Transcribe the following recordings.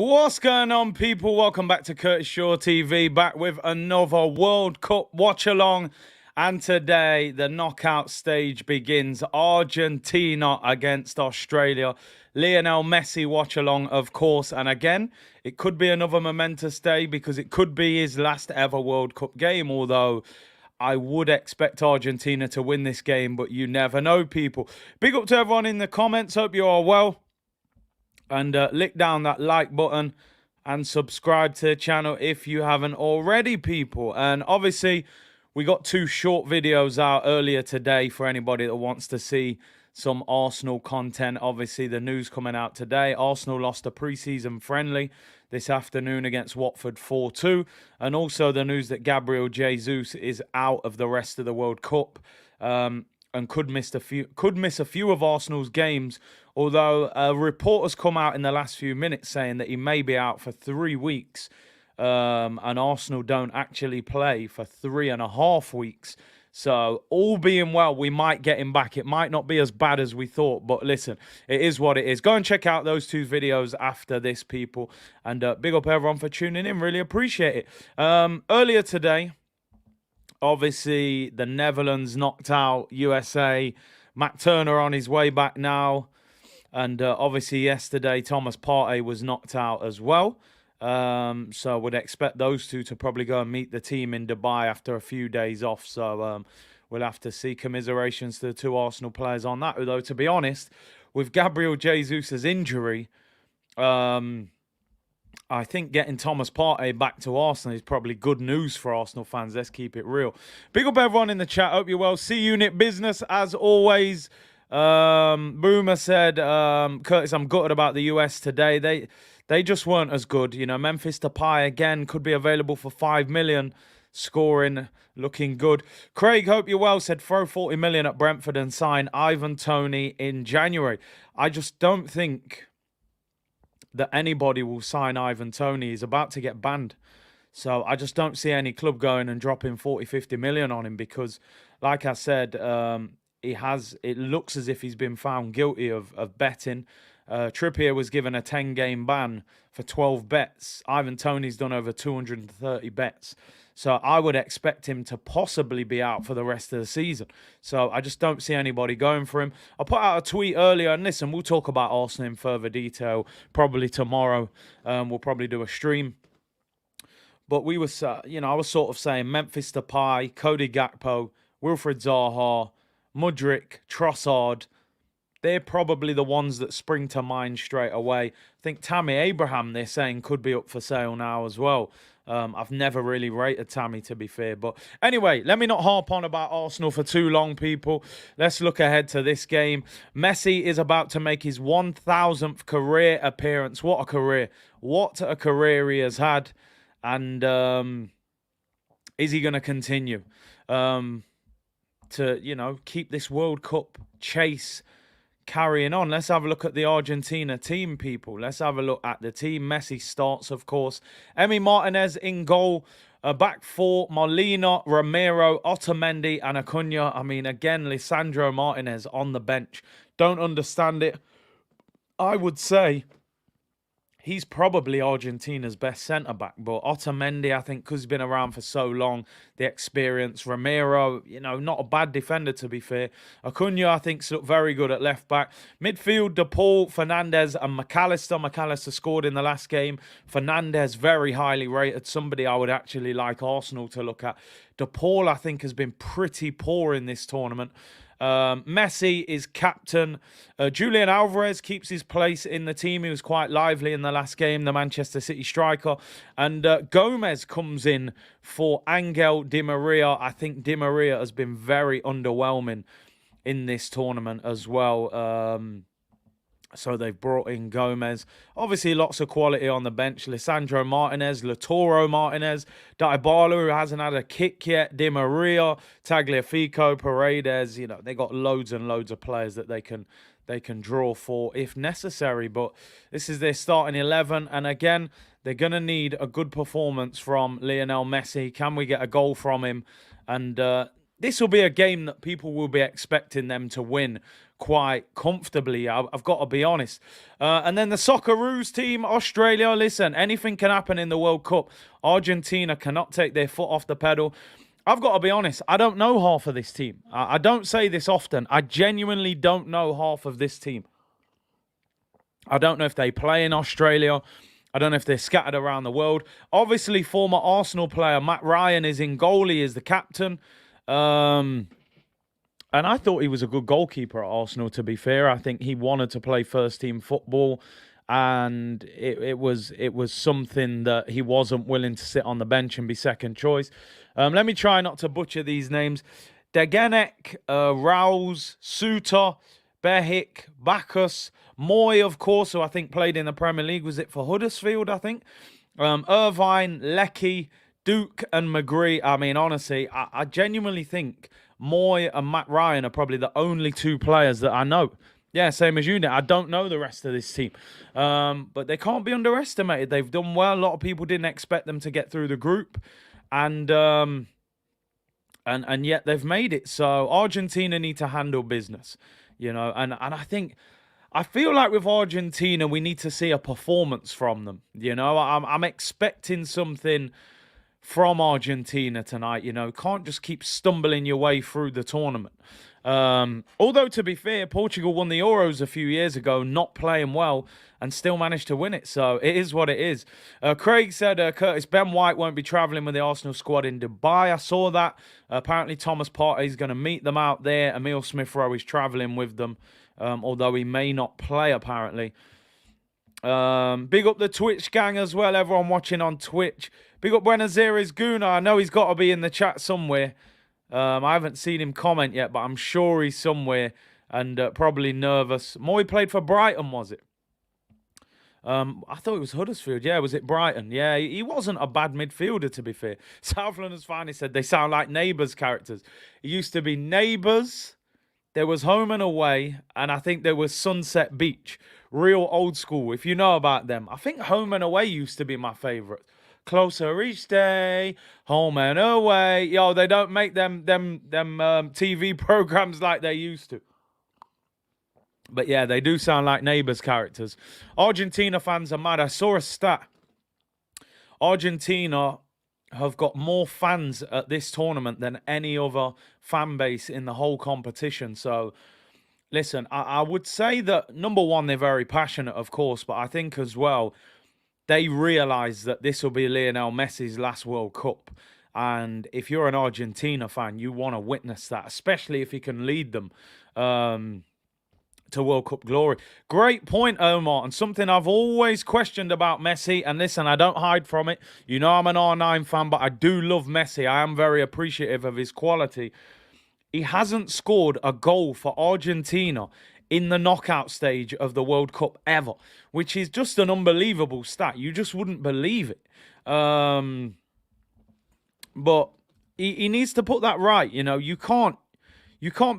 What's going on, people? Welcome back to Curtis Shaw TV, back with another World Cup watch-along. And today, the knockout stage begins. Argentina against Australia. Lionel Messi watch-along, of course. And again, it could be another momentous day because it could be his last ever World Cup game, although I would expect Argentina to win this game, but you never know, people. Big up to everyone in the comments. Hope you are well. And lick down that like button and subscribe to the channel if you haven't already, people. And obviously, we got two short videos out earlier today for anybody that wants to see some Arsenal content. Obviously, the news coming out today. Arsenal lost a pre-season friendly this afternoon against Watford 4-2. And also the news that Gabriel Jesus is out of the rest of the World Cup. And could miss a few of Arsenal's games, although a report has come out in the last few minutes saying that he may be out for 3 weeks, and Arsenal don't actually play for 3.5 weeks. So all being well, we might get him back. It might not be as bad as we thought, but listen, it is what it is. Go and check out those two videos after this, people, and big up everyone for tuning in. Really appreciate it. Earlier today, obviously, the Netherlands knocked out USA. Matt Turner on his way back now. And obviously yesterday, Thomas Partey was knocked out as well. So would expect those two to probably go and meet the team in Dubai after a few days off. So we'll have to see. Commiserations to the two Arsenal players on that. Although, to be honest, with Gabriel Jesus' injury, I think getting Thomas Partey back to Arsenal is probably good news for Arsenal fans. Let's keep it real. Big up everyone in the chat. Hope you're well. C-Unit business as always. Boomer said, Curtis, I'm gutted about the US today. They just weren't as good. You know, Memphis Depay again could be available for 5 million. Scoring, looking good. Craig, hope you're well, said throw 40 million at Brentford and sign Ivan Toney in January. I just don't think that anybody will sign Ivan Toney. He's about to get banned. So I just don't see any club going and dropping 40, 50 million on him because, like I said, it looks as if he's been found guilty of betting. Trippier was given a 10-game ban for 12 bets. Ivan Toney's done over 230 bets. So I would expect him to possibly be out for the rest of the season. So I just don't see anybody going for him. I put out a tweet earlier, and listen, we'll talk about Arsenal in further detail probably tomorrow. We'll probably do a stream. But we were, I was sort of saying Memphis Depay, Cody Gakpo, Wilfried Zaha, Mudryk, Trossard. They're probably the ones that spring to mind straight away. I think Tammy Abraham, they're saying, could be up for sale now as well. I've never really rated Tammy, to be fair. But anyway, let me not harp on about Arsenal for too long, people. Let's look ahead to this game. Messi is about to make his 1,000th career appearance. What a career. What a career he has had. And is he going to continue to, keep this World Cup chase carrying on? Let's have a look at the Argentina team, people. Let's have a look at the team. Messi starts, of course. Emi Martinez in goal. Back four, Molina, Romero, Otamendi, and Acuna. I mean, again, Lisandro Martinez on the bench. Don't understand it. I would say he's probably Argentina's best centre-back. But Otamendi, I think, because he's been around for so long, the experience. Romero, not a bad defender, to be fair. Acuna, I think, looked very good at left-back. Midfield, De Paul, Fernandes, and McAllister. McAllister scored in the last game. Fernandes, very highly rated. Somebody I would actually like Arsenal to look at. De Paul, I think, has been pretty poor in this tournament. Messi is captain. Julian Alvarez keeps his place in the team. He was quite lively in the last game, the Manchester City striker. And Gomez comes in for Angel Di Maria. I think Di Maria has been very underwhelming in this tournament as well. So they've brought in Gomez. Obviously, lots of quality on the bench. Lisandro Martinez, Lautaro Martinez, Dybala, who hasn't had a kick yet, Di Maria, Tagliafico, Paredes. They got loads and loads of players that they can draw for if necessary. But this is their starting 11. And again, they're going to need a good performance from Lionel Messi. Can we get a goal from him? And this will be a game that people will be expecting them to win quite comfortably. I've got to be honest. And then the Socceroos team, Australia. Listen, anything can happen in the World Cup. Argentina cannot take their foot off the pedal. I've got to be honest, I don't know half of this team. I don't say this often. I genuinely don't know half of this team. I don't know if they play in Australia. I don't know if they're scattered around the world. Obviously, former Arsenal player Matt Ryan is in goal. He is the captain. And I thought he was a good goalkeeper at Arsenal, to be fair. I think he wanted to play first-team football. And it was something that he wasn't willing to sit on the bench and be second choice. Let me try not to butcher these names. Degenek, Rouse, Suter, Behic, Bacchus, Moy, of course, who I think played in the Premier League. Was it for Huddersfield, I think? Irvine, Leckie, Duke and McGree. I mean, honestly, I genuinely think Moy and Matt Ryan are probably the only two players that I know. Yeah, same as you, Nick. I don't know the rest of this team. But they can't be underestimated. They've done well. A lot of people didn't expect them to get through the group. And yet they've made it. So Argentina need to handle business, you know. And I feel like with Argentina, we need to see a performance from them. You know, I'm expecting something from Argentina tonight. You know, can't just keep stumbling your way through the tournament. Although, to be fair, Portugal won the Euros a few years ago, not playing well, and still managed to win it. So it is what it is. Craig said Curtis, Ben White won't be travelling with the Arsenal squad in Dubai. I saw that. Apparently, Thomas Partey is going to meet them out there. Emil Smith-Rowe is travelling with them, although he may not play, apparently. Big up the Twitch gang as well, everyone watching on Twitch. Big up Buenos Aires Guna. I know he's got to be in the chat somewhere. I haven't seen him comment yet, but I'm sure he's somewhere and probably nervous. Moy played for Brighton, was it? I thought it was Huddersfield. Yeah, was it Brighton? Yeah, he wasn't a bad midfielder, to be fair. South London's finally said they sound like Neighbours characters. It used to be Neighbours, there was Home and Away, and I think there was Sunset Beach. Real old school, if you know about them. I think Home and Away used to be my favourite. Closer each day, Home and Away. Yo, they don't make them TV programs like they used to. But yeah, they do sound like Neighbours characters. Argentina fans are mad. I saw a stat. Argentina have got more fans at this tournament than any other fan base in the whole competition. So, listen, I would say that, number one, they're very passionate, of course, but I think as well, they realise that this will be Lionel Messi's last World Cup. And if you're an Argentina fan, you want to witness that, especially if he can lead them to World Cup glory. Great point, Omar, and something I've always questioned about Messi. And listen, I don't hide from it. You know I'm an R9 fan, but I do love Messi. I am very appreciative of his quality. He hasn't scored a goal for Argentina in the knockout stage of the World Cup ever, which is just an unbelievable stat. You just wouldn't believe it. But he needs to put that right. You know, you can't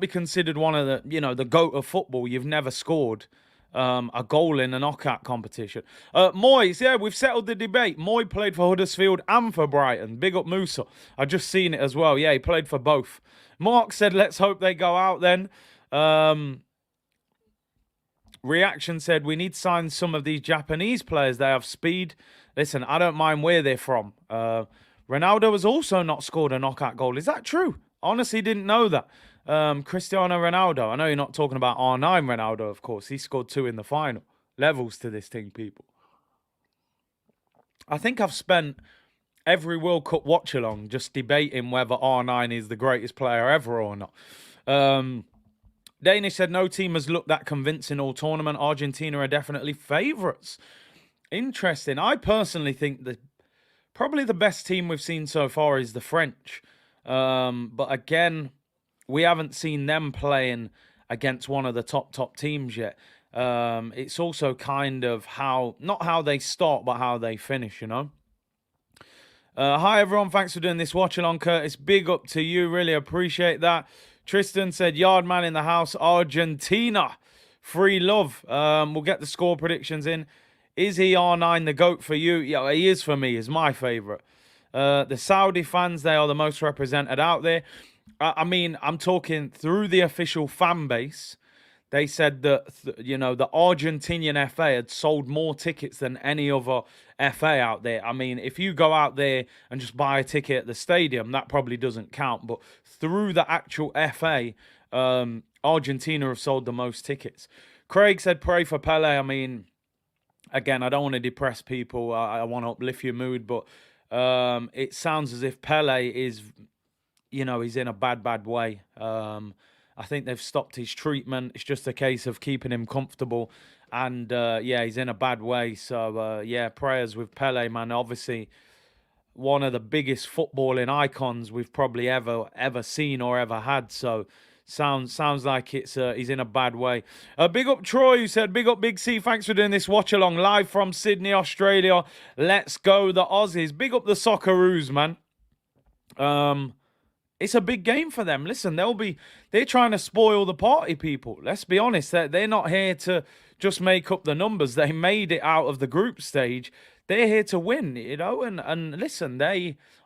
be considered one of the, you know, the GOAT of football. You've never scored a goal in a knockout competition. Moyes, yeah, we've settled the debate. Moy played for Huddersfield and for Brighton. Big up Musa. I just seen it as well. Yeah, he played for both. Mark said, let's hope they go out then. Reaction said, we need to sign some of these Japanese players. They have speed. Listen, I don't mind where they're from. Ronaldo has also not scored a knockout goal. Is that true? Honestly, didn't know that. Cristiano Ronaldo. I know you're not talking about R9 Ronaldo, of course. He scored 2 in the final. Levels to this thing, people. I think I've spent every World Cup watch-along just debating whether R9 is the greatest player ever or not. Danish said, no team has looked that convincing all tournament. Argentina are definitely favourites. Interesting. I personally think that probably the best team we've seen so far is the French. But again, we haven't seen them playing against one of the top teams yet. It's also kind of not how they start, but how they finish, you know. Hi, everyone. Thanks for doing this watch-along, Curtis. Big up to you. Really appreciate that. Tristan said, Yardman in the house, Argentina. Free love. We'll get the score predictions in. Is he R9 the GOAT for you? Yeah, he is for me. He's my favourite. The Saudi fans, they are the most represented out there. I mean, I'm talking through the official fan base. They said that the Argentinian FA had sold more tickets than any other FA out there. I mean, if you go out there and just buy a ticket at the stadium, that probably doesn't count. But through the actual FA, Argentina have sold the most tickets. Craig said, "Pray for Pele." I mean, again, I don't want to depress people. I want to uplift your mood, but it sounds as if Pele is, he's in a bad way. I think they've stopped his treatment. It's just a case of keeping him comfortable. And yeah, he's in a bad way. So yeah, prayers with Pele, man. Obviously, one of the biggest footballing icons we've probably ever seen or ever had. So sounds like he's in a bad way. Big up Troy, who said, big up Big C. Thanks for doing this watch along live from Sydney, Australia. Let's go the Aussies. Big up the Socceroos, man. It's a big game for them. Listen, they're trying to spoil the party, people. Let's be honest. They're not here to just make up the numbers. They made it out of the group stage. They're here to win, and listen,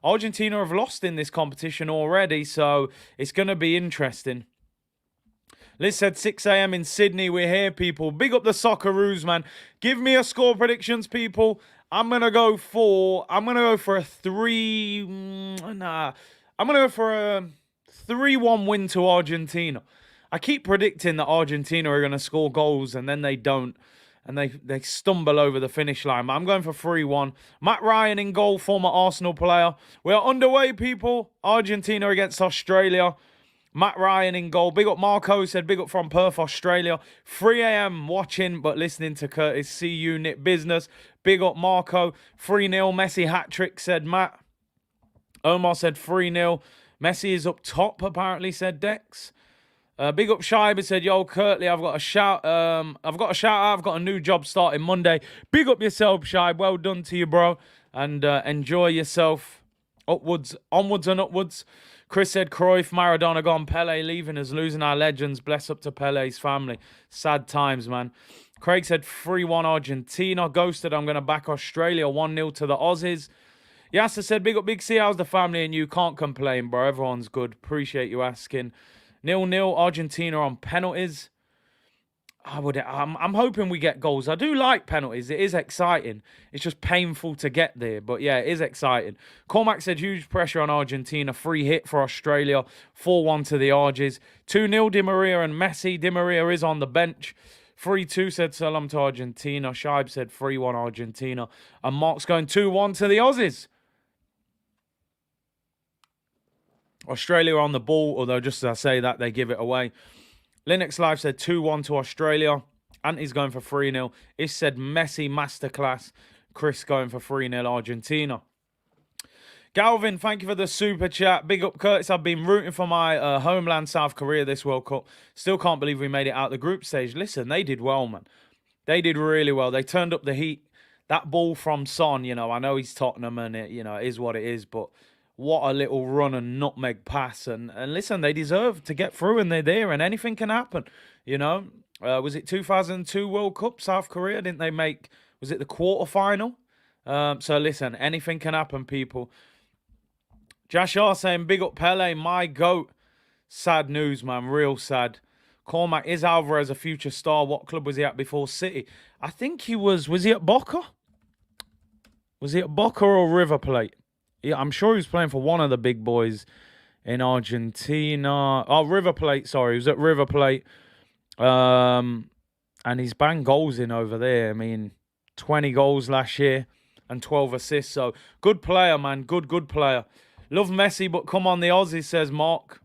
Argentina have lost in this competition already, so it's going to be interesting. Liz said 6 a.m. in Sydney. We're here, people. Big up the Socceroos, man. Give me a score predictions, people. I'm gonna go for a 3. I'm going to go for a 3-1 win to Argentina. I keep predicting that Argentina are going to score goals, and then they don't. And they stumble over the finish line. But I'm going for 3-1. Matt Ryan in goal, former Arsenal player. We are underway, people. Argentina against Australia. Matt Ryan in goal. Big up Marco, said big up from Perth, Australia. 3 a.m. watching but listening to Curtis C Unit Business. Big up Marco. 3-0 Messi hat-trick, said Matt. Omar said 3-0. Messi is up top, apparently, said Dex. Big up Shiber said, yo, Curtly, I've got a shout out. I've got a new job starting Monday. Big up yourself, Shibe. Well done to you, bro. And enjoy yourself. Onwards and upwards. Chris said, Cruyff, Maradona gone, Pele leaving us, losing our legends. Bless up to Pele's family. Sad times, man. Craig said 3-1 Argentina. Ghosted, I'm going to back Australia 1-0 to the Aussies. Yasser said, big up Big C, how's the family? And you can't complain, bro. Everyone's good. Appreciate you asking. 0-0, Argentina on penalties. I'm hoping we get goals. I do like penalties. It is exciting. It's just painful to get there. But yeah, it is exciting. Cormac said, huge pressure on Argentina. Free hit for Australia. 4-1 to the Argies. 2-0, Di Maria and Messi. Di Maria is on the bench. 3-2 said salam to Argentina. Shibe said 3-1 Argentina. And Mark's going 2-1 to the Aussies. Australia on the ball, although just as I say that, they give it away. Linux Live said 2-1 to Australia. Anti's going for 3-0. Ish said Messi masterclass. Chris going for 3-0 Argentina. Galvin, thank you for the super chat. Big up Curtis. I've been rooting for my homeland, South Korea, this World Cup. Still can't believe we made it out the group stage. Listen, they did well, man. They did really well. They turned up the heat. That ball from Son, I know he's Tottenham and it is what it is, but what a little run and nutmeg pass. And listen, they deserve to get through and they're there and anything can happen. Was it 2002 World Cup, South Korea? Didn't they make, was it the quarterfinal? So listen, anything can happen, people. Jashar saying, big up Pele, my GOAT. Sad news, man, real sad. Cormac, is Alvarez a future star? What club was he at before City? I think he was he at Boca? Was he at Boca or River Plate? Yeah, I'm sure he was playing for one of the big boys in Argentina. Oh, River Plate, sorry. He was at River Plate. And he's banged goals in over there. I mean, 20 goals last year and 12 assists. So, good player, man. Good player. Love Messi, but come on the Aussies, says Mark.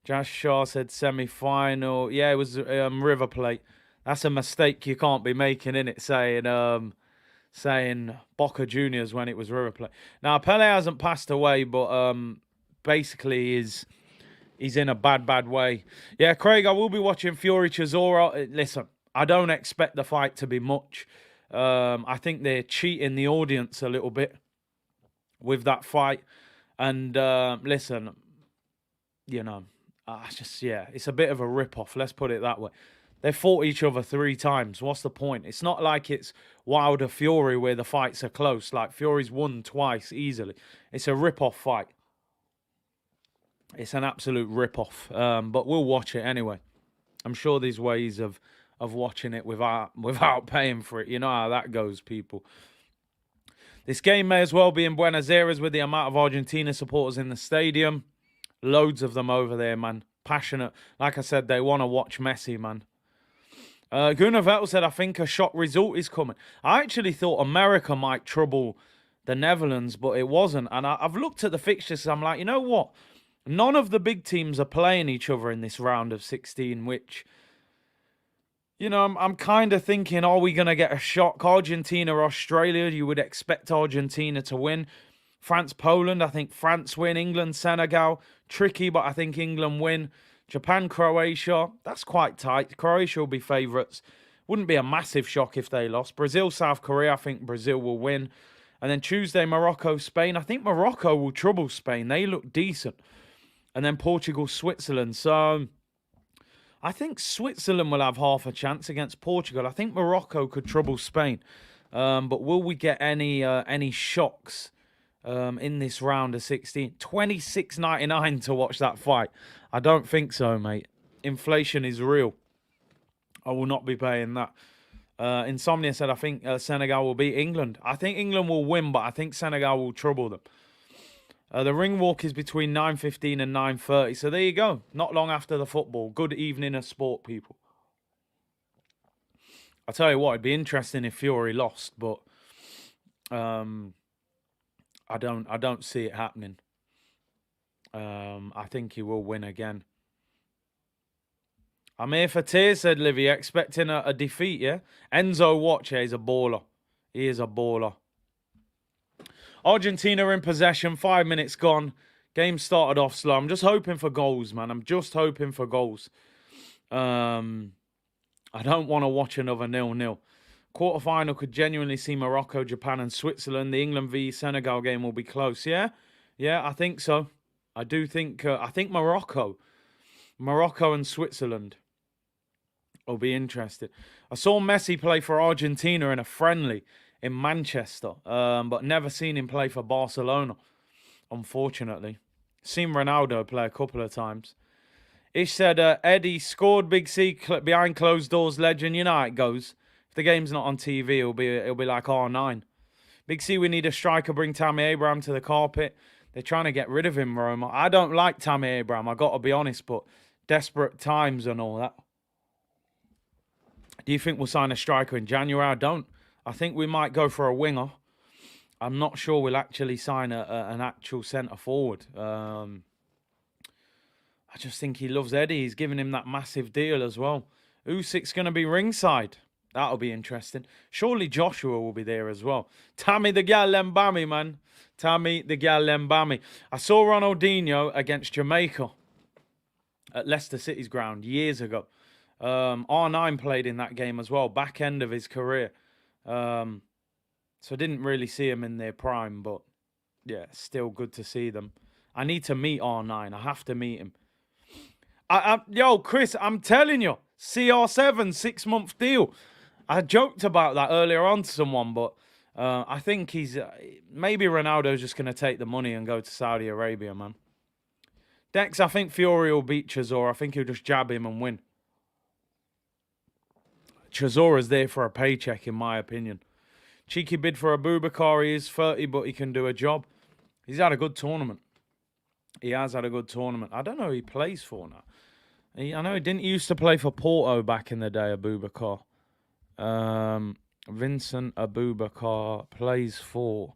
Josh Shaw said semi-final. Yeah, it was River Plate. That's a mistake you can't be making, innit? Saying Boca Juniors when it was River Plate. Now, Pele hasn't passed away, but basically he's in a bad way. Yeah, Craig, I will be watching Fury Chisora. Listen, I don't expect the fight to be much. I think they're cheating the audience a little bit with that fight. And listen, it's a bit of a rip-off, let's put it that way. They fought each other 3 times. What's the point? It's not like it's Wilder Fury where the fights are close. Like, Fury's won twice easily. It's a rip-off fight. It's an absolute rip-off, but we'll watch it anyway. I'm sure there's ways of watching it without paying for it. You know how that goes, people. This game may as well be in Buenos Aires with the amount of Argentina supporters in the stadium. Loads of them over there, man. Passionate. Like I said, they want to watch Messi, man. Gunnar Vettel said, I think a shock result is coming. I actually thought America might trouble the Netherlands, but it wasn't. And I've looked at the fixtures. I'm like, you know what? None of the big teams are playing each other in this round of 16, which, you know, I'm kind of thinking, are we going to get a shock? Argentina, Australia, you would expect Argentina to win. France, Poland, I think France win. England, Senegal, tricky, but I think England win. Japan, Croatia, that's quite tight. Croatia will be favourites. Wouldn't be a massive shock if they lost. Brazil, South Korea, I think Brazil will win. And then Tuesday, Morocco, Spain. I think Morocco will trouble Spain. They look decent. And then Portugal, Switzerland. So I think Switzerland will have half a chance against Portugal. I think Morocco could trouble Spain. But will we get any shocks in this round of 16? $26.99 to watch that fight. I don't think so, mate. Inflation is real. I will not be paying that. Insomnia said, I think Senegal will beat England. I think England will win, but I think Senegal will trouble them. The ring walk is between 9:15 and 9:30. So there you go. Not long after the football. Good evening of sport, people. I'll tell you what, it'd be interesting if Fury lost, but I don't see it happening. I think he will win again. I'm here for tears, said Livy, expecting a defeat, yeah? Enzo Watch, he's a baller. He is a baller. Argentina in possession, 5 minutes gone. Game started off slow. I'm just hoping for goals, man. I'm just hoping for goals. I don't want to watch another 0-0. Quarterfinal could genuinely see Morocco, Japan and Switzerland. The England v Senegal game will be close, yeah? Yeah, I think so. I do think, I think Morocco and Switzerland will be interested. I saw Messi play for Argentina in a friendly in Manchester, but never seen him play for Barcelona, unfortunately. Seen Ronaldo play a couple of times. Ish said, Eddie scored Big C behind closed doors, legend. You know how it goes. If the game's not on TV, it'll be like R9. Big C, we need a striker, bring Tammy Abraham to the carpet. They're trying to get rid of him, Roma. I don't like Tammy Abraham, I got to be honest, but desperate times and all that. Do you think we'll sign a striker in January? I don't. I think we might go for a winger. I'm not sure we'll actually sign an actual centre forward. I just think he loves Eddie. He's giving him that massive deal as well. Usyk's going to be ringside. That'll be interesting. Surely Joshua will be there as well. Tammy the Galembami, man. Tammy the Galembami. I saw Ronaldinho against Jamaica at Leicester City's ground years ago. R9 played in that game as well, back end of his career. So didn't really see him in their prime, but yeah, still good to see them. I need to meet R9. I have to meet him. Yo, Chris, I'm telling you, CR7, 6-month deal. I joked about that earlier on to someone, but I think he's... maybe Ronaldo's just going to take the money and go to Saudi Arabia, man. Dex, I think Fury will beat Chisora. I think he'll just jab him and win. Chisora's there for a paycheck, in my opinion. Cheeky bid for Abubakar. He is 30, but he can do a job. He's had a good tournament. He has had a good tournament. I don't know who he plays for now. I know he didn't used to play for Porto back in the day, Abubakar. Vincent Abubakar plays for...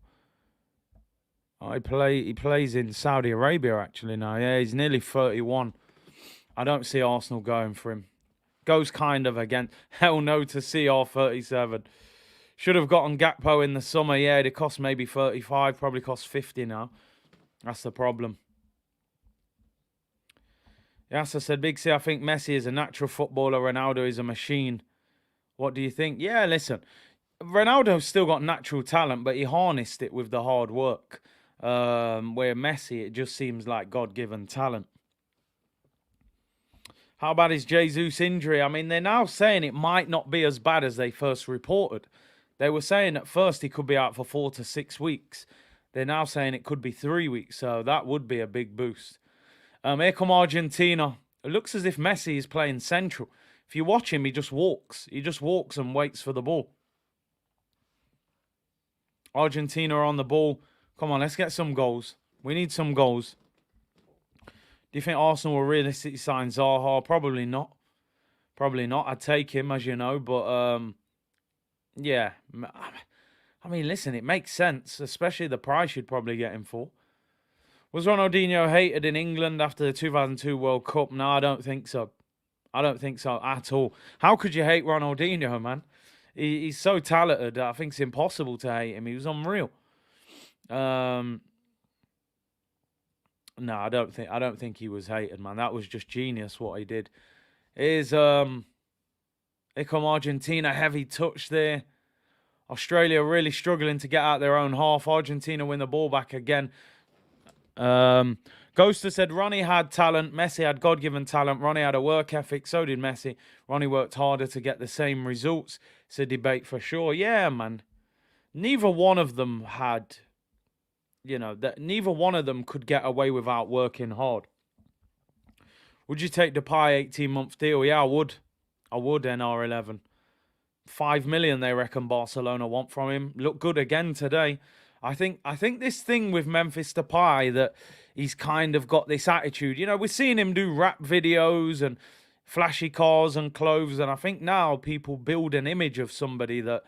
he plays in Saudi Arabia, actually, now. Yeah, he's nearly 31. I don't see Arsenal going for him. Goes kind of against... Hell no to CR37. Should have gotten Gakpo in the summer. Yeah, it cost maybe 35. Probably cost 50 now. That's the problem. Yasser said, Big C, I think Messi is a natural footballer. Ronaldo is a machine. What do you think? Yeah, listen. Ronaldo's still got natural talent, but he harnessed it with the hard work. Where Messi, it just seems like God-given talent. How bad is Jesus' injury? I mean, they're now saying it might not be as bad as they first reported. They were saying at first he could be out for 4 to 6 weeks. They're now saying it could be 3 weeks, so that would be a big boost. Here come Argentina. It looks as if Messi is playing central. If you watch him, he just walks. He just walks and waits for the ball. Argentina are on the ball. Come on, let's get some goals. We need some goals. Do you think Arsenal will realistically sign Zaha? Probably not. Probably not. I'd take him, as you know. But, yeah. I mean, listen, it makes sense. Especially the price you'd probably get him for. Was Ronaldinho hated in England after the 2002 World Cup? No, I don't think so. I don't think so at all. How could you hate Ronaldinho, man? He's so talented. I think it's impossible to hate him. He was unreal. No, I don't think he was hated, man. That was just genius what he did. Here come Argentina, heavy touch there. Australia really struggling to get out their own half. Argentina win the ball back again. Ghoster said Ronnie had talent, Messi had God-given talent, Ronnie had a work ethic, so did Messi. Ronnie worked harder to get the same results. It's a debate for sure. Yeah, man. Neither one of them had, neither one of them could get away without working hard. Would you take Depay 18-month deal? Yeah, I would. I would, NR11. 5 million they reckon Barcelona want from him. Look good again today. I think this thing with Memphis Depay, that he's kind of got this attitude. We're seeing him do rap videos and flashy cars and clothes, and I think now people build an image of somebody that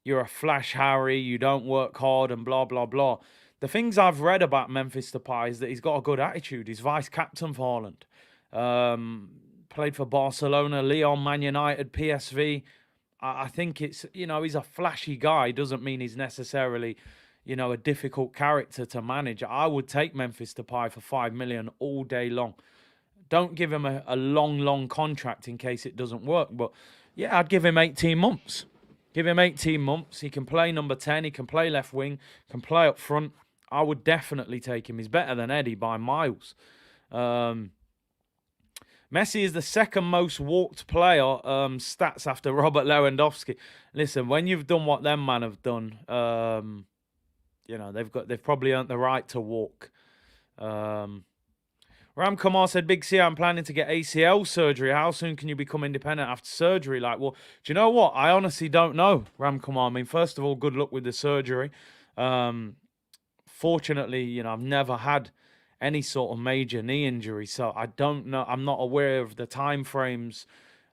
you're a flash Harry, you don't work hard and blah, blah, blah. The things I've read about Memphis Depay is that he's got a good attitude. He's vice-captain for Haaland. Played for Barcelona, Lyon, Man United, PSV. I think it's, he's a flashy guy. Doesn't mean he's necessarily, a difficult character to manage. I would take Memphis Depay for 5 million all day long. Don't give him a long contract in case it doesn't work. But, yeah, I'd give him 18 months. Give him 18 months. He can play number 10. He can play left wing. Can play up front. I would definitely take him. He's better than Eddie by miles. Messi is the second most walked player stats after Robert Lewandowski. Listen, when you've done what them man have done, they've probably earned the right to walk. Ram Kumar said, Big C, I'm planning to get ACL surgery. How soon can you become independent after surgery? Like, well, do you know what? I honestly don't know, Ram Kumar. I mean, first of all, good luck with the surgery. Fortunately, I've never had any sort of major knee injury, so I don't know. I'm not aware of the time frames,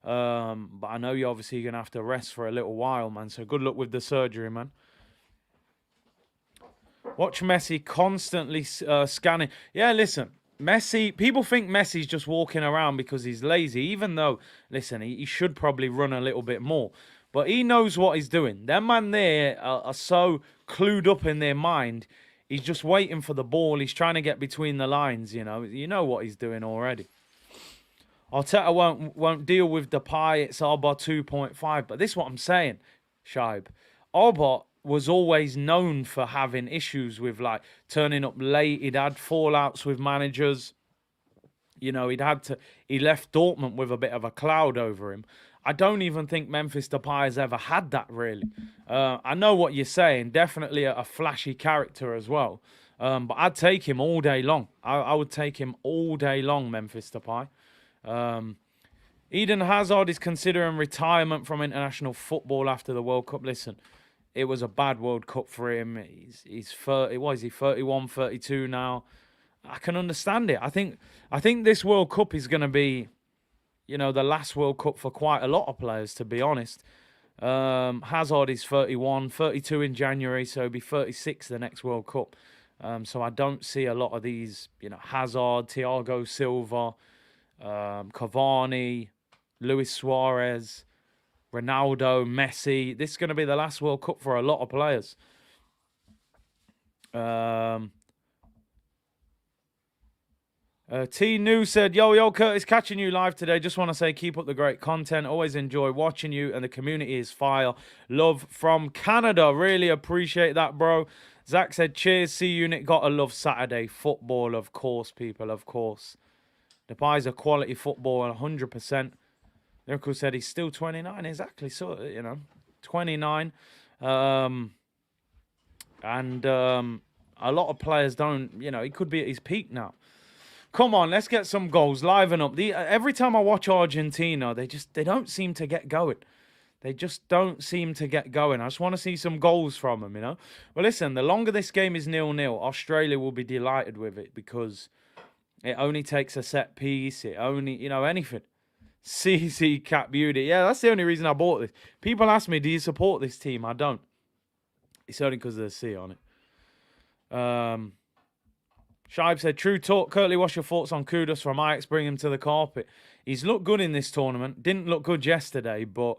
but I know you're obviously going to have to rest for a little while, man. So good luck with the surgery, man. Watch Messi constantly scanning. Yeah, listen, Messi, people think Messi's just walking around because he's lazy, even though, listen, he should probably run a little bit more. But he knows what he's doing. Them man there are so clued up in their mind. He's just waiting for the ball. He's trying to get between the lines, You know what he's doing already. Arteta won't deal with Depay. It's Alba 2.5. But this is what I'm saying, Shaib. Alba was always known for having issues with, like, turning up late. He'd had fallouts with managers. He left Dortmund with a bit of a cloud over him. I don't even think Memphis Depay has ever had that, really. I know what you're saying. Definitely a flashy character as well. But I'd take him all day long. I would take him all day long, Memphis Depay. Eden Hazard is considering retirement from international football after the World Cup. Listen, it was a bad World Cup for him. He's 30. What is he? 31, 32 now. I can understand it. I think this World Cup is going to be, the last World Cup for quite a lot of players, to be honest. Hazard is 31, 32 in January, so he'll be 36 the next World Cup. So I don't see a lot of these, Hazard, Thiago Silva, Cavani, Luis Suarez, Ronaldo, Messi. This is going to be the last World Cup for a lot of players. T New said, Yo, Curtis, catching you live today. Just want to say, keep up the great content. Always enjoy watching you, and the community is fire. Love from Canada. Really appreciate that, bro. Zach said, cheers, C-Unit. Gotta love Saturday football, of course, people, of course. Depay's a quality footballer, 100%. Lyrical said he's still 29. Exactly, so, 29. A lot of players don't, he could be at his peak now. Come on, let's get some goals. Liven up. Every time I watch Argentina, they don't seem to get going. They just don't seem to get going. I just want to see some goals from them, you know? Well, listen, the longer this game is 0-0, Australia will be delighted with it because it only takes a set piece. It only, anything. CC Cat Beauty. Yeah, that's the only reason I bought this. People ask me, do you support this team? I don't. It's only because there's C on it. Shibe said, true talk. Curtly, what's your thoughts on Kudus from Ajax? Bring him to the carpet. He's looked good in this tournament. Didn't look good yesterday, but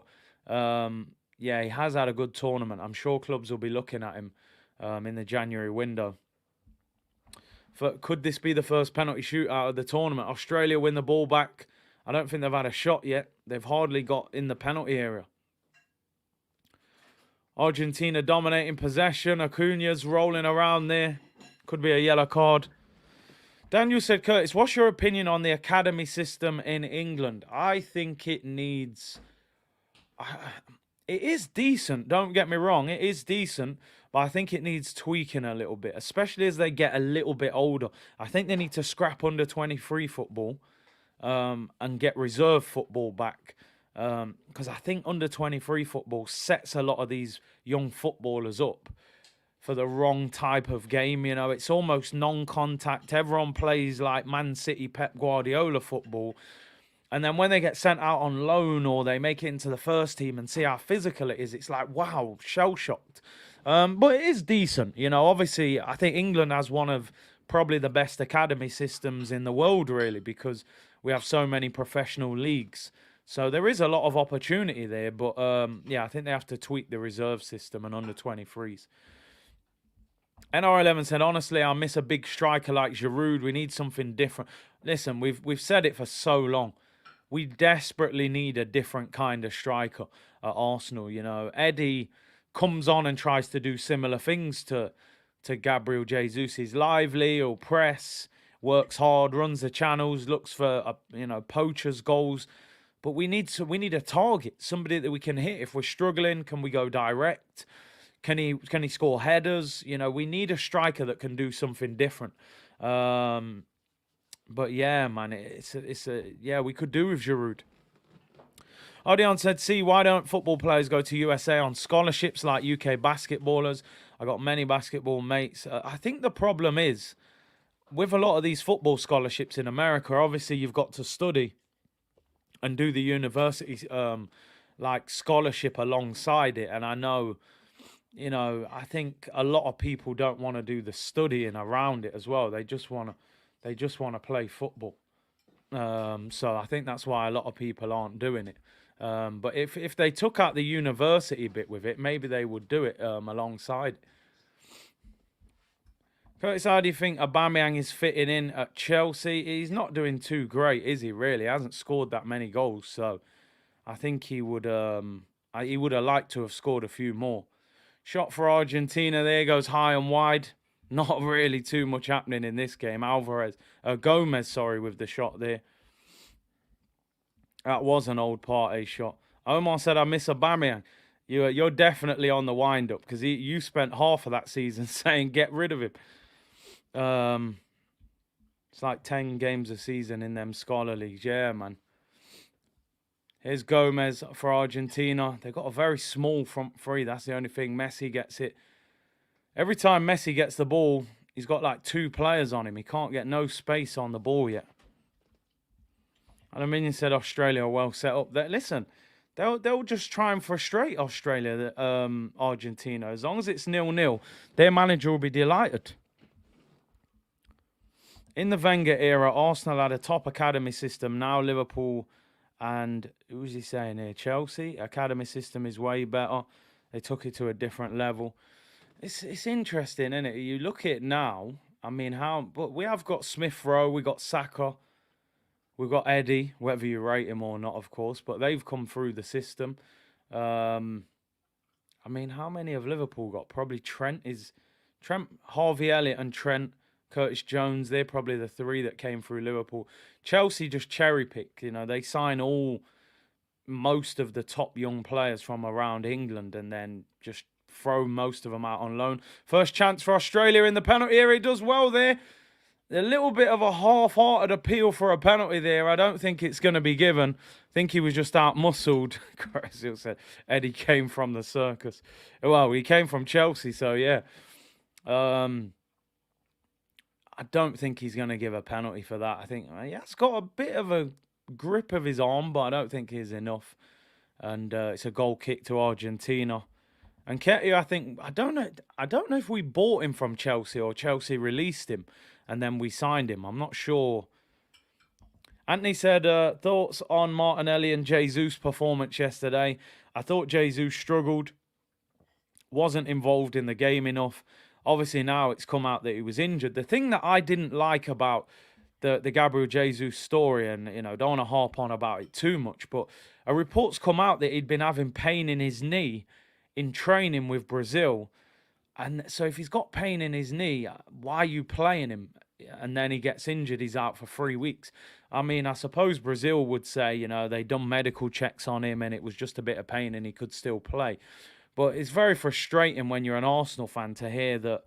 yeah, he has had a good tournament. I'm sure clubs will be looking at him in the January window. Could this be the first penalty shootout of the tournament? Australia win the ball back. I don't think they've had a shot yet. They've hardly got in the penalty area. Argentina dominating possession. Acuna's rolling around there. Could be a yellow card. Daniel said, Curtis, what's your opinion on the academy system in England? I think it needs... It is decent, don't get me wrong. It is decent, but I think it needs tweaking a little bit, especially as they get a little bit older. I think they need to scrap under 23 football and get reserve football back. Because I think under 23 football sets a lot of these young footballers up for the wrong type of game. You know, it's almost non-contact. Everyone plays like Man City Pep Guardiola football. And then when they get sent out on loan or they make it into the first team and see how physical it is, it's like, wow, shell-shocked. But it is decent. You know, obviously, I think England has one of probably the best academy systems in the world, really, because we have so many professional leagues. So there is a lot of opportunity there. But, yeah, I think they have to tweak the reserve system and under 23s. NR11 said, honestly, I miss a big striker like Giroud. We need something different. Listen, we've said it for so long. We desperately need a different kind of striker at Arsenal. You know, Eddie comes on and tries to do similar things to Gabriel Jesus. He's lively, he'll press, works hard, runs the channels, looks for poachers goals. But we need a target, somebody that we can hit. If we're struggling, can we go direct? Can he score headers? You know, we need a striker that can do something different. But yeah, man, yeah, we could do with Giroud. Odion said, see, why don't football players go to USA on scholarships like UK basketballers? I got many basketball mates. I think the problem is, with a lot of these football scholarships in America, obviously you've got to study and do the university like scholarship alongside it. And I know, you know, I think a lot of people don't want to do the studying around it as well. They just want to play football. So I think that's why a lot of people aren't doing it. But if they took out the university bit with it, maybe they would do it alongside. Curtis, how do you think Aubameyang is fitting in at Chelsea? He's not doing too great, is he, really? He hasn't scored that many goals, so I think he would have liked to have scored a few more. Shot for Argentina, there goes high and wide. Not really too much happening in this game. Gomez, with the shot there. That was an old party shot. Omar said, I miss Aubameyang. You're definitely on the wind-up because you spent half of that season saying get rid of him. It's like 10 games a season in them scholar leagues. Yeah, man. Here's Gomez for Argentina. They've got a very small front three. That's the only thing. Messi gets it. Every time Messi gets the ball, he's got like 2 players on him. He can't get no space on the ball yet. And Dominion said Australia are well set up. Listen, they'll just try and frustrate Australia, Argentina. As long as it's 0-0, their manager will be delighted. In the Wenger era, Arsenal had a top academy system. Now Liverpool and, who's he saying here? Chelsea. Academy system is way better. They took it to a different level. It's interesting, isn't it? You look at it now. I mean, but we have got Smith Rowe, we got Saka, we've got Eddie, whether you rate him or not, of course. But they've come through the system. I mean, how many have Liverpool got? Probably Trent, Harvey Elliott, and Trent. Curtis Jones, they're probably the 3 that came through Liverpool. Chelsea just cherry pick. You know, they sign most of the top young players from around England and then just throw most of them out on loan. First chance for Australia in the penalty area. He does well there. a little bit of a half-hearted appeal for a penalty there. I don't think it's going to be given. I think he was just out-muscled. Brazil said Eddie came from the circus. Well, he came from Chelsea, so yeah. I don't think he's going to give a penalty for that. I think he has got a bit of a grip of his arm, but I don't think he's enough. And it's a goal kick to Argentina. And Ketty, I don't know if we bought him from Chelsea or Chelsea released him and then we signed him. I'm not sure. Anthony said, thoughts on Martinelli and Jesus' performance yesterday. I thought Jesus struggled, wasn't involved in the game enough. Obviously now it's come out that he was injured. The thing that I didn't like about the Gabriel Jesus story, and don't want to harp on about it too much, but a report's come out that he'd been having pain in his knee in training with Brazil. And so if he's got pain in his knee, why are you playing him? And then he gets injured, he's out for 3 weeks. I mean, I suppose Brazil would say, they done medical checks on him and it was just a bit of pain and he could still play. But it's very frustrating when you're an Arsenal fan to hear that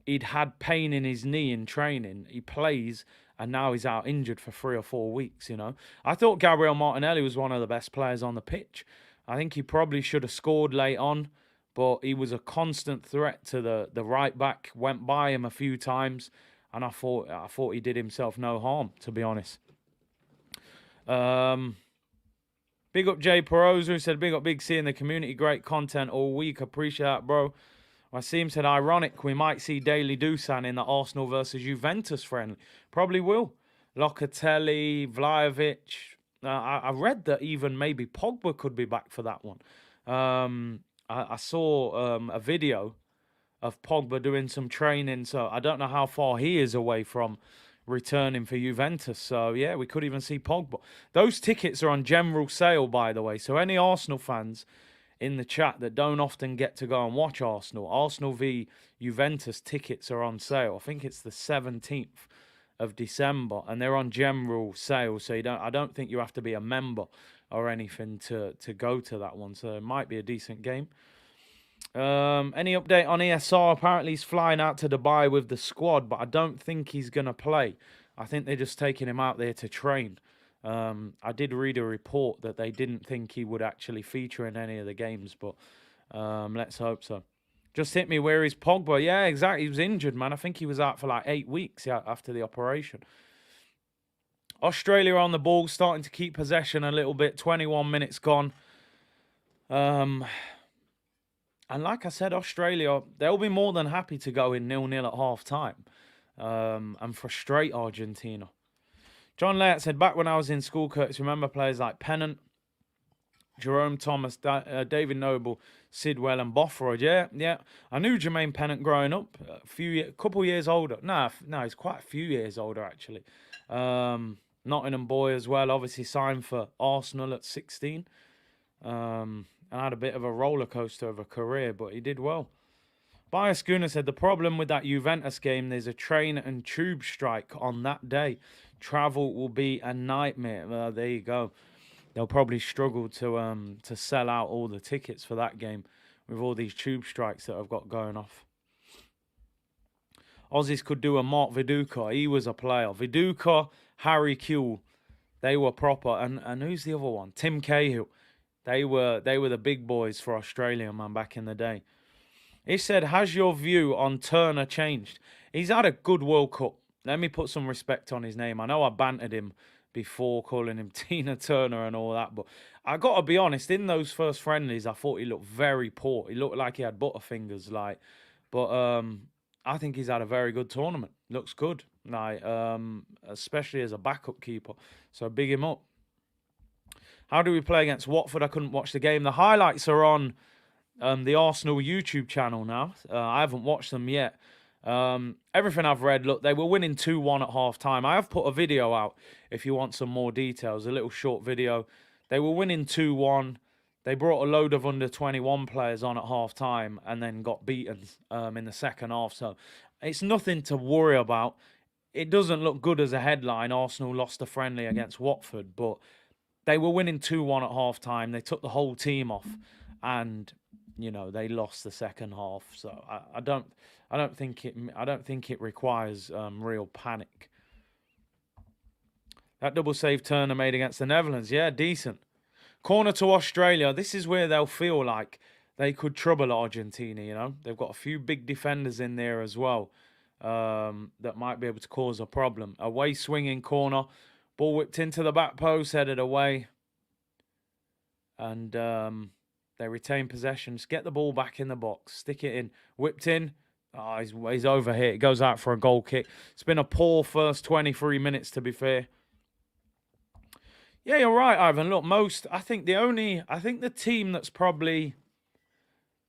he'd had pain in his knee in training. He plays and now he's out injured for 3 or 4 weeks, I thought Gabriel Martinelli was one of the best players on the pitch. I think he probably should have scored late on, but he was a constant threat to the right back. Went by him a few times, and I thought he did himself no harm, to be honest. Big up Jay Perosa, who said, big up Big C in the community. Great content all week. Appreciate that, bro. Wasim said, ironic, we might see Daily Dusan in the Arsenal versus Juventus friendly. Probably will. Locatelli, Vlahovic. I read that even maybe Pogba could be back for that one. I saw a video of Pogba doing some training, so I don't know how far he is away from returning for Juventus. So, yeah, we could even see Pogba. Those tickets are on general sale, by the way. So any Arsenal fans in the chat that don't often get to go and watch Arsenal v Juventus tickets are on sale. I think it's the 17th of December, and they're on general sale, so I don't think you have to be a member or anything to go to that one, so it might be a decent game. Any update on ESR? Apparently he's flying out to Dubai with the squad, but I don't think he's going to play. I think they're just taking him out there to train. I did read a report that they didn't think he would actually feature in any of the games, but let's hope so. Just hit me, where is Pogba? Yeah, exactly. He was injured, man. I think he was out for like 8 weeks after the operation. Australia on the ball, starting to keep possession a little bit. 21 minutes gone. And like I said, Australia, they'll be more than happy to go in 0-0 at half-time and frustrate Argentina. John Layett said, back when I was in school, Curtis, remember players like Pennant, Jerome Thomas, David Noble, Sidwell and Bothroyd. Yeah. I knew Jermaine Pennant growing up. A couple years older. No, he's quite a few years older, actually. Nottingham boy as well. Obviously signed for Arsenal at 16. And had a bit of a roller coaster of a career, but he did well. Biascuna said, the problem with that Juventus game, there's a train and tube strike on that day. Travel will be a nightmare. There you go. They'll probably struggle to sell out all the tickets for that game with all these tube strikes that I've got going off. Aussies could do a Mark Viduka. He was a player. Viduka, Harry Kewell, they were proper. And who's the other one? Tim Cahill. They were the big boys for Australia, man, back in the day. He said, has your view on Turner changed? He's had a good World Cup. Let me put some respect on his name. I know I bantered him before, calling him Tina Turner and all that, but I got to be honest, in those first friendlies, I thought he looked very poor. He looked like he had butterfingers, but I think he's had a very good tournament. Looks good, especially as a backup keeper. So big him up. How do we play against Watford? I couldn't watch the game. The highlights are on the Arsenal YouTube channel now. I haven't watched them yet. Everything I've read, look, they were winning 2-1 at half-time. I have put a video out if you want some more details, a little short video. They were winning 2-1. They brought a load of under-21 players on at half-time and then got beaten in the second half. So it's nothing to worry about. It doesn't look good as a headline. Arsenal lost a friendly against Watford, but they were winning 2-1 at half-time. They took the whole team off. And they lost the second half. So I don't think it requires real panic. That double save Turner made against the Netherlands, yeah, decent. Corner to Australia. This is where they'll feel like they could trouble Argentina. They've got a few big defenders in there as well that might be able to cause a problem. Away swinging corner. Ball whipped into the back post, headed away. And they retain possession. Just get the ball back in the box. Stick it in. Whipped in. Oh, he's over here. It goes out for a goal kick. It's been a poor first 23 minutes, to be fair. Yeah, you're right, Ivan. Look, I think the team that's probably,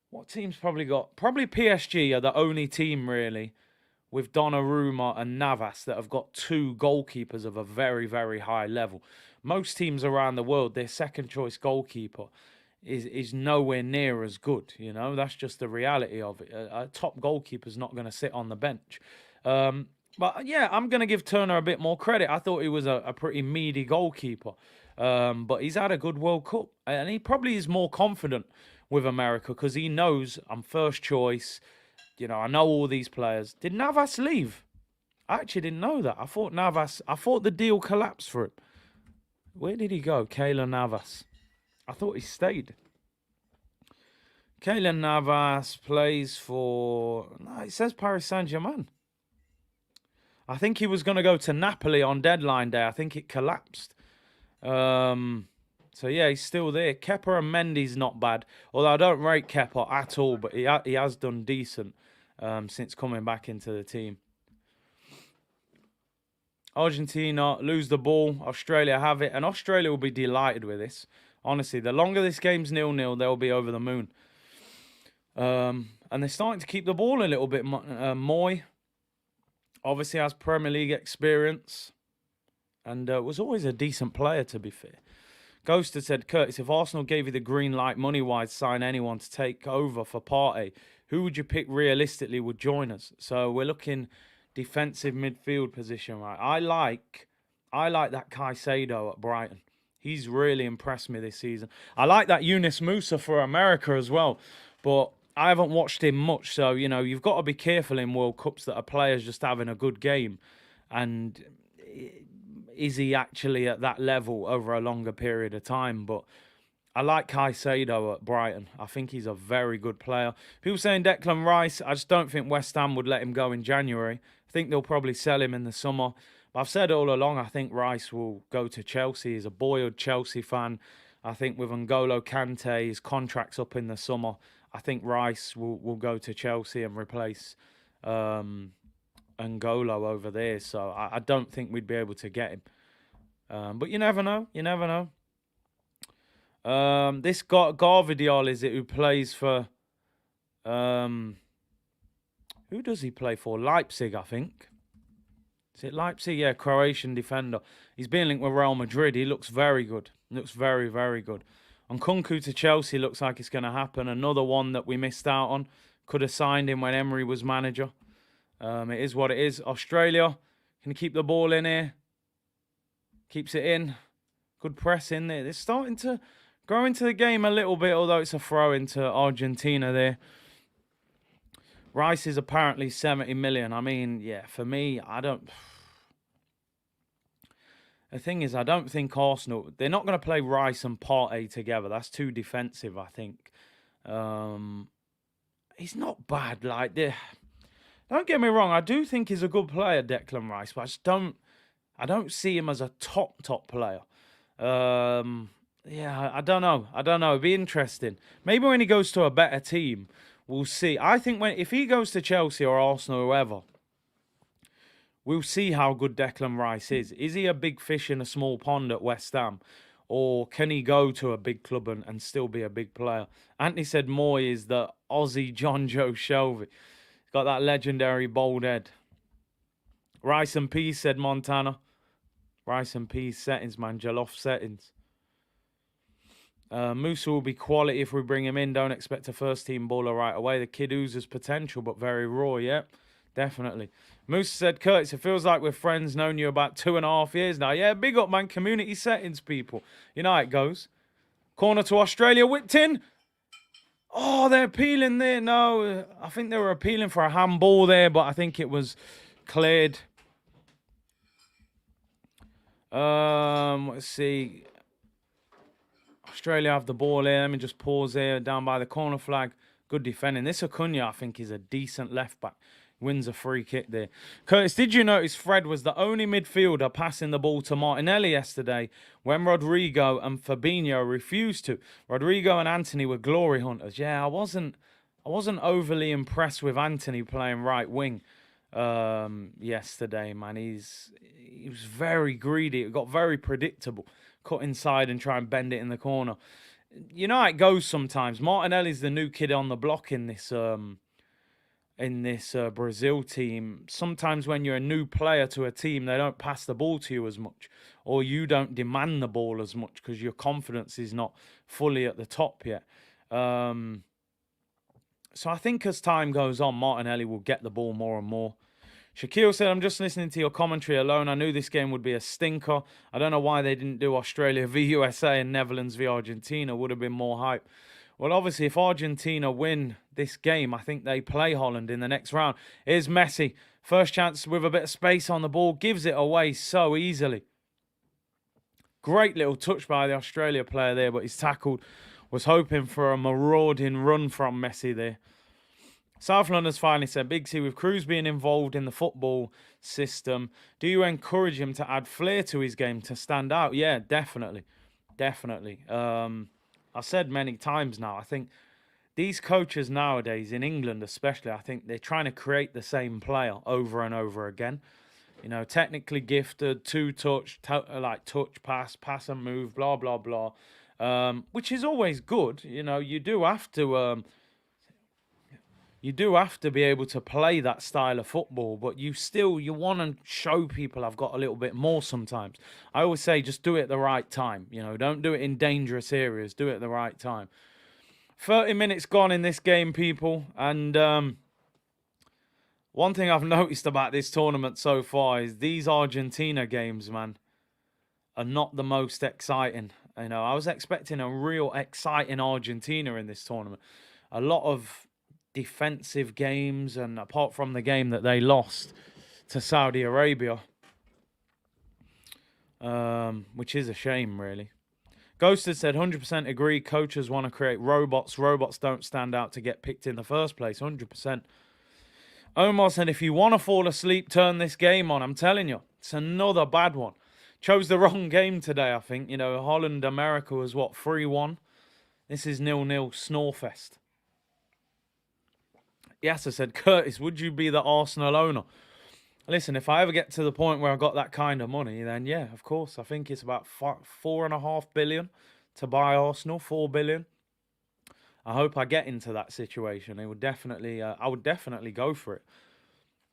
what team's probably got? Probably PSG are the only team, really, with Donnarumma and Navas that have got two goalkeepers of a very, very high level. Most teams around the world, their second choice goalkeeper is nowhere near as good. That's just the reality of it. A top goalkeeper's not going to sit on the bench. But yeah, I'm going to give Turner a bit more credit. I thought he was a pretty meaty goalkeeper. But he's had a good World Cup. And he probably is more confident with America because he knows I'm first choice. I know all these players. Did Navas leave? I actually didn't know that. I thought the deal collapsed for him. Where did he go? Keylor Navas. I thought he stayed. Keylor Navas plays for... No, it says Paris Saint-Germain. I think he was going to go to Napoli on deadline day. I think it collapsed. So, yeah, he's still there. Kepa and Mendy's not bad. Although I don't rate Kepa at all, but he has done decent since coming back into the team. Argentina lose the ball. Australia have it. And Australia will be delighted with this. Honestly, the longer this game's 0-0, they'll be over the moon. And they're starting to keep the ball a little bit. Moy obviously has Premier League experience. And was always a decent player, to be fair. Ghost had said, Curtis, if Arsenal gave you the green light money-wise to sign anyone to take over for Partey, who would you pick realistically would join us? So we're looking defensive midfield position, right? I like that Caicedo at Brighton. He's really impressed me this season. I like that Yunus Musa for America as well. But I haven't watched him much. So, you've got to be careful in World Cups that a player's just having a good game. And is he actually at that level over a longer period of time? But I like Caicedo at Brighton. I think he's a very good player. People saying Declan Rice, I just don't think West Ham would let him go in January. I think they'll probably sell him in the summer. But I've said all along, I think Rice will go to Chelsea. He's a boyhood Chelsea fan. I think with N'Golo Kante, his contract's up in the summer. I think Rice will go to Chelsea and replace N'Golo over there. So I don't think we'd be able to get him. But you never know. You never know. This Garvidiol, is it, who plays for... who does he play for? Leipzig, I think. Is it Leipzig? Yeah, Croatian defender. He's been linked with Real Madrid. He looks very good. Looks very, very good. On Nkunku to Chelsea, looks like it's going to happen. Another one that we missed out on. Could have signed him when Emery was manager. It is what it is. Australia, can you keep the ball in here? Keeps it in. Good press in there. They're starting to grow into the game a little bit, although it's a throw into Argentina there. Rice is apparently 70 million. I mean, yeah, for me, the thing is, I don't think Arsenal... They're not going to play Rice and Partey together. That's too defensive, I think. He's not bad. Don't get me wrong. I do think he's a good player, Declan Rice, but I don't see him as a top player. Yeah, I don't know. It'd be interesting. Maybe when he goes to a better team, we'll see. I think if he goes to Chelsea or Arsenal or whoever, we'll see how good Declan Rice is. Is he a big fish in a small pond at West Ham? Or can he go to a big club and still be a big player? Anthony said Moy is the Aussie John Joe Shelby. He's got that legendary bald head. Rice and peas, said Montana. Rice and peas settings, man. Jollof settings. Musa will be quality if we bring him in. Don't expect a first-team baller right away. The kid oozes potential, but very raw, yeah. Definitely. Musa said, Curtis, it feels like we're friends, known you about 2.5 years now. Yeah, big up, man. Community settings, people. You know how it goes. Corner to Australia, whipped in. Oh, they're appealing there. No, I think they were appealing for a handball there, but I think it was cleared. Let's see. Australia have the ball here. Let me just pause here, down by the corner flag. Good defending. This Acuna, I think, is a decent left back. Wins a free kick there. Curtis, did you notice Fred was the only midfielder passing the ball to Martinelli yesterday when Rodrigo and Fabinho refused to? Rodrigo and Anthony were glory hunters. Yeah, I wasn't overly impressed with Anthony playing right wing yesterday, man. He was very greedy. It got very predictable. Cut inside and try and bend it in the corner. You know how it goes sometimes. Martinelli's the new kid on the block in this Brazil team. Sometimes when you're a new player to a team, they don't pass the ball to you as much, or you don't demand the ball as much because your confidence is not fully at the top yet. So I think as time goes on, Martinelli will get the ball more and more. Shaquille said, I'm just listening to your commentary alone. I knew this game would be a stinker. I don't know why they didn't do Australia v USA and Netherlands v Argentina. Would have been more hype. Well, obviously, if Argentina win this game, I think they play Holland in the next round. Here's Messi. First chance with a bit of space on the ball. Gives it away so easily. Great little touch by the Australia player there, but he's tackled. Was hoping for a marauding run from Messi there. South London's finally said, Big C, with Cruz being involved in the football system, do you encourage him to add flair to his game to stand out? Yeah, definitely. Definitely. I've said many times now, I think these coaches nowadays, in England especially, I think they're trying to create the same player over and over again. You know, technically gifted, two-touch, like touch, pass and move, blah, blah, blah. Which is always good. You know, you do have to... You do have to be able to play that style of football, but you want to show people I've got a little bit more sometimes. I always say just do it at the right time. You know, don't do it in dangerous areas. Do it at the right time. 30 minutes gone in this game, people. And one thing I've noticed about this tournament so far is these Argentina games, man, are not the most exciting. You know, I was expecting a real exciting Argentina in this tournament. A lot of defensive games, and apart from the game that they lost to Saudi Arabia, which is a shame, really. Ghosted said, 100% agree. Coaches want to create robots. Robots don't stand out to get picked in the first place. 100%. Omar said, if you want to fall asleep, turn this game on. I'm telling you, it's another bad one. Chose the wrong game today, I think. You know, Holland, America was, what, 3-1? This is 0-0 Snorefest. Yes, I said, Curtis, would you be the Arsenal owner? Listen, if I ever get to the point where I got that kind of money, then yeah, of course. I think it's about $4.5 billion to buy Arsenal, $4 billion. I hope I get into that situation. It would definitely, I would definitely go for it.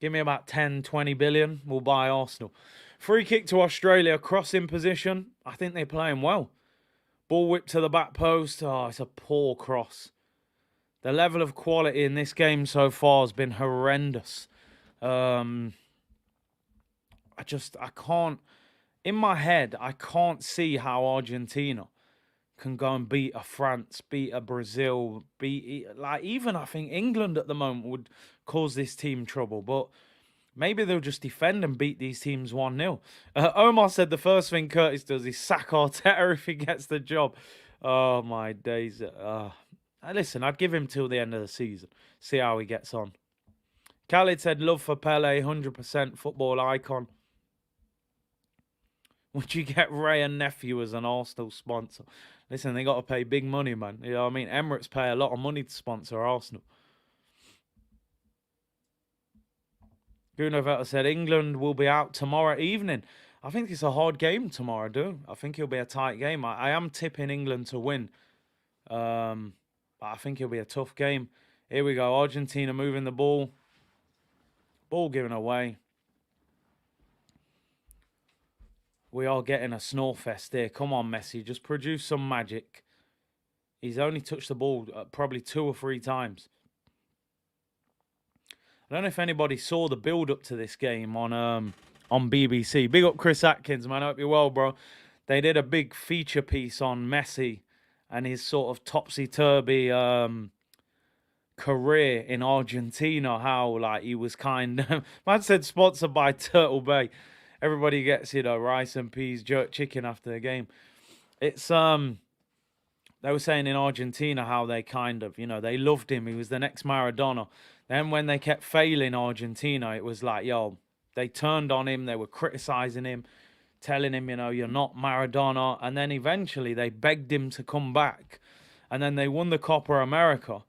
Give me about 10, 20 billion, we'll buy Arsenal. Free kick to Australia, crossing position. I think they're playing well. Ball whipped to the back post. Oh, it's a poor cross. The level of quality in this game so far has been horrendous. I can't, in my head, I can't see how Argentina can go and beat a France, beat a Brazil, even I think England at the moment would cause this team trouble. But maybe they'll just defend and beat these teams 1-0. Omar said the first thing Curtis does is sack Arteta if he gets the job. Oh, my days. Listen, I'd give him till the end of the season. See how he gets on. Khalid said, love for Pele, 100% football icon. Would you get Ray and Nephew as an Arsenal sponsor? Listen, they got to pay big money, man. You know what I mean? Emirates pay a lot of money to sponsor Arsenal. Gunnar said, England will be out tomorrow evening. I think it's a hard game tomorrow, dude. I think it'll be a tight game. I am tipping England to win. But I think it'll be a tough game. Here we go. Argentina moving the ball. Ball given away. We are getting a Snorefest here. Come on, Messi. Just produce some magic. He's only touched the ball probably 2 or 3 times. I don't know if anybody saw the build-up to this game on BBC. Big up Chris Atkins, man. I hope you're well, bro. They did a big feature piece on Messi and his sort of topsy-turvy career in Argentina, how like he was kind of man said sponsored by Turtle Bay. Everybody gets, rice and peas, jerk chicken after the game. It's they were saying in Argentina how they kind of, they loved him. He was the next Maradona. Then when they kept failing Argentina, it was like, yo, they turned on him. They were criticizing him, telling him, you're not Maradona. And then eventually they begged him to come back. And then they won the Copa America.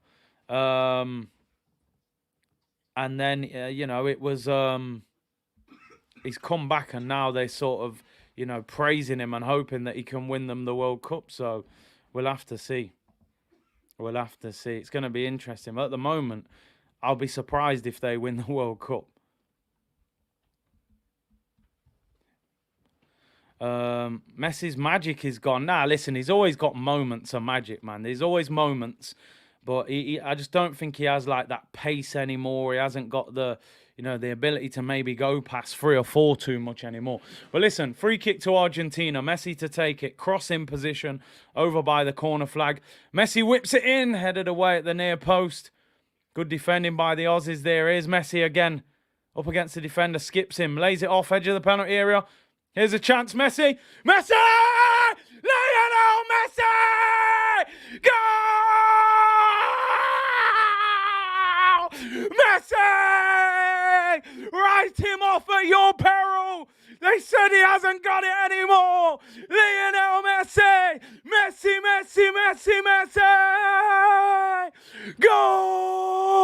And then, it was, he's come back and now they sort of, praising him and hoping that he can win them the World Cup. So we'll have to see. We'll have to see. It's going to be interesting. But at the moment, I'll be surprised if they win the World Cup. Messi's magic is gone. Nah, listen, he's always got moments of magic, man. There's always moments. But I just don't think he has like that pace anymore. He hasn't got the ability to maybe go past 3 or 4 too much anymore. But listen, free kick to Argentina. Messi to take it. Cross in position over by the corner flag. Messi whips it in, headed away at the near post. Good defending by the Aussies there. Here's Messi again. Up against the defender, skips him, lays it off edge of the penalty area. Here's a chance, Messi. Messi! Lionel Messi! Goal! Messi! Write him off at your peril. They said he hasn't got it anymore. Lionel Messi! Messi, Messi, Messi, Messi! Goal!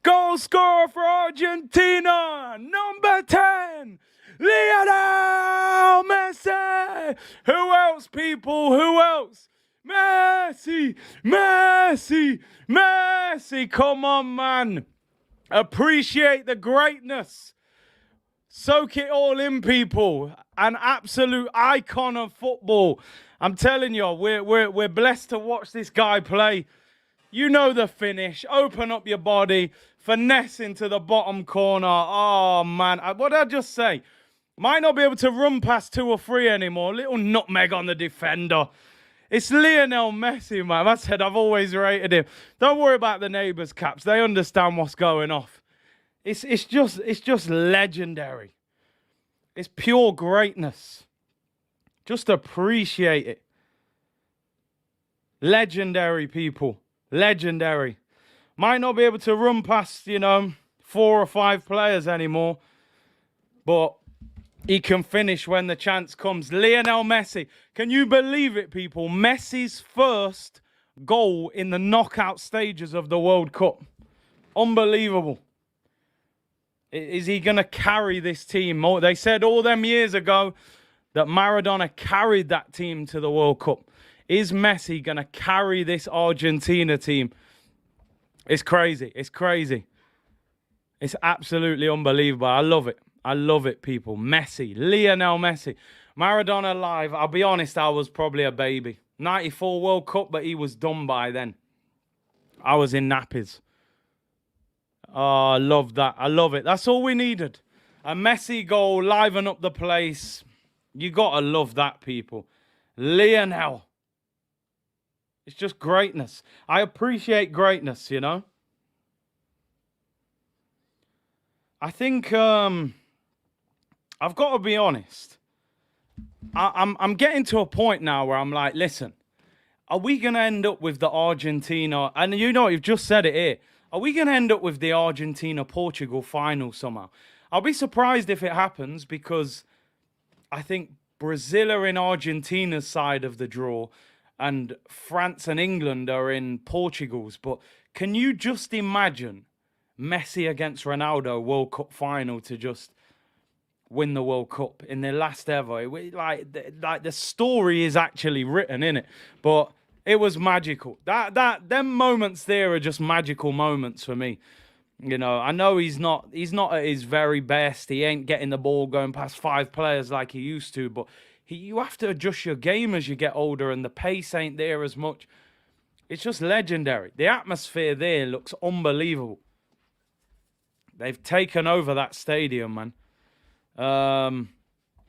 Goal scorer for Argentina, number 10, Lionel Messi. Who else, people? Who else? Messi, Messi, Messi. Come on, man. Appreciate the greatness. Soak it all in, people. An absolute icon of football. I'm telling you, we're blessed to watch this guy play. You know the finish. Open up your body. Finesse into the bottom corner. Oh, man. What did I just say? Might not be able to run past 2 or 3 anymore. Little nutmeg on the defender. It's Lionel Messi, man. I said I've always rated him. Don't worry about the neighbours' caps. They understand what's going off. It's just legendary. It's pure greatness. Just appreciate it. Legendary, people. Legendary. Might not be able to run past, 4 or 5 players anymore. But he can finish when the chance comes. Lionel Messi. Can you believe it, people? Messi's first goal in the knockout stages of the World Cup. Unbelievable. Is he going to carry this team? They said all them years ago that Maradona carried that team to the World Cup. Is Messi going to carry this Argentina team? It's crazy. It's crazy. It's absolutely unbelievable. I love it. I love it, people. Messi. Lionel Messi. Maradona live. I'll be honest, I was probably a baby. 94 World Cup, but he was done by then. I was in nappies. Oh, I love that. I love it. That's all we needed. A Messi goal, liven up the place. You got to love that, people. Lionel. It's just greatness. I appreciate greatness, I think I've got to be honest. I'm getting to a point now where I'm like, listen, are we going to end up with the Argentina? And you've just said it here. Are we going to end up with the Argentina-Portugal final somehow? I'll be surprised if it happens because I think Brazil are in Argentina's side of the draw and France and England are in Portugal's. But can you just imagine Messi against Ronaldo World Cup final to just win the World Cup in their last ever? Like the story is actually written in it. But it was magical. Them moments there are just magical moments for me. I know he's not at his very best. He ain't getting the ball going past 5 players like he used to, but you have to adjust your game as you get older and the pace ain't there as much. It's just legendary. The atmosphere there looks unbelievable. They've taken over that stadium, man.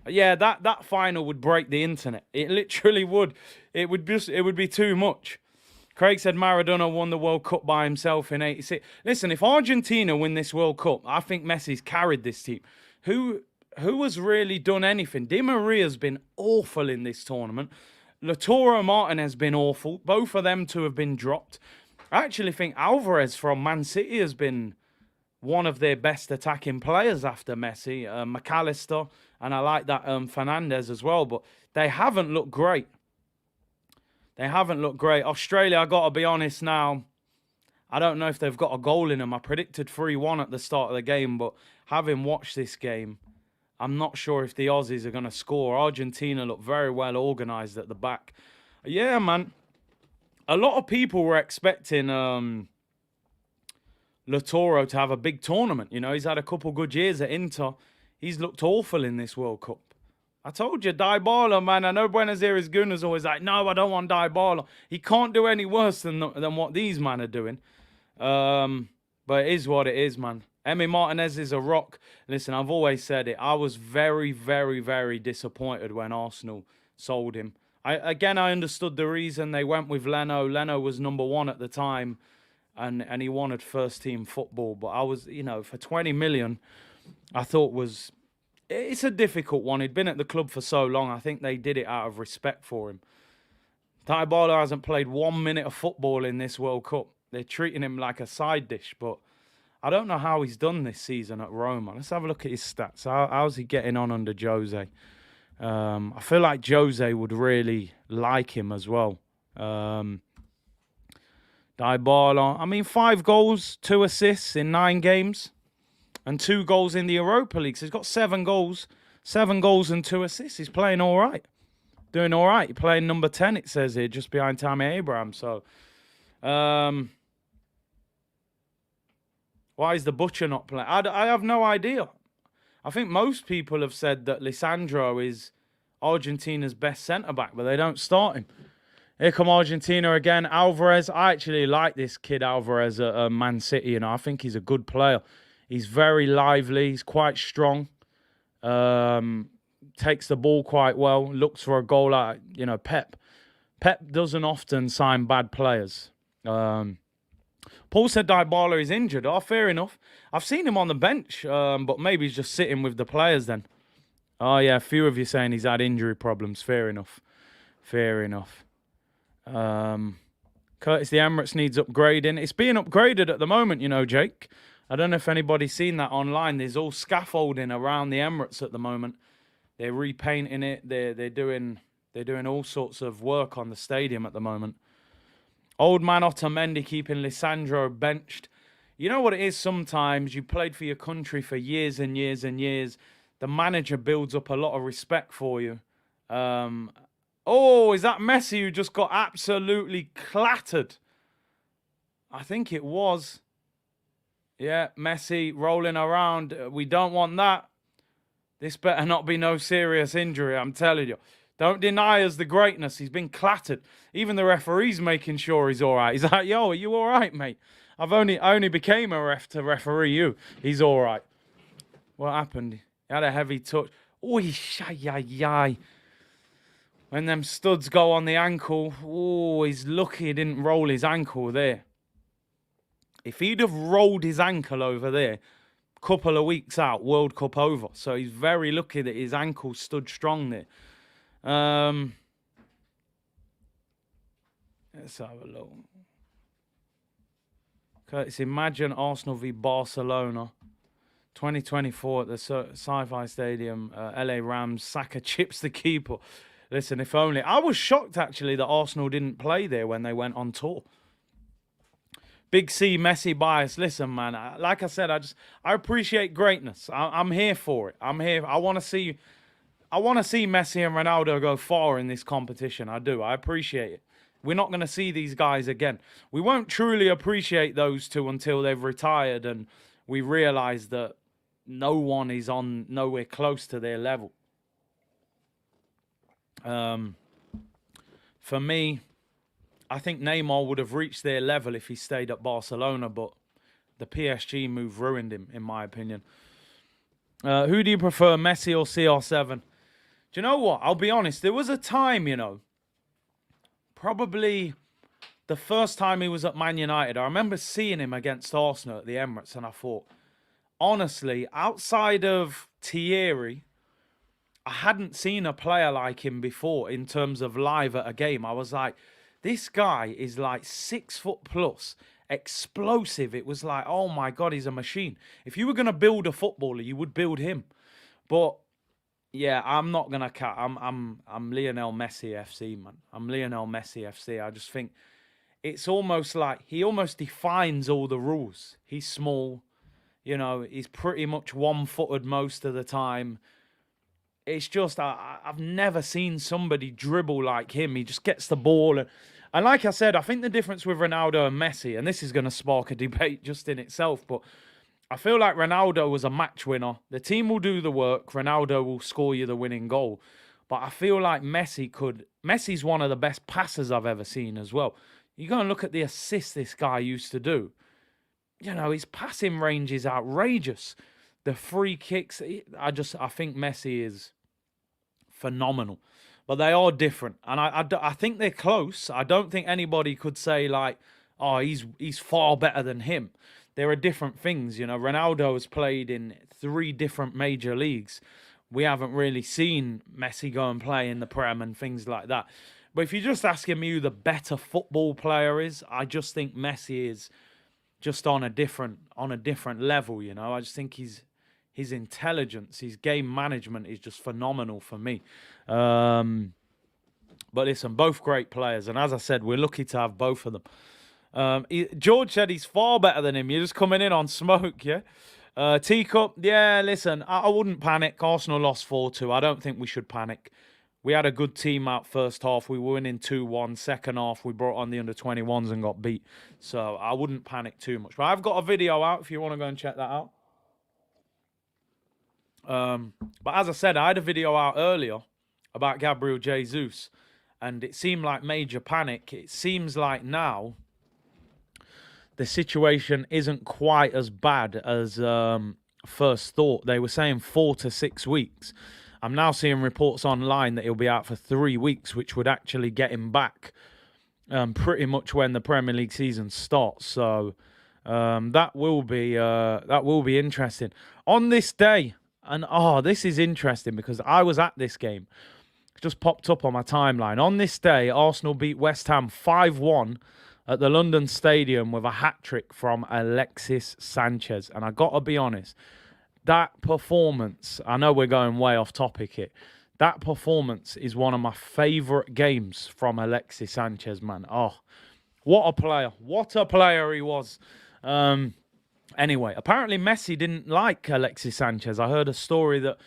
Yeah, that final would break the internet. It literally would. It would be too much. Craig said Maradona won the World Cup by himself in 86. Listen, if Argentina win this World Cup, I think Messi's carried this team. Who has really done anything? Di Maria's been awful in this tournament. Lautaro Martinez has been awful. Both of them two have been dropped. I actually think Alvarez from Man City has been one of their best attacking players after Messi. McAllister, and I like that Fernandez as well, but they haven't looked great. They haven't looked great. Australia, I got to be honest now, I don't know if they've got a goal in them. I predicted 3-1 at the start of the game, but having watched this game, I'm not sure if the Aussies are going to score. Argentina look very well organised at the back. Yeah, man. A lot of people were expecting Lautaro to have a big tournament. You know, he's had a couple good years at Inter. He's looked awful in this World Cup. I told you, Dybala, man. I know Buenos Aires Gunners always like, no, I don't want Dybala. He can't do any worse than what these men are doing. But it is what it is, man. Emi Martinez is a rock. Listen, I've always said it. I was very, very, very disappointed when Arsenal sold him. I understood the reason they went with Leno. Leno was number one at the time, and he wanted first-team football. But I was, for 20 million, I thought it's a difficult one. He'd been at the club for so long. I think they did it out of respect for him. Dybala hasn't played 1 minute of football in this World Cup. They're treating him like a side dish, but I don't know how he's done this season at Roma. Let's have a look at his stats. How's he getting on under Jose? I feel like Jose would really like him as well. Dybala, 5 goals, 2 assists in 9 games, and 2 goals in the Europa League. So he's got 7 goals, 7 goals and 2 assists. He's playing all right. Doing all right. He's playing number 10, it says here, just behind Tammy Abraham. So, why is the Butcher not playing? I have no idea. I think most people have said that Lisandro is Argentina's best centre-back, but they don't start him. Here come Argentina again. Alvarez. I actually like this kid Alvarez at Man City. I think he's a good player. He's very lively. He's quite strong. Takes the ball quite well. Looks for a goal like, Pep. Pep doesn't often sign bad players. Paul said Dybala is injured. Oh, fair enough. I've seen him on the bench, but maybe he's just sitting with the players then. Oh, yeah, a few of you saying he's had injury problems. Fair enough. Fair enough. Curtis, the Emirates needs upgrading. It's being upgraded at the moment, Jake. I don't know if anybody's seen that online. There's all scaffolding around the Emirates at the moment. They're repainting it. They're doing all sorts of work on the stadium at the moment. Old man Otamendi keeping Lisandro benched. You know what it is sometimes? You played for your country for years and years and years. The manager builds up a lot of respect for you. Oh, is that Messi who just got absolutely clattered? I think it was. Yeah, Messi rolling around. We don't want that. This better not be no serious injury, I'm telling you. Don't deny us the greatness. He's been clattered. Even the referee's making sure he's all right. He's like, yo, are you all right, mate? I only became a ref to referee you. He's all right. What happened? He had a heavy touch. Oh, shy. When them studs go on the ankle, oh, he's lucky he didn't roll his ankle there. If he'd have rolled his ankle over there, couple of weeks out, World Cup over. So he's very lucky that his ankle stood strong there. Let's have a look. Curtis, imagine Arsenal v Barcelona 2024 at the Sci-Fi Stadium. LA Rams, Saka chips the keeper. Listen, if only. I was shocked actually that Arsenal didn't play there when they went on tour. Big C, Messi bias. Listen, man, like I said, I appreciate greatness. I'm here for it. I'm here. I want to see Messi and Ronaldo go far in this competition. I do. I appreciate it. We're not going to see these guys again. We won't truly appreciate those two until they've retired and we realise that no one is on nowhere close to their level. For me, I think Neymar would have reached their level if he stayed at Barcelona, but the PSG move ruined him, in my opinion. Who do you prefer, Messi or CR7? Do you know what? I'll be honest. There was a time, probably the first time he was at Man United, I remember seeing him against Arsenal at the Emirates, and I thought, honestly, outside of Thierry, I hadn't seen a player like him before in terms of live at a game. I was like, this guy is like 6 foot plus, explosive. It was like, oh my God, he's a machine. If you were going to build a footballer, you would build him. But yeah, I'm not gonna cut. I'm Lionel Messi FC, man. I'm Lionel Messi FC. I just think it's almost like he almost defines all the rules. He's small, he's pretty much one-footed most of the time. It's just I've never seen somebody dribble like him. He just gets the ball, and like I said, I think the difference with Ronaldo and Messi, and this is going to spark a debate just in itself, but I feel like Ronaldo was a match winner. The team will do the work. Ronaldo will score you the winning goal. But I feel like Messi's one of the best passers I've ever seen as well. You go and look at the assists this guy used to do. His passing range is outrageous. The free kicks, I think Messi is phenomenal. But they are different. And I think they're close. I don't think anybody could say like, oh, he's far better than him. There are different things, Ronaldo has played in 3 different major leagues. We haven't really seen Messi go and play in the Prem and things like that. But if you're just asking me who the better football player is, I just think Messi is just on a different level, I just think his intelligence, his game management is just phenomenal for me. But listen, both great players. And as I said, we're lucky to have both of them. George said he's far better than him. You're just coming in on smoke, yeah? Teacup, yeah, listen, I wouldn't panic. Arsenal lost 4-2. I don't think we should panic. We had a good team out first half. We were winning 2-1. Second half, we brought on the under-21s and got beat. So I wouldn't panic too much. But I've got a video out if you want to go and check that out. But as I said, I had a video out earlier about Gabriel Jesus. And it seemed like major panic. It seems like now the situation isn't quite as bad as first thought. They were saying 4 to 6 weeks. I'm now seeing reports online that he'll be out for 3 weeks, which would actually get him back pretty much when the Premier League season starts. So that will be interesting. On this day, and this is interesting because I was at this game. It just popped up on my timeline. On this day, Arsenal beat West Ham 5-1 at the London Stadium with a hat-trick from Alexis Sanchez. And I got to be honest, that performance, I know we're going way off topic here, that performance is one of my favourite games from Alexis Sanchez, man. Oh, what a player. What a player he was. Anyway, apparently Messi didn't like Alexis Sanchez. I heard a story that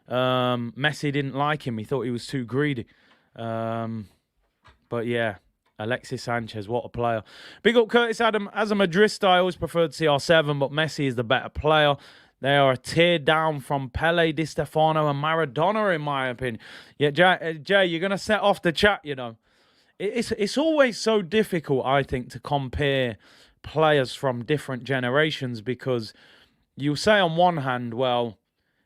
Messi didn't like him. He thought he was too greedy. But yeah, Alexis Sanchez, what a player. Big up Curtis Adam. As a Madrista, I always preferred CR7, but Messi is the better player. They are a tear down from Pele, Di Stefano, and Maradona, in my opinion. Yeah, Jay, you're going to set off the chat, It's always so difficult, I think, to compare players from different generations because you say on one hand, well,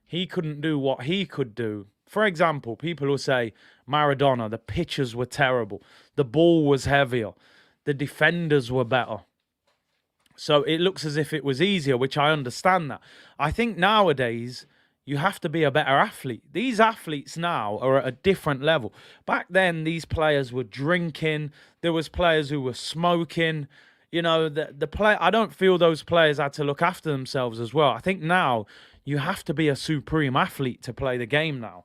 he couldn't do what he could do. For example, people will say, Maradona, the pitches were terrible. The ball was heavier. The defenders were better. So it looks as if it was easier, which I understand that. I think nowadays, you have to be a better athlete. These athletes now are at a different level. Back then, these players were drinking. There was players who were smoking. I don't feel those players had to look after themselves as well. I think now you have to be a supreme athlete to play the game now.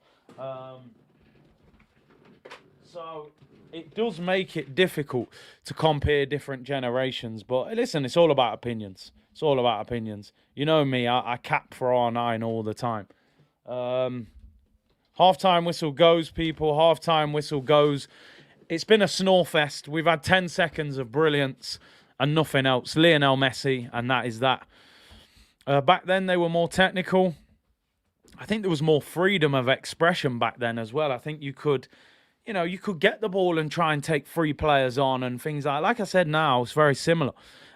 So it does make it difficult to compare different generations. But listen, it's all about opinions. It's all about opinions. You know me, I cap for R9 all the time. Half-time whistle goes, people. Half-time whistle goes. It's been a snore fest. We've had 10 seconds of brilliance and nothing else. Lionel Messi, and that is that. Back then, they were more technical. I think there was more freedom of expression back then as well. I think you could get the ball and try and take 3 players on and things like that. Like I said, now it's very similar.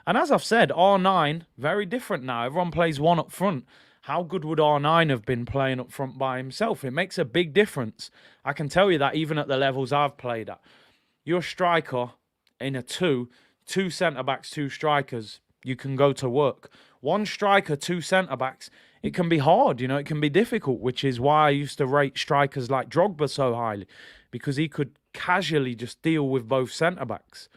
And as I've said, R9, very different now. Everyone plays one up front. How good would R9 have been playing up front by himself? It makes a big difference. I can tell you that even at the levels I've played at. You're a striker in a 2 2 centre-backs, 2 strikers, you can go to work. 1 striker, 2 centre-backs, it can be hard, you know, it can be difficult, which is why I used to rate strikers like Drogba so highly, because he could casually just deal with both centre-backs.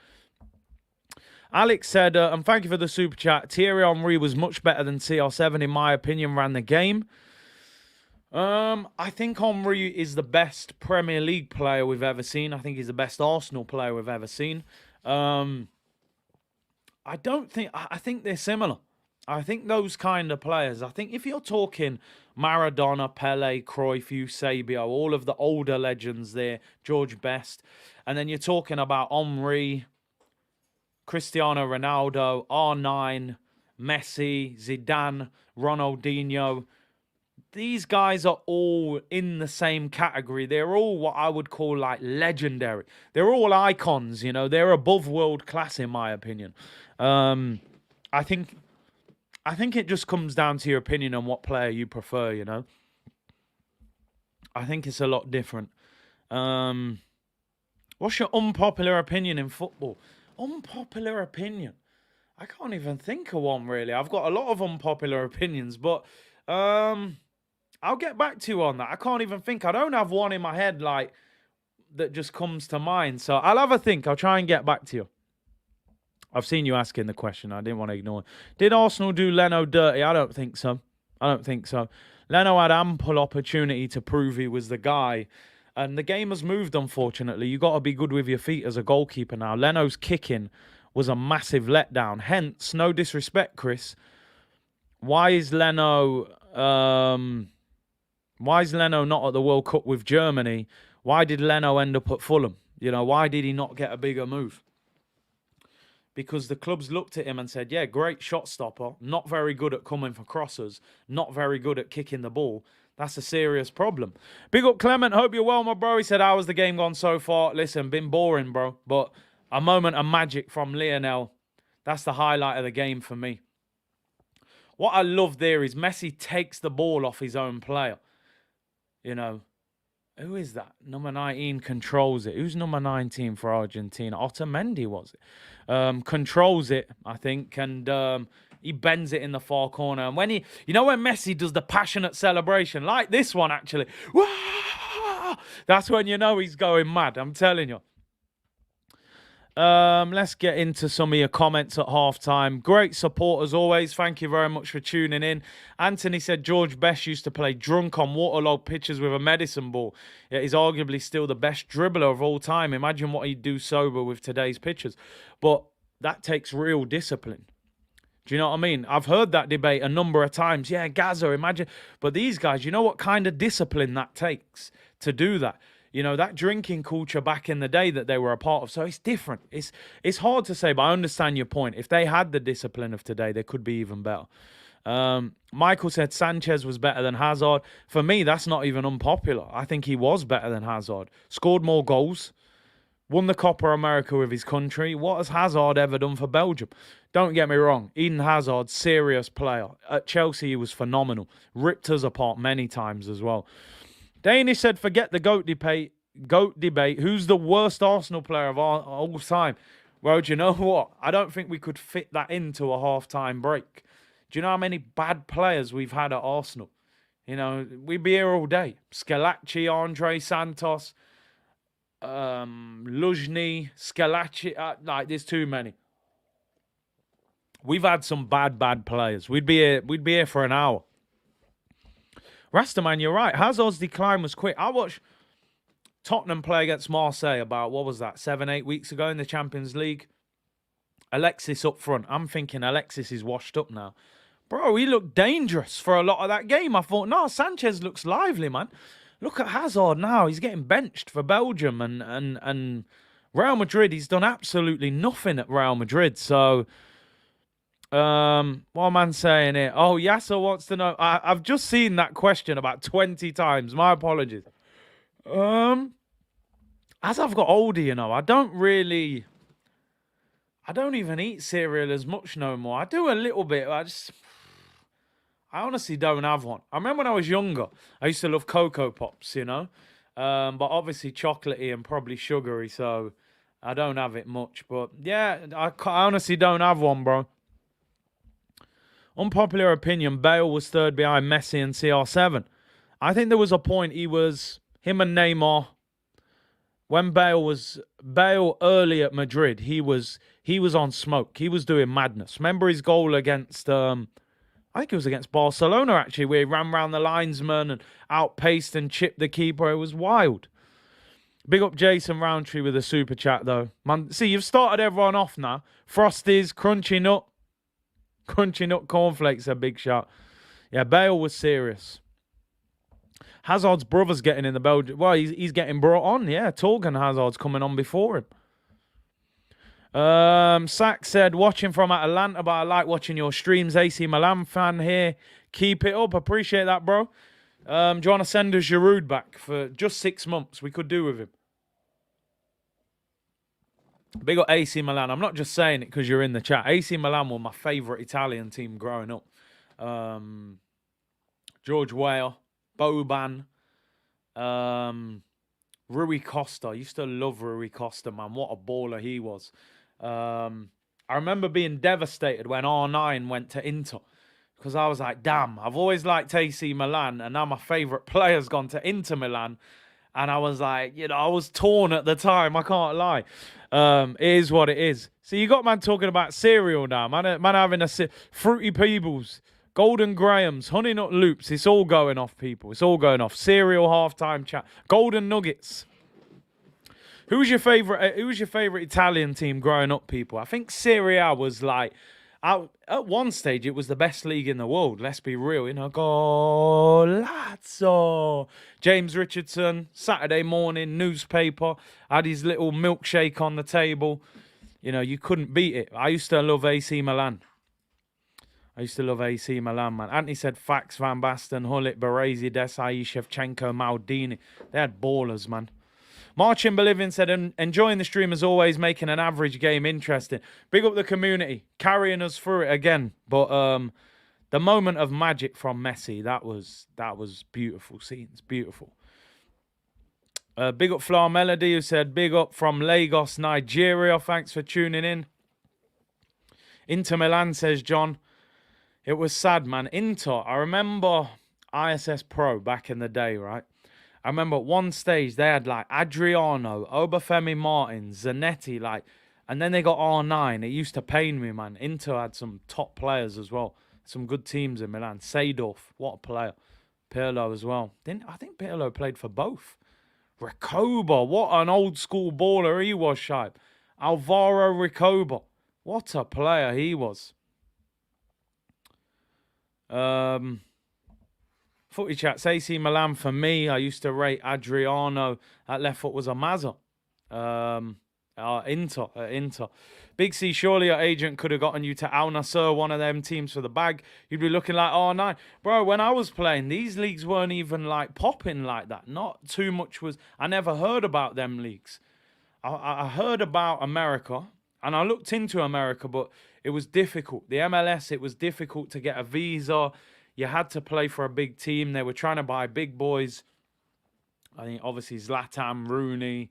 Alex said, and thank you for the super chat, Thierry Henry was much better than CR7, in my opinion, ran the game. I think Henry is the best Premier League player we've ever seen. I think he's the best Arsenal player we've ever seen. I think they're similar. I think those kind of players, I think if you're talking Maradona, Pele, Cruyff, Eusebio, all of the older legends there, George Best, and then you're talking about Henry, Cristiano Ronaldo, R9, Messi, Zidane, Ronaldinho. These guys are all in the same category. They're all what I would call like legendary. They're all icons, you know. They're above world class, in my opinion. I think it just comes down to your opinion on what player you prefer, you know. I think it's a lot different. What's your unpopular opinion in football? Unpopular opinion? I can't even think of one, really. I've got a lot of unpopular opinions, but I'll get back to you on that. I can't even think. I don't have one in my head like that just comes to mind. So I'll have a think. I'll try and get back to you. I've seen you asking the question. I didn't want to ignore it. Did Arsenal do Leno dirty? I don't think so. Leno had ample opportunity to prove he was the guy. And the game has moved, unfortunately. You got to be good with your feet as a goalkeeper now. Leno's kicking was a massive letdown. Hence, no disrespect, Chris. Why is Leno not at the World Cup with Germany? Why did Leno end up at Fulham? You know, why did he not get a bigger move? Because the clubs looked at him and said, yeah, great shot stopper, not very good at coming for crosses, not very good at kicking the ball. That's a serious problem. Big up Clement, hope you're well, my bro. He said, how has the game gone so far? Listen, been boring, bro. But a moment of magic from Lionel. That's the highlight of the game for me. What I love there is Messi takes the ball off his own player. You know, who is that? Number 19 controls it. Who's number 19 for Argentina? Otamendi, was it? Controls it, I think, and he bends it in the far corner. And when when Messi does the passionate celebration, like this one actually, that's when you know he's going mad, I'm telling you. Let's get into some of your comments at halftime. Great support as always. Thank you very much for tuning in. Anthony said George Best used to play drunk on waterlogged pitches with a medicine ball. Yet he's arguably still the best dribbler of all time. Imagine what he'd do sober with today's pitches. But that takes real discipline. Do you know what I mean? I've heard that debate a number of times. Yeah, Gaza, imagine. But these guys, you know what kind of discipline that takes to do that? You know, that drinking culture back in the day that they were a part of. So it's different. It's hard to say, but I understand your point. If they had the discipline of today, they could be even better. Michael said Sanchez was better than Hazard. For me, that's not even unpopular. I think he was better than Hazard. Scored more goals. Won the Copa America with his country. What has Hazard ever done for Belgium? Don't get me wrong. Eden Hazard, serious player. At Chelsea, he was phenomenal. Ripped us apart many times as well. Danish said, forget the GOAT debate. Who's the worst Arsenal player of all time? Well, do you know what? I don't think we could fit that into a half-time break. Do you know how many bad players we've had at Arsenal? You know, we'd be here all day. Scalacci, Andre Santos, Luzhny, Scalacci. There's too many. We've had some bad players. We'd be here for an hour. Rastaman, you're right. Hazard's decline was quick. I watched Tottenham play against Marseille about, 7-8 weeks ago in the Champions League. Alexis up front. I'm thinking Alexis is washed up now. Bro, he looked dangerous for a lot of that game. I thought, no, Sanchez looks lively, man. Look at Hazard now. He's getting benched for Belgium and Real Madrid. He's done absolutely nothing at Real Madrid. So... what am I saying here? Oh, Yasser wants to know. I've just seen that question about 20 times. My apologies. As I've got older, you know, I don't even eat cereal as much no more. I do a little bit. I honestly don't have one. I remember when I was younger, I used to love Cocoa Pops, you know. But obviously chocolatey and probably sugary, so... I don't have it much, but yeah, I honestly don't have one, bro. Unpopular opinion, Bale was third behind Messi and CR7. I think there was a point him and Neymar, when Bale early at Madrid, he was on smoke. He was doing madness. Remember his goal against I think it was against Barcelona actually, where he ran round the linesman and outpaced and chipped the keeper. It was wild. Big up Jason Roundtree with a super chat though. Man, see, you've started everyone off now. Frosties, Crunchy Nut Cornflakes, a big shot. Yeah, Bale was serious. Hazard's brother's getting in the Belgium. Well, he's getting brought on. Yeah, Torgan Hazard's coming on before him. Sack said, watching from Atlanta, but I like watching your streams. AC Milan fan here. Keep it up. Appreciate that, bro. Do you want to send us Giroud back for just 6 months? We could do with him. Big up AC Milan. I'm not just saying it because you're in the chat. AC Milan were my favourite Italian team growing up. George Weah, Boban, Rui Costa. I used to love Rui Costa, man. What a baller he was. I remember being devastated when R9 went to Inter because I was like, damn, I've always liked AC Milan and now my favourite player's gone to Inter Milan. And I was like, I was torn at the time. I can't lie. It is what it is. So you got man talking about cereal now. Man having Fruity Peebles, Golden Grahams, Honey Nut Loops. It's all going off, people. It's all going off. Cereal halftime chat. Golden Nuggets. Who was your favorite Italian team growing up, people? I think Serie A was like, at one stage, it was the best league in the world. Let's be real, Golazzo. James Richardson, Saturday morning, newspaper, had his little milkshake on the table. You couldn't beat it. I used to love AC Milan. Man. Anthony said Fax, Van Basten, Hullet, Baresi, Desai, Shevchenko, Maldini. They had ballers, man. Marcin Bolivian said, enjoying the stream as always, making an average game interesting. Big up the community, carrying us through it again. But the moment of magic from Messi, that was beautiful scenes, beautiful. Big up Flower Melody, who said, big up from Lagos, Nigeria. Thanks for tuning in. Inter Milan, says John. It was sad, man. Inter, I remember ISS Pro back in the day, right? I remember at one stage they had like Adriano, Obafemi Martins, Zanetti, and then they got R9. It used to pain me, man. Inter had some top players as well. Some good teams in Milan. Seedorf, what a player. Pirlo as well. I think Pirlo played for both. Recoba, what an old school baller he was, Shibe. Alvaro Recoba, what a player he was. Footy chats, AC Milan for me. I used to rate Adriano. That left foot was a Mazza. Inter. Big C, surely your agent could have gotten you to Al Nassr, one of them teams for the bag. You'd be looking like R9. Bro, when I was playing, these leagues weren't even like popping like that. Not too much was... I never heard about them leagues. I heard about America, and I looked into America, but it was difficult. The MLS, it was difficult to get a visa. You had to play for a big team. They were trying to buy big boys. I think obviously Zlatan, Rooney,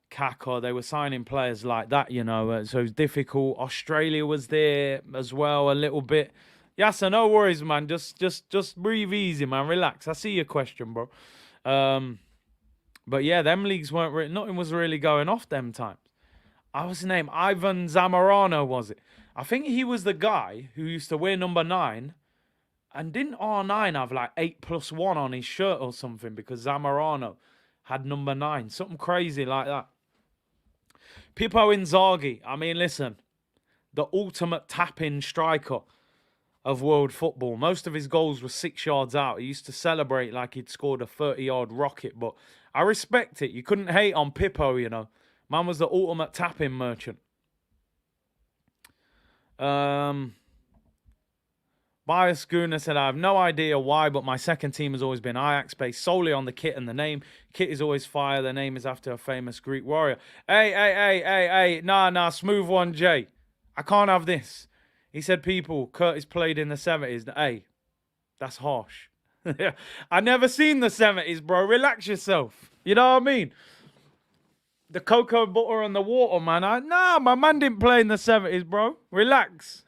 Kaka. They were signing players like that, so it was difficult. Australia was there as well a little bit. Yeah, so no worries, man. Just breathe easy, man. Relax. I see your question, bro. But yeah, them leagues weren't nothing was really going off them times. I was named Ivan Zamorano, was it? I think he was the guy who used to wear number 9. And didn't R9 have like 8+1 on his shirt or something because Zamorano had number 9? Something crazy like that. Pippo Inzaghi. I mean, listen. The ultimate tap-in striker of world football. Most of his goals were 6 yards out. He used to celebrate like he'd scored a 30-yard rocket. But I respect it. You couldn't hate on Pippo, Man was the ultimate tap-in merchant. Bias Schooner said, I have no idea why, but my second team has always been Ajax, based solely on the kit and the name. Kit is always fire. The name is after a famous Greek warrior. Hey. Nah, smooth one, Jay. I can't have this. He said, people, Curtis played in the 70s. Hey, that's harsh. I never seen the 70s, bro. Relax yourself. You know what I mean? The cocoa butter and the water, man. Nah, my man didn't play in the 70s, bro. Relax.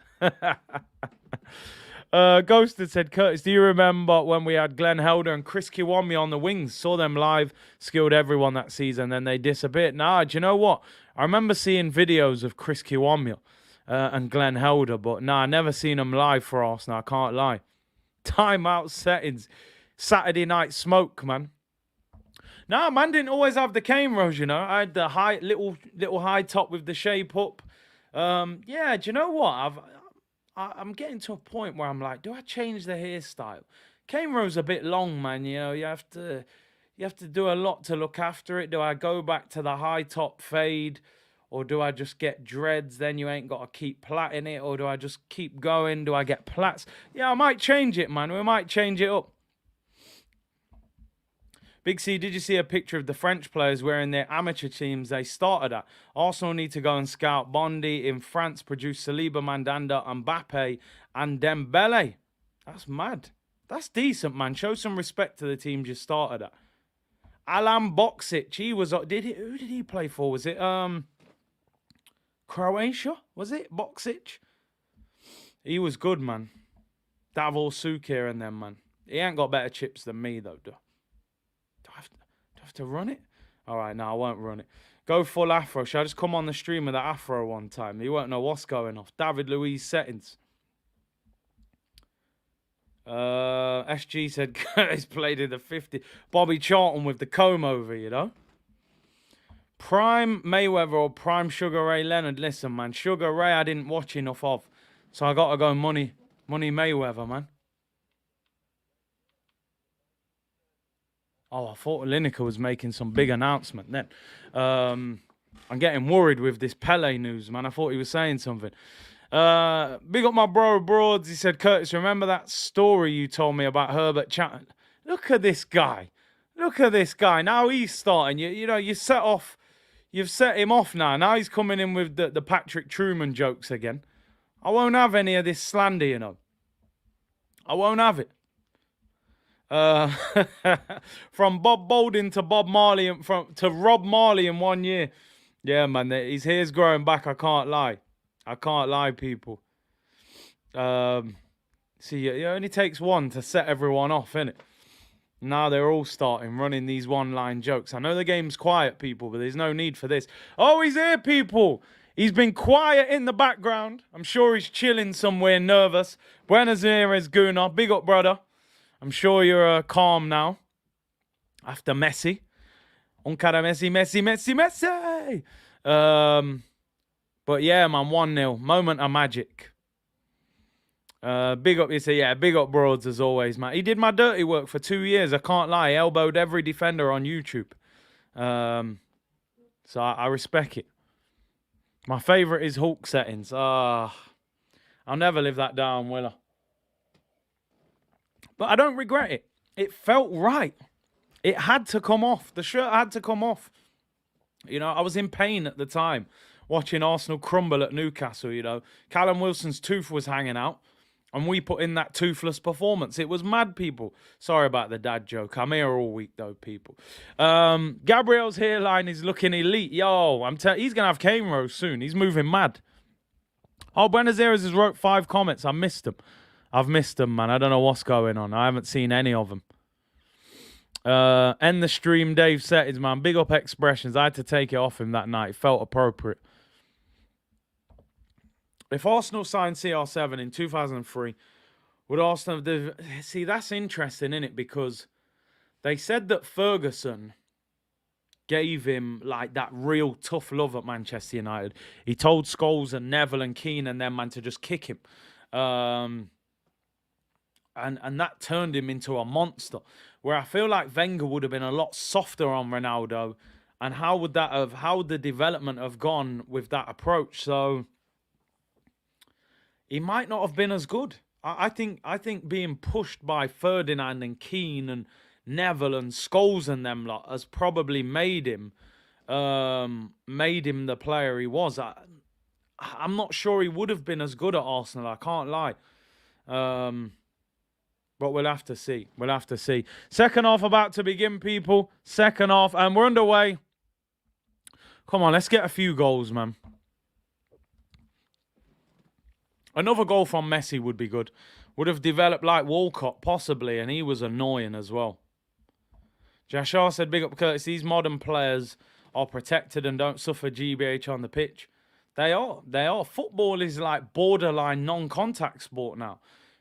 Ghosted said, Curtis, do you remember when we had Glenn Helder and Chris Kiwami on the wings? Saw them live, skilled everyone that season, then they disappeared. Nah, do you know what? I remember seeing videos of Chris Kiwami and Glenn Helder, but nah, I never seen them live for Arsenal, I can't lie. Timeout settings. Saturday night smoke, man. Nah, man didn't always have the cane rose, you know. I had the little high top with the shape up. Yeah, do you know what? I'm getting to a point where I'm like, do I change the hairstyle? Cane rose a bit long, man. You know, you have to do a lot to look after it. Do I go back to the high top fade, or do I just get dreads? Then you ain't got to keep plaiting it, or do I just keep going? Do I get plaits? Yeah, I might change it, man. We might change it up. Big C, did you see a picture of the French players wearing their amateur teams they started at? Arsenal need to go and scout Bondi in France, produce Saliba, Mandanda, Mbappe, and Dembele. That's mad. That's decent, man. Show some respect to the teams you started at. Alan Boksic, he was... who did he play for? Was it Croatia? Was it Boksic? He was good, man. Davor Sukir and them, man. He ain't got better chips than me, though. Do I have to run it? All right, no, I won't run it. Go full afro. Shall I just come on the stream with the afro one time? You won't know what's going off. David Luiz settings. SG said Curtis played in the 50. Bobby Charlton with the comb over, you know. Prime Mayweather or Prime Sugar Ray Leonard. Listen, man, Sugar Ray I didn't watch enough of. So I got to go money Mayweather, man. Oh, I thought Lineker was making some big announcement then. I'm getting worried with this Pele news, man. I thought he was saying something. Big up my bro Broads. He said, Curtis, remember that story you told me about Herbert Chatton? Look at this guy. Look at this guy. Now he's starting. You know, you've set him off now. Now he's coming in with the Patrick Truman jokes again. I won't have any of this slander, you know. I won't have it. From Bob Bolden to Bob Marley to Rob Marley in 1 year. Yeah, man, his hair's growing back. I can't lie. I can't lie, people. See, it only takes one to set everyone off, innit? Now they're all starting running these one-line jokes. I know the game's quiet, people, but there's no need for this. Oh, he's here, people. He's been quiet in the background. I'm sure he's chilling somewhere, nervous. Buenos Aires, Gunnar. Big up, brother. I'm sure you're calm now. After Messi. Un cara Messi, Messi, Messi, Messi. But yeah, man, 1-0. Moment of magic. Big up, you say, yeah, big up Broads as always, man. He did my dirty work for 2 years. I can't lie. He elbowed every defender on YouTube. So I respect it. My favourite is Hulk settings. I'll never live that down, will I? But I don't regret it. It felt right. It had to come off. The shirt had to come off. You know, I was in pain at the time watching Arsenal crumble at Newcastle, you know. Callum Wilson's tooth was hanging out, and we put in that toothless performance. It was mad, people. Sorry about the dad joke. I'm here all week, though, people. Gabriel's hairline is looking elite. Yo, he's going to have cane rows soon. He's moving mad. Oh, Buenos Aires has wrote 5 comments. I missed them. I've missed them, man. I don't know what's going on. I haven't seen any of them. End the stream, Dave settings, man. Big up expressions. I had to take it off him that night. It felt appropriate. If Arsenal signed CR7 in 2003, would Arsenal have... See, that's interesting, isn't it? Because they said that Ferguson gave him, like, that real tough love at Manchester United. He told Scholes and Neville and Keane and them, man, to just kick him. And that turned him into a monster. Where I feel like Wenger would have been a lot softer on Ronaldo. And how would the development have gone with that approach? So he might not have been as good. I think being pushed by Ferdinand and Keane and Neville and Scholes and them lot has probably made him the player he was. I'm not sure he would have been as good at Arsenal. I can't lie. But we'll have to see. We'll have to see. Second half about to begin, people. Second half. And we're underway. Come on, let's get a few goals, man. Another goal from Messi would be good. Would have developed like Walcott, possibly, and he was annoying as well. Jashar said, big up Curtis. These modern players are protected and don't suffer GBH on the pitch. They are. They are. Football is like borderline non-contact sport now.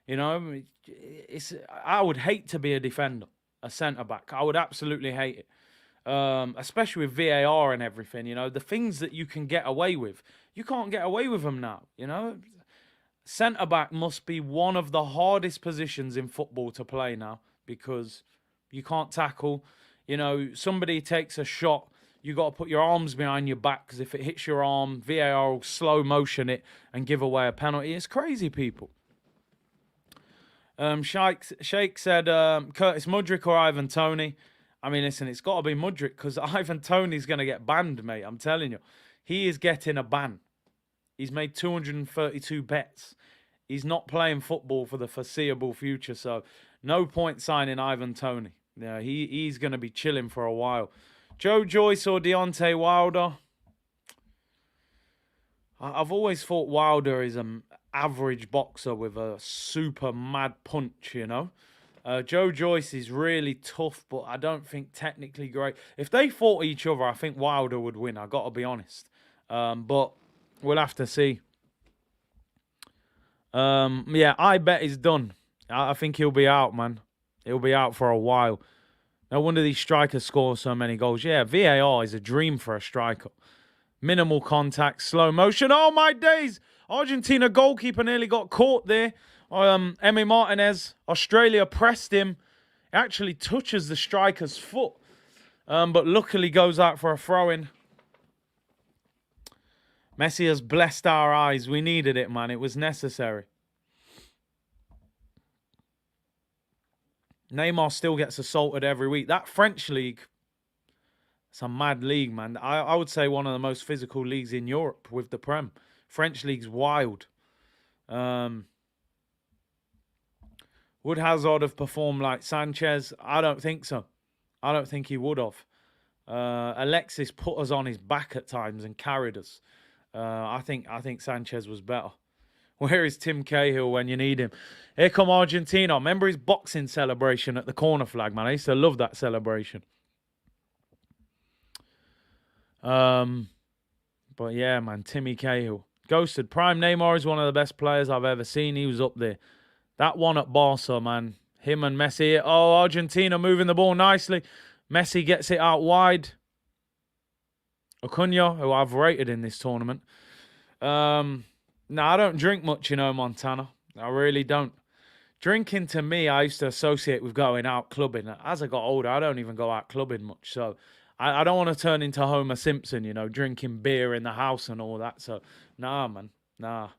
You know, I would hate to be a defender, a centre-back. I would absolutely hate it. Especially with VAR and everything, you know. The things that you can get away with, you can't get away with them now, you know. Centre-back must be one of the hardest positions in football to play now because you can't tackle. You know, somebody takes a shot, you got to put your arms behind your back because if it hits your arm, VAR will slow motion it and give away a penalty. It's crazy, people. Sheikh said, Curtis, Mudryk or Ivan Toney? I mean, listen, it's got to be Mudryk because Ivan Toney's going to get banned, mate. I'm telling you. He is getting a ban. He's made 232 bets. He's not playing football for the foreseeable future, so no point signing Ivan Toney. Yeah, he's going to be chilling for a while. Joe Joyce or Deontay Wilder? I've always thought Wilder is an average boxer with a super mad punch, you know. Joe Joyce is really tough, but I don't think technically great. If they fought each other, I think Wilder would win. I got to be honest. But we'll have to see. Yeah, I bet he's done. I think he'll be out, man. He'll be out for a while. No wonder these strikers score so many goals. Yeah, VAR is a dream for a striker. Minimal contact, slow motion. Oh, my days. Argentina goalkeeper nearly got caught there. Emi Martinez, Australia pressed him. It actually touches the striker's foot. But luckily goes out for a throw-in. Messi has blessed our eyes. We needed it, man. It was necessary. Neymar still gets assaulted every week. That French league, it's a mad league, man. I would say one of the most physical leagues in Europe with the Prem. French league's wild. Would Hazard have performed like Sanchez? I don't think so. I don't think he would have. Alexis put us on his back at times and carried us. I think Sanchez was better. Where is Tim Cahill when you need him? Here come Argentina. Remember his boxing celebration at the corner flag, man? I used to love that celebration. But yeah, man, Timmy Cahill. Ghosted. Prime Neymar is one of the best players I've ever seen. He was up there. That one at Barca, man. Him and Messi. Oh, Argentina moving the ball nicely. Messi gets it out wide. Acuna, who I've rated in this tournament. No, I don't drink much, you know, Montana. I really don't. Drinking, to me, I used to associate with going out clubbing. As I got older, I don't even go out clubbing much. So I don't want to turn into Homer Simpson, you know, drinking beer in the house and all that. So, nah, man. Nah.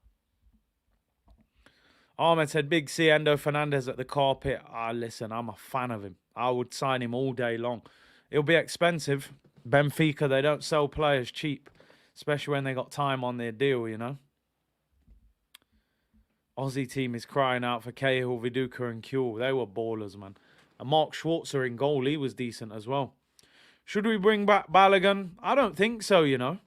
Ahmed said, big C, Endo Fernandez at the carpet. Listen, I'm a fan of him. I would sign him all day long. It'll be expensive. Benfica, they don't sell players cheap, especially when they got time on their deal, you know. Aussie team is crying out for Cahill, Viduka and Kuhl. They were ballers, man. And Mark Schwarzer in goal, he was decent as well. Should we bring back Balogun? I don't think so, you know.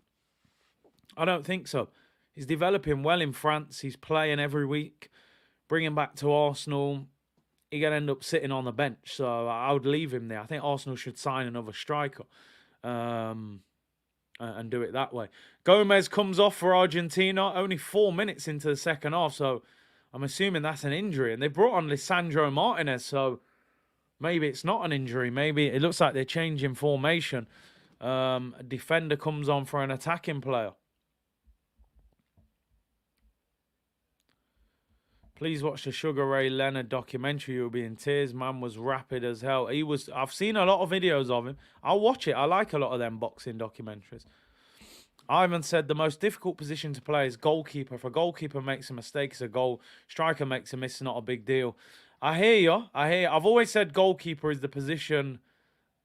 I don't think so. He's developing well in France. He's playing every week. Bring him back to Arsenal. He's going to end up sitting on the bench. So I would leave him there. I think Arsenal should sign another striker. And do it that way. Gomez comes off for Argentina. Only 4 minutes into the second half. So I'm assuming that's an injury. And they brought on Lisandro Martinez. So maybe it's not an injury. Maybe it looks like they're changing formation. A defender comes on for an attacking player. Please watch the Sugar Ray Leonard documentary. You'll be in tears. Man was rapid as hell. I've seen a lot of videos of him. I'll watch it. I like a lot of them boxing documentaries. Ivan said the most difficult position to play is goalkeeper. If a goalkeeper makes a mistake, it's a goal. Striker makes a miss, it's not a big deal. I hear you. I've always said goalkeeper is the position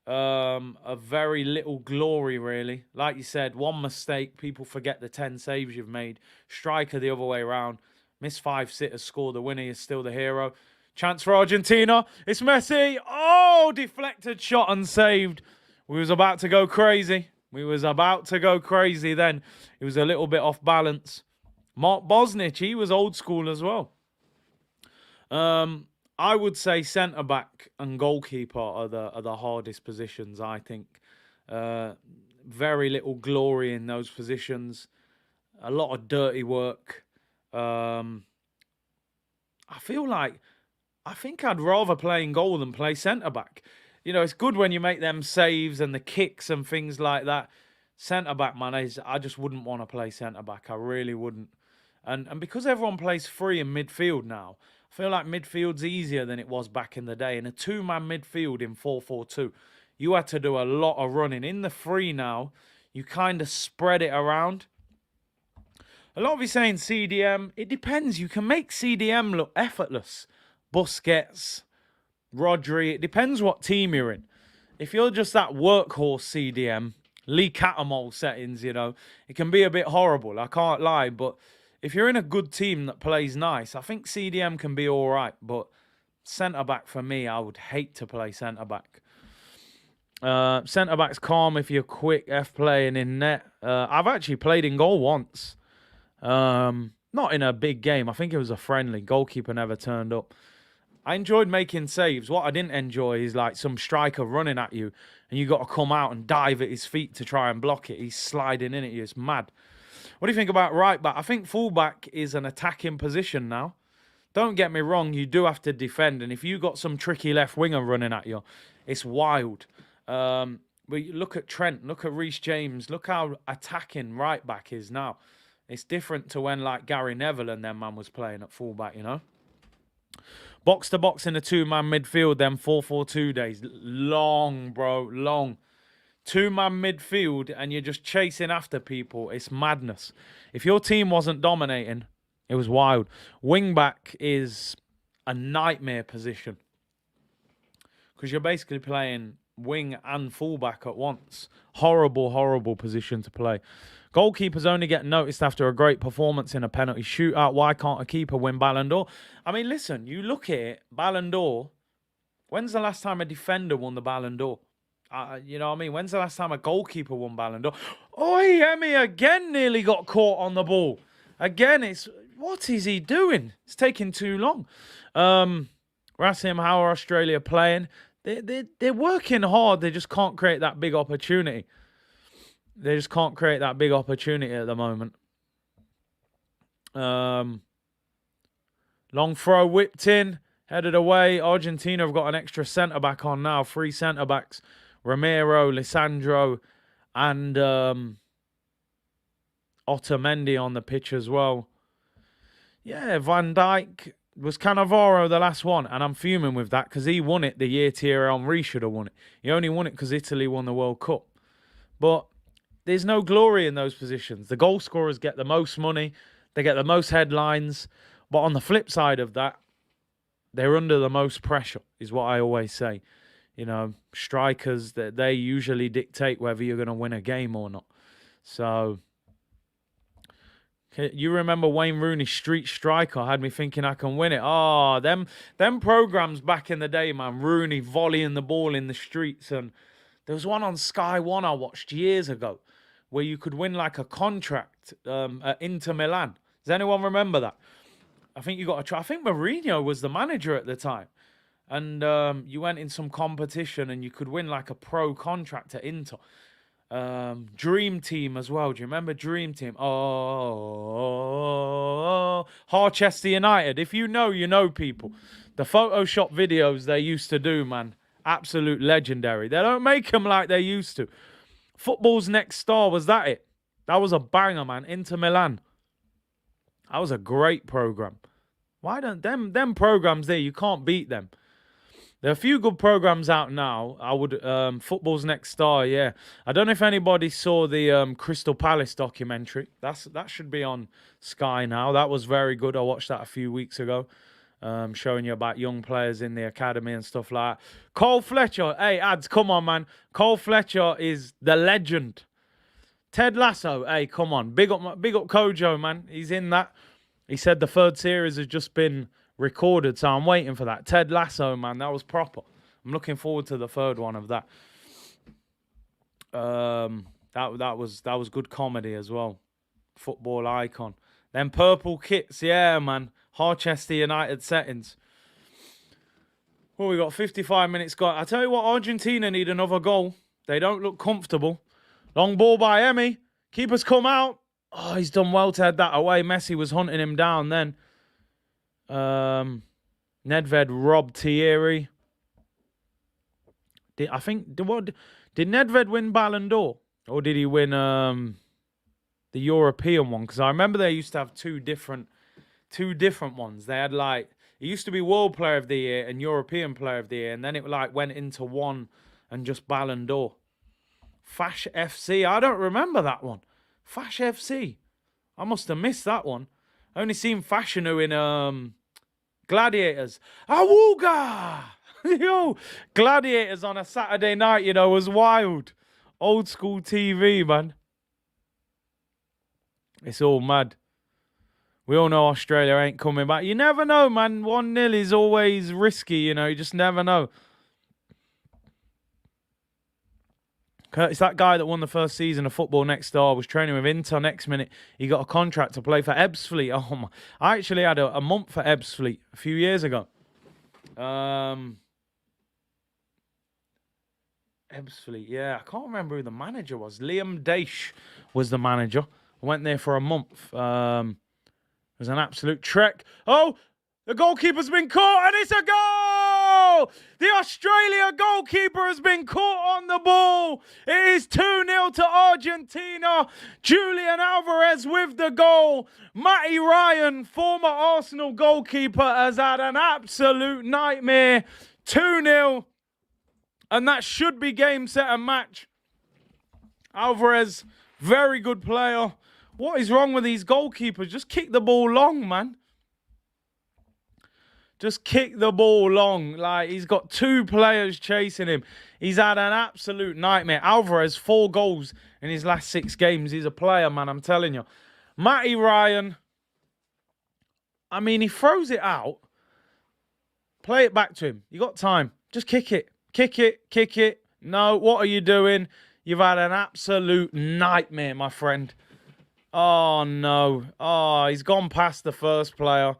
of very little glory, really. Like you said, one mistake, people forget the 10 saves you've made. Striker the other way around. Miss 5 sitters, score the winner, is still the hero. Chance for Argentina. It's Messi. Oh, deflected shot unsaved. We was about to go crazy. We was about to go crazy then. He was a little bit off balance. Mark Bosnich, he was old school as well. I would say centre back and goalkeeper are the hardest positions. I think very little glory in those positions. A lot of dirty work. I think I'd rather play in goal than play centre back. You know, it's good when you make them saves and the kicks and things like that. Centre back, man, I just wouldn't want to play centre back. I really wouldn't. And because everyone plays free in midfield now, I feel like midfield's easier than it was back in the day. In a two-man midfield in 4-4-2, you had to do a lot of running. In the free now, you kind of spread it around. A lot of you saying CDM. It depends. You can make CDM look effortless. Busquets, Rodri. It depends what team you're in. If you're just that workhorse CDM, Lee Catamol settings, you know, it can be a bit horrible. I can't lie. But if you're in a good team that plays nice, I think CDM can be all right. But centre-back for me, I would hate to play centre-back. Centre-back's calm if you're quick, F playing in net. I've actually played in goal once. Not in a big game. I think it was a friendly. Goalkeeper never turned up. I enjoyed making saves. What I didn't enjoy is like some striker running at you and you got to come out and dive at his feet to try and block it. He's sliding in at you. It's mad. What do you think about right back? I think fullback is an attacking position now. Don't get me wrong, you do have to defend. And if you got some tricky left winger running at you, it's wild. But look at Trent, look at Reece James, look how attacking right back is now. It's different to when like Gary Neville and them man was playing at fullback, you know. Box to box in a two-man midfield, then 4-4-2 days. Long, bro, long. Two-man midfield and you're just chasing after people. It's madness. If your team wasn't dominating, it was wild. Wing-back is a nightmare position because you're basically playing wing and fullback at once. Horrible, horrible position to play. Goalkeepers only get noticed after a great performance in a penalty shootout. Why can't a keeper win Ballon d'Or? I mean, listen, you look at it, Ballon d'Or, when's the last time a defender won the Ballon d'Or? You know what I mean? When's the last time a goalkeeper won Ballon d'Or? Oi, Emmy again nearly got caught on the ball. Again, what is he doing? It's taking too long. Rasim, how are Australia playing? They're working hard. They just can't create that big opportunity. They just can't create that big opportunity at the moment. Long throw whipped in, headed away. Argentina have got an extra centre-back on now. 3 centre-backs. Romero, Lisandro, and Otamendi on the pitch as well. Yeah, Van Dijk. Was Cannavaro the last one? And I'm fuming with that because he won it the year Thierry Henry should have won it. He only won it because Italy won the World Cup. But there's no glory in those positions. The goal scorers get the most money. They get the most headlines. But on the flip side of that, they're under the most pressure, is what I always say. You know, strikers, they usually dictate whether you're going to win a game or not. So you remember Wayne Rooney's Street Striker had me thinking I can win it. Oh, them programs back in the day, man. Rooney volleying the ball in the streets. And there was one on Sky One I watched years ago where you could win like a contract at Inter Milan. Does anyone remember that? I think you got to try. I think Mourinho was the manager at the time. And you went in some competition and you could win like a pro contract at Inter. Dream Team as well. Do you remember Dream Team? Oh, Harchester United. If you know, you know, people. The Photoshop videos they used to do, man. Absolute legendary. They don't make them like they used to. Football's Next Star, was that it? That was a banger, man. Inter Milan. That was a great program. Why don't them programs there, you can't beat them. There are a few good programs out now. I would Football's Next Star, yeah. I don't know if anybody saw the Crystal Palace documentary. That should be on Sky now. That was very good. I watched that a few weeks ago, showing you about young players in the academy and stuff like that. Cole Fletcher, hey ads, come on man. Cole Fletcher is the legend. Ted Lasso, hey come on, big up Kojo man. He's in that. He said the 3rd series has just been recorded, so I'm waiting for that. Ted Lasso, man, that was proper. I'm looking forward to the 3rd one of that. That was good comedy as well. Football icon. Then purple kits, yeah, man. Harchester United settings. Well, we got 55 minutes gone. I tell you what, Argentina need another goal. They don't look comfortable. Long ball by Emi. Keeper's come out. Oh, he's done well to head that away. Messi was hunting him down then. Nedved robbed Thierry. Did Nedved win Ballon d'Or? Or did he win the European one? Because I remember they used to have two different ones. They had like, it used to be World Player of the Year and European Player of the Year, and then it like went into one and just Ballon d'Or. Fash FC, I don't remember that one. Fash FC, I must have missed that one. I only seen Fashanu in Gladiators. Awooga! Yo, Gladiators on a Saturday night, you know, was wild. Old school TV, man. It's all mad. We all know Australia ain't coming back. You never know, man. 1-0 is always risky, you know. You just never know. It's that guy that won the first season of Football Next Door. Was training with Inter. Next minute, he got a contract to play for Ebbsfleet. Oh my! I actually had a month for Ebbsfleet a few years ago. Ebbsfleet, yeah. I can't remember who the manager was. Liam Daish was the manager. I went there for a month. It was an absolute trek. Oh, the goalkeeper's been caught, and it's a goal! The Australia goalkeeper has been caught on the ball. It is 2-0 to Argentina. Julian Alvarez with the goal. Matty Ryan, former Arsenal goalkeeper, has had an absolute nightmare. 2-0. And that should be game, set, and match. Alvarez, very good player. What is wrong with these goalkeepers? Just kick the ball long, man. Just kick the ball long. Like, he's got two players chasing him. He's had an absolute nightmare. Alvarez, 4 goals in his last 6 games. He's a player, man, I'm telling you. Matty Ryan, I mean, he throws it out. Play it back to him. You got time. Just kick it. Kick it. Kick it. No, what are you doing? You've had an absolute nightmare, my friend. Oh, no. Oh, he's gone past the first player.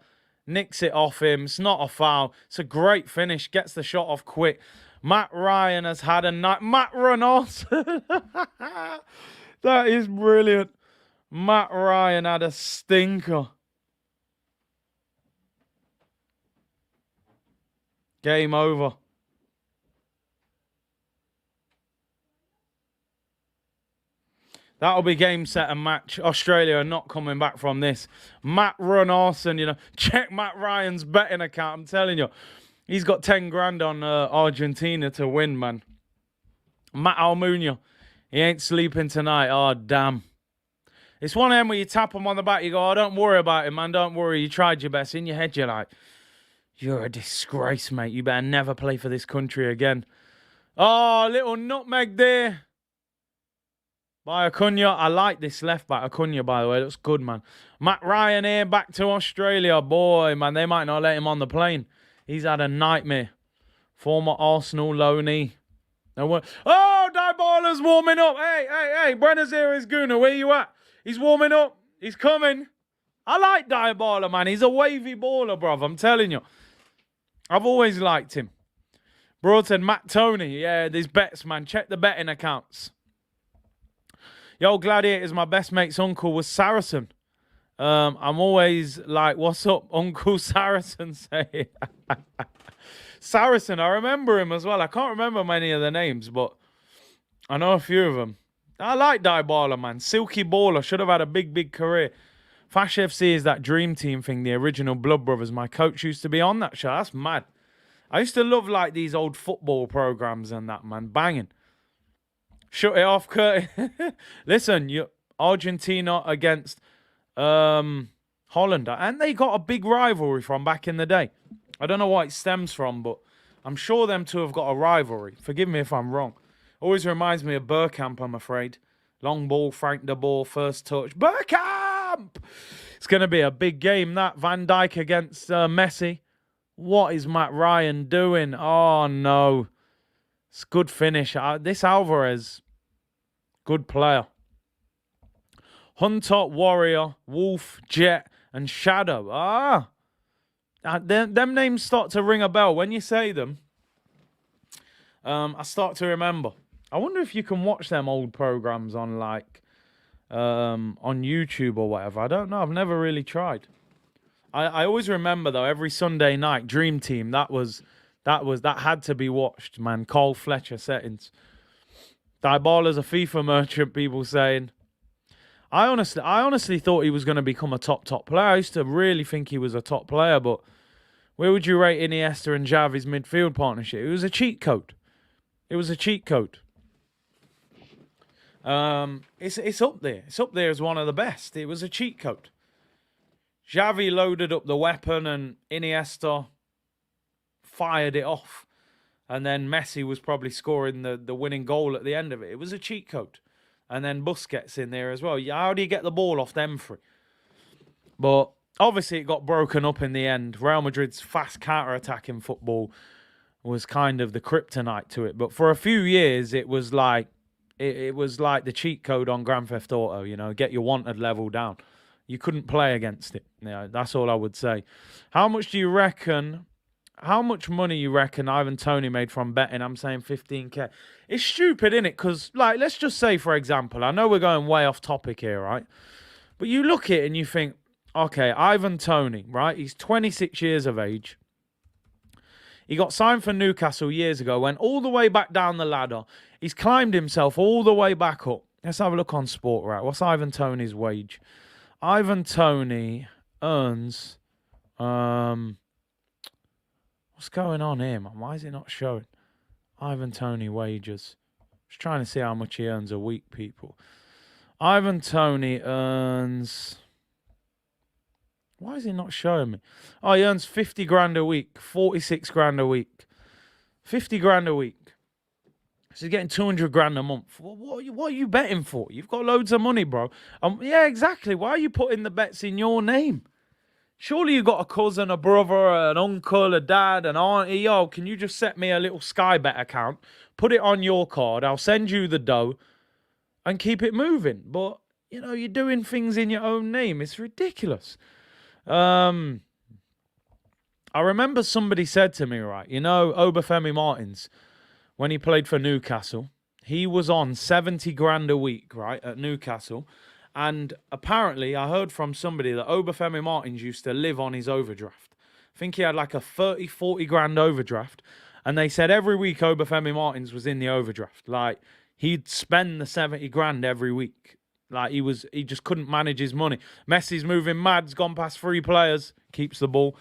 Nicks it off him. It's not a foul. It's a great finish. Gets the shot off quick. Matt Ryan has had a night. Matt Reynolds. That is brilliant. Matt Ryan had a stinker. Game over. That'll be game, set, and match. Australia are not coming back from this. Matt Runarson, you know. Check Matt Ryan's betting account. I'm telling you. He's got 10 grand on Argentina to win, man. Matt Almunia. He ain't sleeping tonight. Oh, damn. It's one of them where you tap him on the back. You go, oh, don't worry about it, man. Don't worry. You tried your best. In your head, you're like, you're a disgrace, mate. You better never play for this country again. Oh, little nutmeg there. By Acuna. I like this left back. Acuna, by the way. Looks good, man. Matt Ryan here, back to Australia. Boy, man, they might not let him on the plane. He's had a nightmare. Former Arsenal loanee. Oh, Dybala's warming up. Hey. Buenos Aires Guna, where you at? He's warming up. He's coming. I like Dybala, man. He's a wavy baller, bruv. I'm telling you. I've always liked him. Broad said, Matt Tony. Yeah, these bets, man. Check the betting accounts. Yo, Gladiators, my best mate's uncle was Saracen. I'm always like, what's up, Uncle Saracen? Say Saracen, I remember him as well. I can't remember many of the names, but I know a few of them. I like Dybala, man. Silky baller. Should have had a big career. Fash FC is that dream team thing, the original Blood Brothers. My coach used to be on that show. That's mad. I used to love like these old football programs and that, man. Banging. Shut it off, Kurt. Listen, Argentina against Holland. And they got a big rivalry from back in the day. I don't know what it stems from, but I'm sure them two have got a rivalry. Forgive me if I'm wrong. Always reminds me of Bergkamp, I'm afraid. Long ball, Frank de Boer, first touch. Bergkamp! It's going to be a big game, that. Van Dijk against Messi. What is Matt Ryan doing? Oh, no. It's good finish. This Alvarez Good player. Hunter, Warrior, Wolf, Jet, and Shadow. Them names start to ring a bell. When you say them, I start to remember. I wonder if you can watch them old programs on on YouTube or whatever. I don't know. I've never really tried. I always remember though, every Sunday night, Dream Team, that had to be watched, man. Cole Fletcher settings. Dybala's a FIFA merchant, people saying. I honestly thought he was going to become a top player. I used to really think he was a top player, but where would you rate Iniesta and Xavi's midfield partnership? It was a cheat code. It was a cheat code. It's up there. It's up there as one of the best. It was a cheat code. Xavi loaded up the weapon and Iniesta fired it off. And then Messi was probably scoring the winning goal at the end of it. It was a cheat code. And then Busquets in there as well. How do you get the ball off them three? But obviously it got broken up in the end. Real Madrid's fast counter-attacking football was kind of the kryptonite to it. But for a few years, it was like the cheat code on Grand Theft Auto, you know, get your wanted level down. You couldn't play against it. That's all I would say. How much money you reckon Ivan Toney made from betting? I'm saying 15K. It's stupid, isn't it? Because, let's just say, for example, I know we're going way off topic here, right? But you look at it and you think, okay, Ivan Toney, right? He's 26 years of age. He got signed for Newcastle years ago, went all the way back down the ladder. He's climbed himself all the way back up. Let's have a look on Sport, right? What's Ivan Toney's wage? Ivan Toney earns... what's going on here, man? Why is it not showing? Ivan Toney wages. Just trying to see how much he earns a week, people. Ivan Toney earns... Why is he not showing me? Oh, he earns 50 grand a week. 46 grand a week. 50 grand a week. So he's getting 200 grand a month. What are you betting for? You've got loads of money, bro. Yeah, exactly. Why are you putting the bets in your name? Surely you got a cousin, a brother, an uncle, a dad, an auntie. Yo, can you just set me a little Sky Bet account? Put it on your card. I'll send you the dough and keep it moving. But, you know, you're doing things in your own name. It's ridiculous. I remember somebody said to me, right, you know, Obafemi Martins, when he played for Newcastle, he was on 70 grand a week, right, at Newcastle. And apparently, I heard from somebody that Obafemi Martins used to live on his overdraft. I think he had like a 30, 40 grand overdraft. And they said every week Obafemi Martins was in the overdraft. Like, he'd spend the 70 grand every week. Like, he just couldn't manage his money. Messi's moving mad. He's gone past 3 players. Keeps the ball.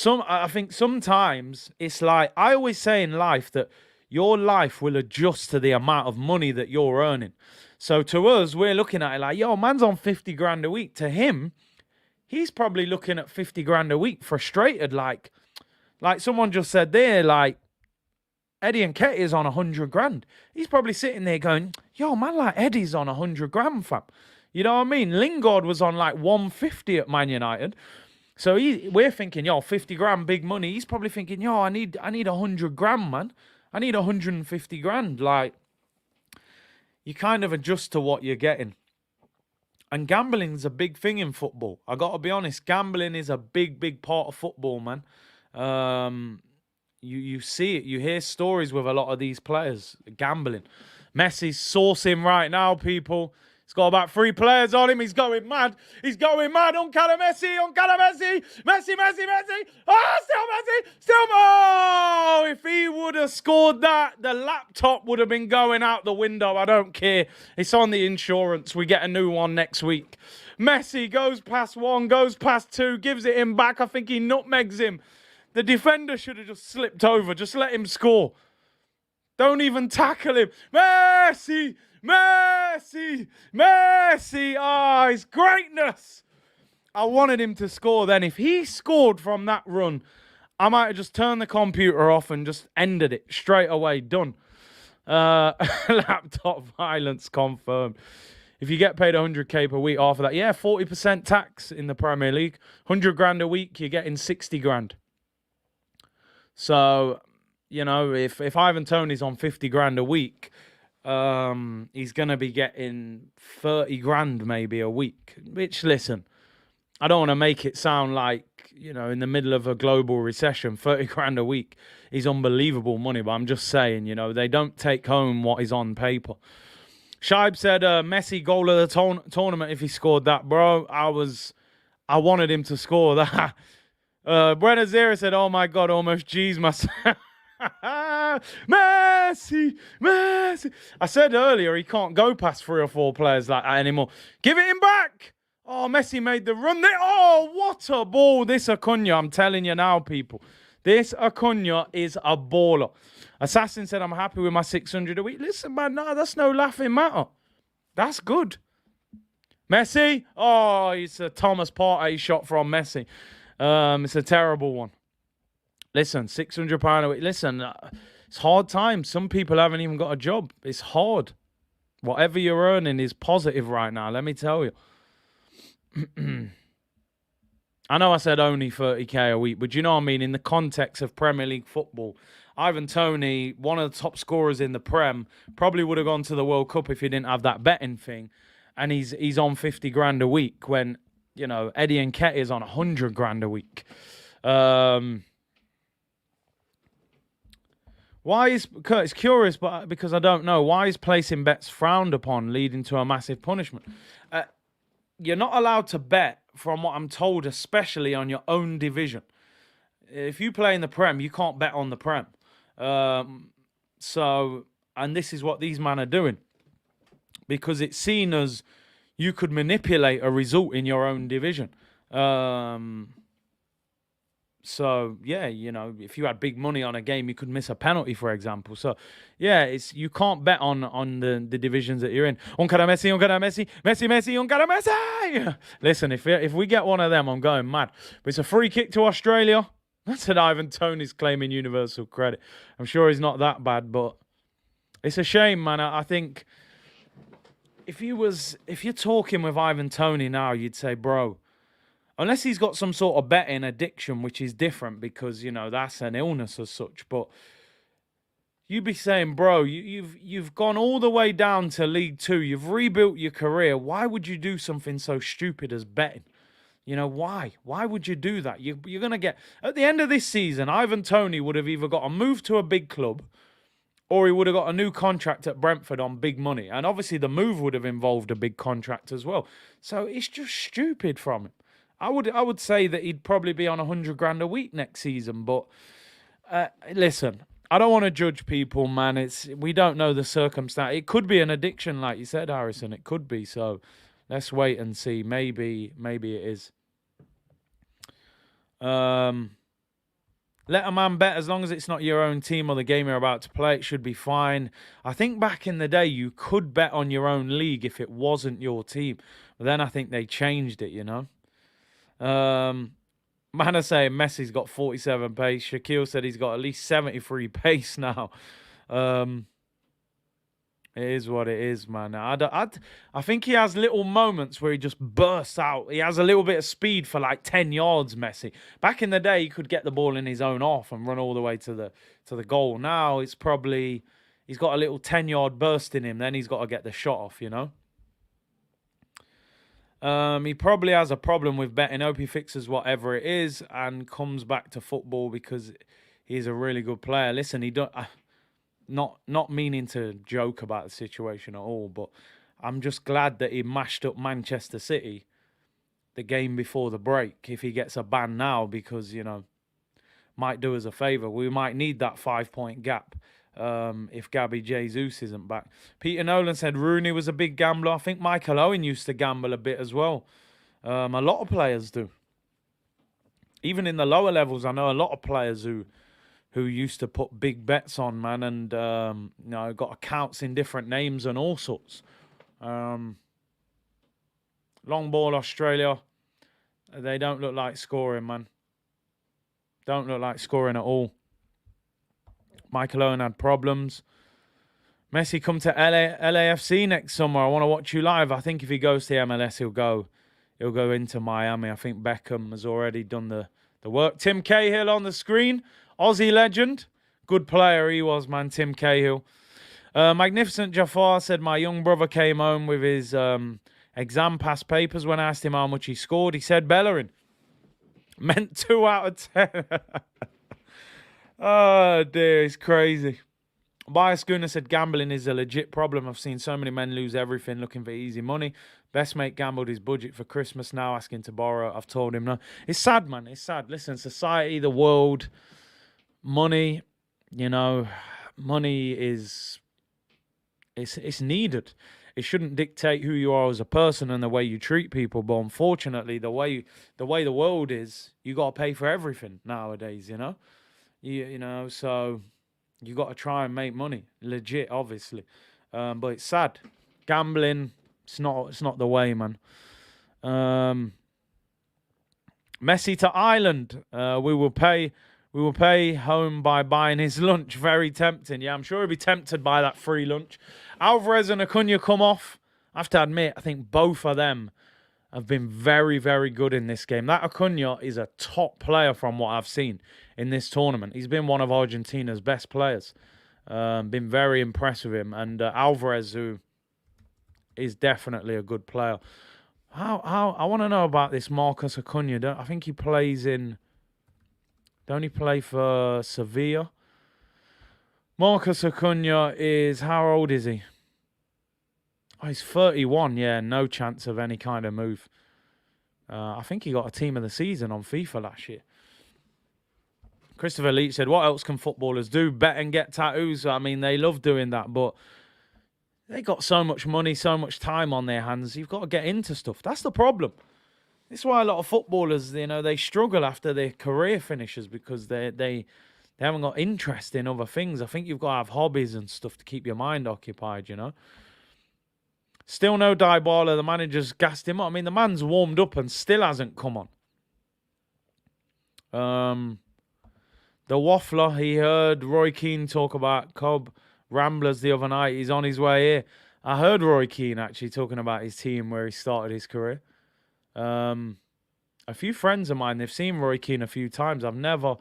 I think sometimes it's like, I always say in life that your life will adjust to the amount of money that you're earning. So to us, we're looking at it like, yo, man's on 50 grand a week. To him, he's probably looking at 50 grand a week, frustrated. Like someone just said there, like, Eddie Nketiah's on 100 grand. He's probably sitting there going, yo, man, like Eddie's on 100 grand, fam. You know what I mean? Lingard was on like 150 at Man United. So we're thinking, yo, 50 grand, big money. He's probably thinking, yo, I need 100 grand, man. I need 150 grand. Like, you kind of adjust to what you're getting. And gambling's a big thing in football. I got to be honest, gambling is a big, big part of football, man. You see it. You hear stories with a lot of these players gambling. Messi's sourcing right now, people. He's got about 3 players on him. He's going mad. He's going mad. Uncala Messi. Messi. Oh, still Messi. Oh, if he would have scored that, the laptop would have been going out the window. I don't care. It's on the insurance. We get a new one next week. Messi goes past 1, goes past 2, gives it him back. I think he nutmegs him. The defender should have just slipped over. Just let him score. Don't even tackle him. Messi. Oh, his greatness. I wanted him to score then. If he scored from that run, I might have just turned the computer off and just ended it straight away. Done. Laptop violence confirmed. If you get paid 100k per week after that, yeah, 40% tax in the Premier League. 100 grand a week, you're getting 60 grand. So, you know, if Ivan Toney's on 50 grand a week, he's going to be getting 30 grand maybe a week. Which, listen, I don't want to make it sound like, in the middle of a global recession, 30 grand a week is unbelievable money. But I'm just saying, they don't take home what is on paper. Shibe said, Messi goal of the tournament if he scored that, bro. I wanted him to score that. Brenna Zera said, oh my God, almost G's myself. Messi. I said earlier he can't go past 3 or 4 players like that anymore. Give it him back. Oh, Messi made the run there. Oh, what a ball. This Acuna, I'm telling you now, people. This Acuna is a baller. Assassin said, I'm happy with my 600 a week. Listen, man, no, that's no laughing matter. That's good. Messi. Oh, it's a Thomas Partey shot from Messi. It's a terrible one. Listen, £600 a week. Listen, it's hard times. Some people haven't even got a job. It's hard. Whatever you're earning is positive right now, let me tell you. I know I said only 30k a week, but you know what I mean? In the context of Premier League football, Ivan Toney, one of the top scorers in the Prem, probably would have gone to the World Cup if he didn't have that betting thing. And he's on 50 grand a week when, Eddie Nketiah is on 100 grand a week. Why is Curtis curious? But because I don't know, why is placing bets frowned upon, leading to a massive punishment? You're not allowed to bet, from what I'm told, especially on your own division. If you play in the Prem, you can't bet on the Prem. And this is what these men are doing, because it's seen as you could manipulate a result in your own division. So, yeah, if you had big money on a game, you could miss a penalty, for example. So, yeah, you can't bet on the divisions that you're in. Uncara Messi, Uncara Messi. Listen, if we get one of them, I'm going mad. But it's a free kick to Australia. That's an Ivan Toney's claiming universal credit. I'm sure he's not that bad, but it's a shame, man. I think if you're talking with Ivan Toney now, you'd say, bro, unless he's got some sort of betting addiction, which is different because, that's an illness as such. But you'd be saying, bro, you've gone all the way down to League 2. You've rebuilt your career. Why would you do something so stupid as betting? Why? Why would you do that? You're going to get... At the end of this season, Ivan Toney would have either got a move to a big club or he would have got a new contract at Brentford on big money. And obviously the move would have involved a big contract as well. So it's just stupid from him. I would say that he'd probably be on 100 grand a week next season, but listen, I don't want to judge people, man. We don't know the circumstance. It could be an addiction, like you said, Harrison. It could be. So let's wait and see. Maybe it is. Let a man bet as long as it's not your own team or the game you're about to play. It should be fine. I think back in the day you could bet on your own league if it wasn't your team, but then I think they changed it. Man, I say Messi's got 47 pace. Shaquille said he's got at least 73 pace now. It is what it is, man. I think he has little moments where he just bursts out. He has a little bit of speed for like 10 yards, Messi. Back in the day, he could get the ball in his own half and run all the way to the goal. Now, it's probably... He's got a little 10-yard burst in him. Then he's got to get the shot off, He probably has a problem with betting. Hope he fixes whatever it is and comes back to football because he's a really good player. Listen, he don't... Not meaning to joke about the situation at all, but I'm just glad that he mashed up Manchester City the game before the break. If he gets a ban now, because, might do us a favour. We might need that 5-point gap if Gabby Jesus isn't back. Peter Nolan said Rooney was a big gambler. I think Michael Owen used to gamble a bit as well. A lot of players do. Even in the lower levels, I know a lot of players who used to put big bets on, man, and, got accounts in different names and all sorts. Long ball, Australia. They don't look like scoring, man. Don't look like scoring at all. Michael Owen had problems. Messi come to LAFC next summer. I want to watch you live. I think if he goes to MLS, he'll go into Miami. I think Beckham has already done the work. Tim Cahill on the screen. Aussie legend. Good player he was, man, Tim Cahill. Magnificent Jafar said, my young brother came home with his exam pass papers. When I asked him how much he scored, he said Bellerin. Meant 2 out of 10. Oh, dear. It's crazy. Bias Schooner said, gambling is a legit problem. I've seen so many men lose everything looking for easy money. Best mate gambled his budget for Christmas now, asking to borrow. I've told him no. It's sad, man. It's sad. Listen, society, the world, money, money is... It's needed. It shouldn't dictate who you are as a person and the way you treat people. But unfortunately, the way the world is, you got to pay for everything nowadays. So you got to try and make money, legit, obviously. But it's sad. Gambling, it's not the way, man. Messi to Ireland. We will pay home by buying his lunch. Very tempting. Yeah, I'm sure he'll be tempted by that free lunch. Alvarez and Acuna come off. I have to admit, I think both of them have been very, very good in this game. That Acuna is a top player from what I've seen in this tournament. He's been one of Argentina's best players. Been very impressed with him. And Alvarez, who is definitely a good player. How I want to know about this Marcus Acuna. I think he plays in... Don't he play for Sevilla? Marcus Acuna is... How old is he? Oh, he's 31. Yeah, no chance of any kind of move. I think he got a team of the season on FIFA last year. Christopher Leach said, what else can footballers do? Bet and get tattoos. I mean, they love doing that, but they got so much money, so much time on their hands. You've got to get into stuff. That's the problem. This is why a lot of footballers, they struggle after their career finishes because they haven't got interest in other things. I think you've got to have hobbies and stuff to keep your mind occupied, Still no Dybala. The manager's gassed him up. I mean, the man's warmed up and still hasn't come on. The Waffler, he heard Roy Keane talk about Cobb Ramblers the other night. He's on his way here. I heard Roy Keane actually talking about his team where he started his career. A few friends of mine, they've seen Roy Keane a few times. I've never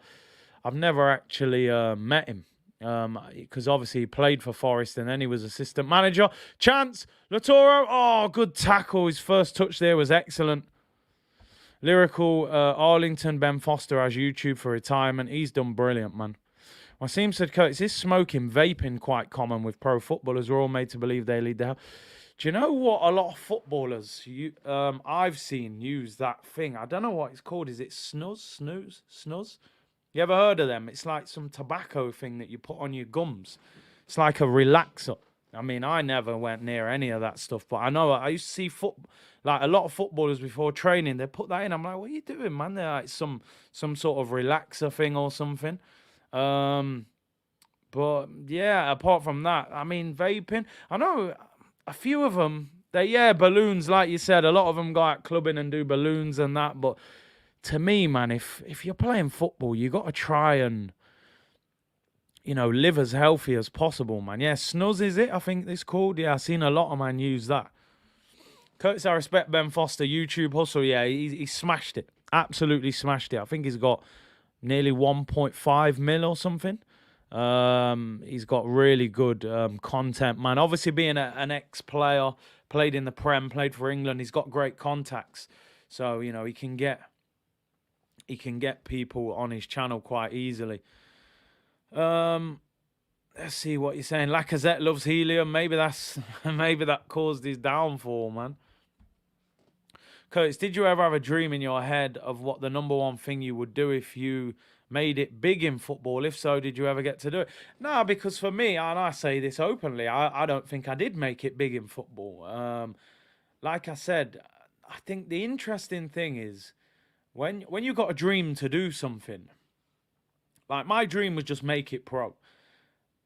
actually met him. Because obviously he played for Forest and then he was assistant manager. Chance, Latoro. Oh, good tackle. His first touch there was excellent. Lyrical Arlington, Ben Foster has YouTube for retirement. He's done brilliant, man. Wasim said, Curtis, is smoking, vaping quite common with pro footballers? We're all made to believe they lead the hell. Do you know what? A lot of footballers I've seen use that thing. I don't know what it's called. Is it snus? You ever heard of them? It's like some tobacco thing that you put on your gums. It's like a relaxer. I mean, I never went near any of that stuff, but I know I used to see a lot of footballers before training. They put that in. I'm like, what are you doing, man? They're like some sort of relaxer thing or something. But yeah, apart from that, I mean, vaping. I know a few of them. Balloons, like you said. A lot of them go out clubbing and do balloons and that, but. To me, man, if you're playing football, you got to try and, live as healthy as possible, man. Yeah, snus is it, I think it's called. Yeah, I've seen a lot of man use that. Curtis, I respect Ben Foster, YouTube hustle. Yeah, he smashed it. Absolutely smashed it. I think he's got nearly 1.5 mil or something. He's got really good content, man. Obviously, being an ex-player, played in the Prem, played for England, he's got great contacts. So, he can get people on his channel quite easily. Let's see what you're saying. Lacazette loves helium. Maybe that caused his downfall, man. Curtis, did you ever have a dream in your head of what the number one thing you would do if you made it big in football? If so, did you ever get to do it? No, because for me, and I say this openly, I don't think I did make it big in football. Like I said, I think the interesting thing is, when you got a dream to do something, like my dream was just make it pro.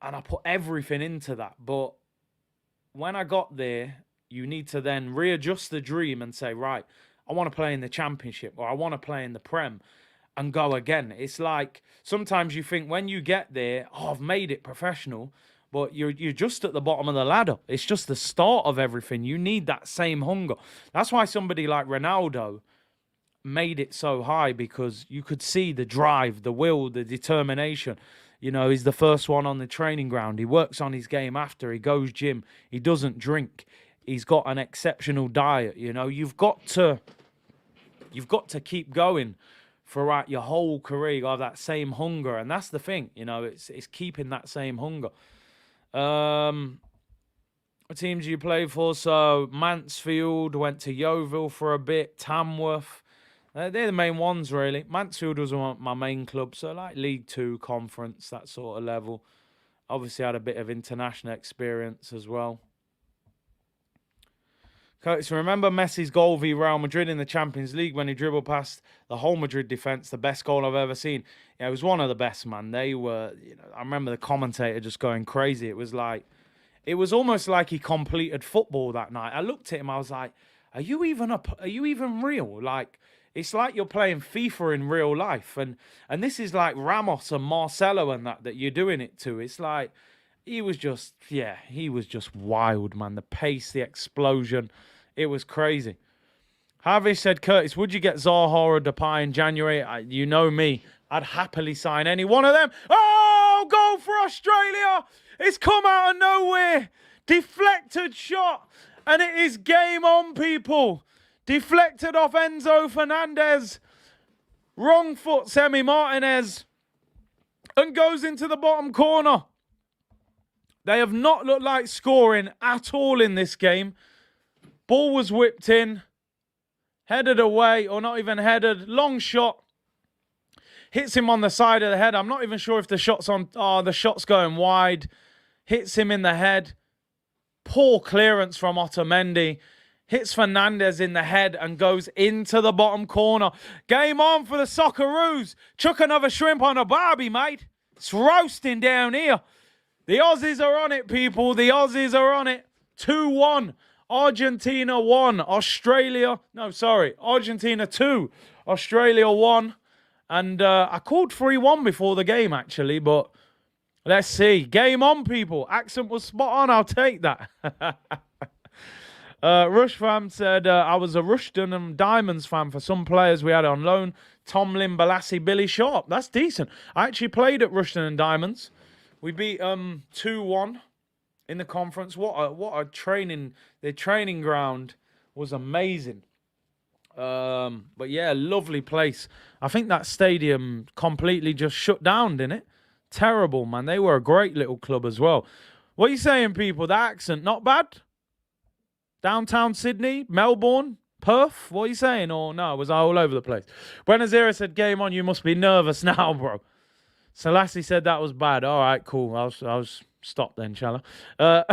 And I put everything into that. But when I got there, you need to then readjust the dream and say, right, I want to play in the Championship or I want to play in the Prem and go again. It's like sometimes you think when you get there, I've made it professional, but you're just at the bottom of the ladder. It's just the start of everything. You need that same hunger. That's why somebody like Ronaldo made it so high, because you could see the drive, the will, the determination. He's the first one on the training ground. He works on his game after. He goes gym. He doesn't drink. He's got an exceptional diet. You've got to keep going throughout your whole career. You have that same hunger, and that's the thing. It's keeping that same hunger. What teams you play for? So Mansfield, went to Yeovil for a bit, Tamworth. They're the main ones, really. Mansfield was my main club, so like League Two, Conference, that sort of level. Obviously had a bit of international experience as well. Curtis, remember Messi's goal v Real Madrid in the Champions League when he dribbled past the whole Madrid defence? The best goal I've ever seen. Yeah, it was one of the best, man. They were, I remember the commentator just going crazy. It was almost like he completed football that night. I looked at him, I was like, are you even real? Like, it's like you're playing FIFA in real life. And this is like Ramos and Marcelo and that you're doing it to. It's like, he was just wild, man. The pace, the explosion. It was crazy. Harvey said, Curtis, would you get Zaha or Depay in January? You know me. I'd happily sign any one of them. Oh, goal for Australia. It's come out of nowhere. Deflected shot. And it is game on, people. Deflected off Enzo Fernandez. Wrong foot, Semi Martinez. And goes into the bottom corner. They have not looked like scoring at all in this game. Ball was whipped in. Headed away, or not even headed. Long shot. Hits him on the side of the head. I'm not even sure if the shot's on. Oh, the shot's going wide. Hits him in the head. Poor clearance from Otamendi. Hits Fernandez in the head and goes into the bottom corner. Game on for the Socceroos. Chuck another shrimp on a barbie, mate. It's roasting down here. The Aussies are on it, people. The Aussies are on it. 2-1. Argentina 1. Argentina 2. Australia 1. And I called 3-1 before the game, actually. But let's see. Game on, people. Accent was spot on. I'll take that. Rush fam said, I was a Rushden and Diamonds fan for some players we had on loan. Tomlin, Balassi, Billy Sharp. That's decent. I actually played at Rushden and Diamonds. We beat 2-1 in the conference. What a training. Their training ground was amazing. But yeah, lovely place. I think that stadium completely just shut down, didn't it? Terrible, man. They were a great little club as well. What are you saying, people? The accent, not bad? Downtown Sydney, Melbourne, Perth? What are you saying? Or no, was I all over the place? Buenos Aires said, game on, you must be nervous now, bro. Selassie said that was bad. All right, cool. I'll stop then, shall I?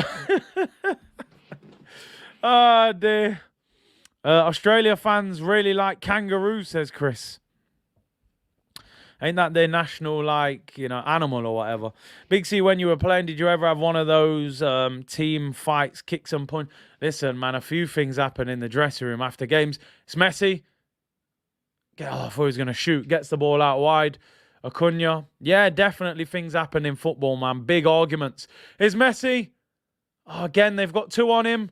Oh, dear. Australia fans really like kangaroos, says Chris. Ain't that their national, animal or whatever? Big C, when you were playing, did you ever have one of those team fights, kicks and punch? Listen, man, a few things happen in the dressing room after games. It's Messi. I thought he was going to shoot. Gets the ball out wide. Acuna. Yeah, definitely things happen in football, man. Big arguments. Here's Messi. Oh, again, they've got 2 on him.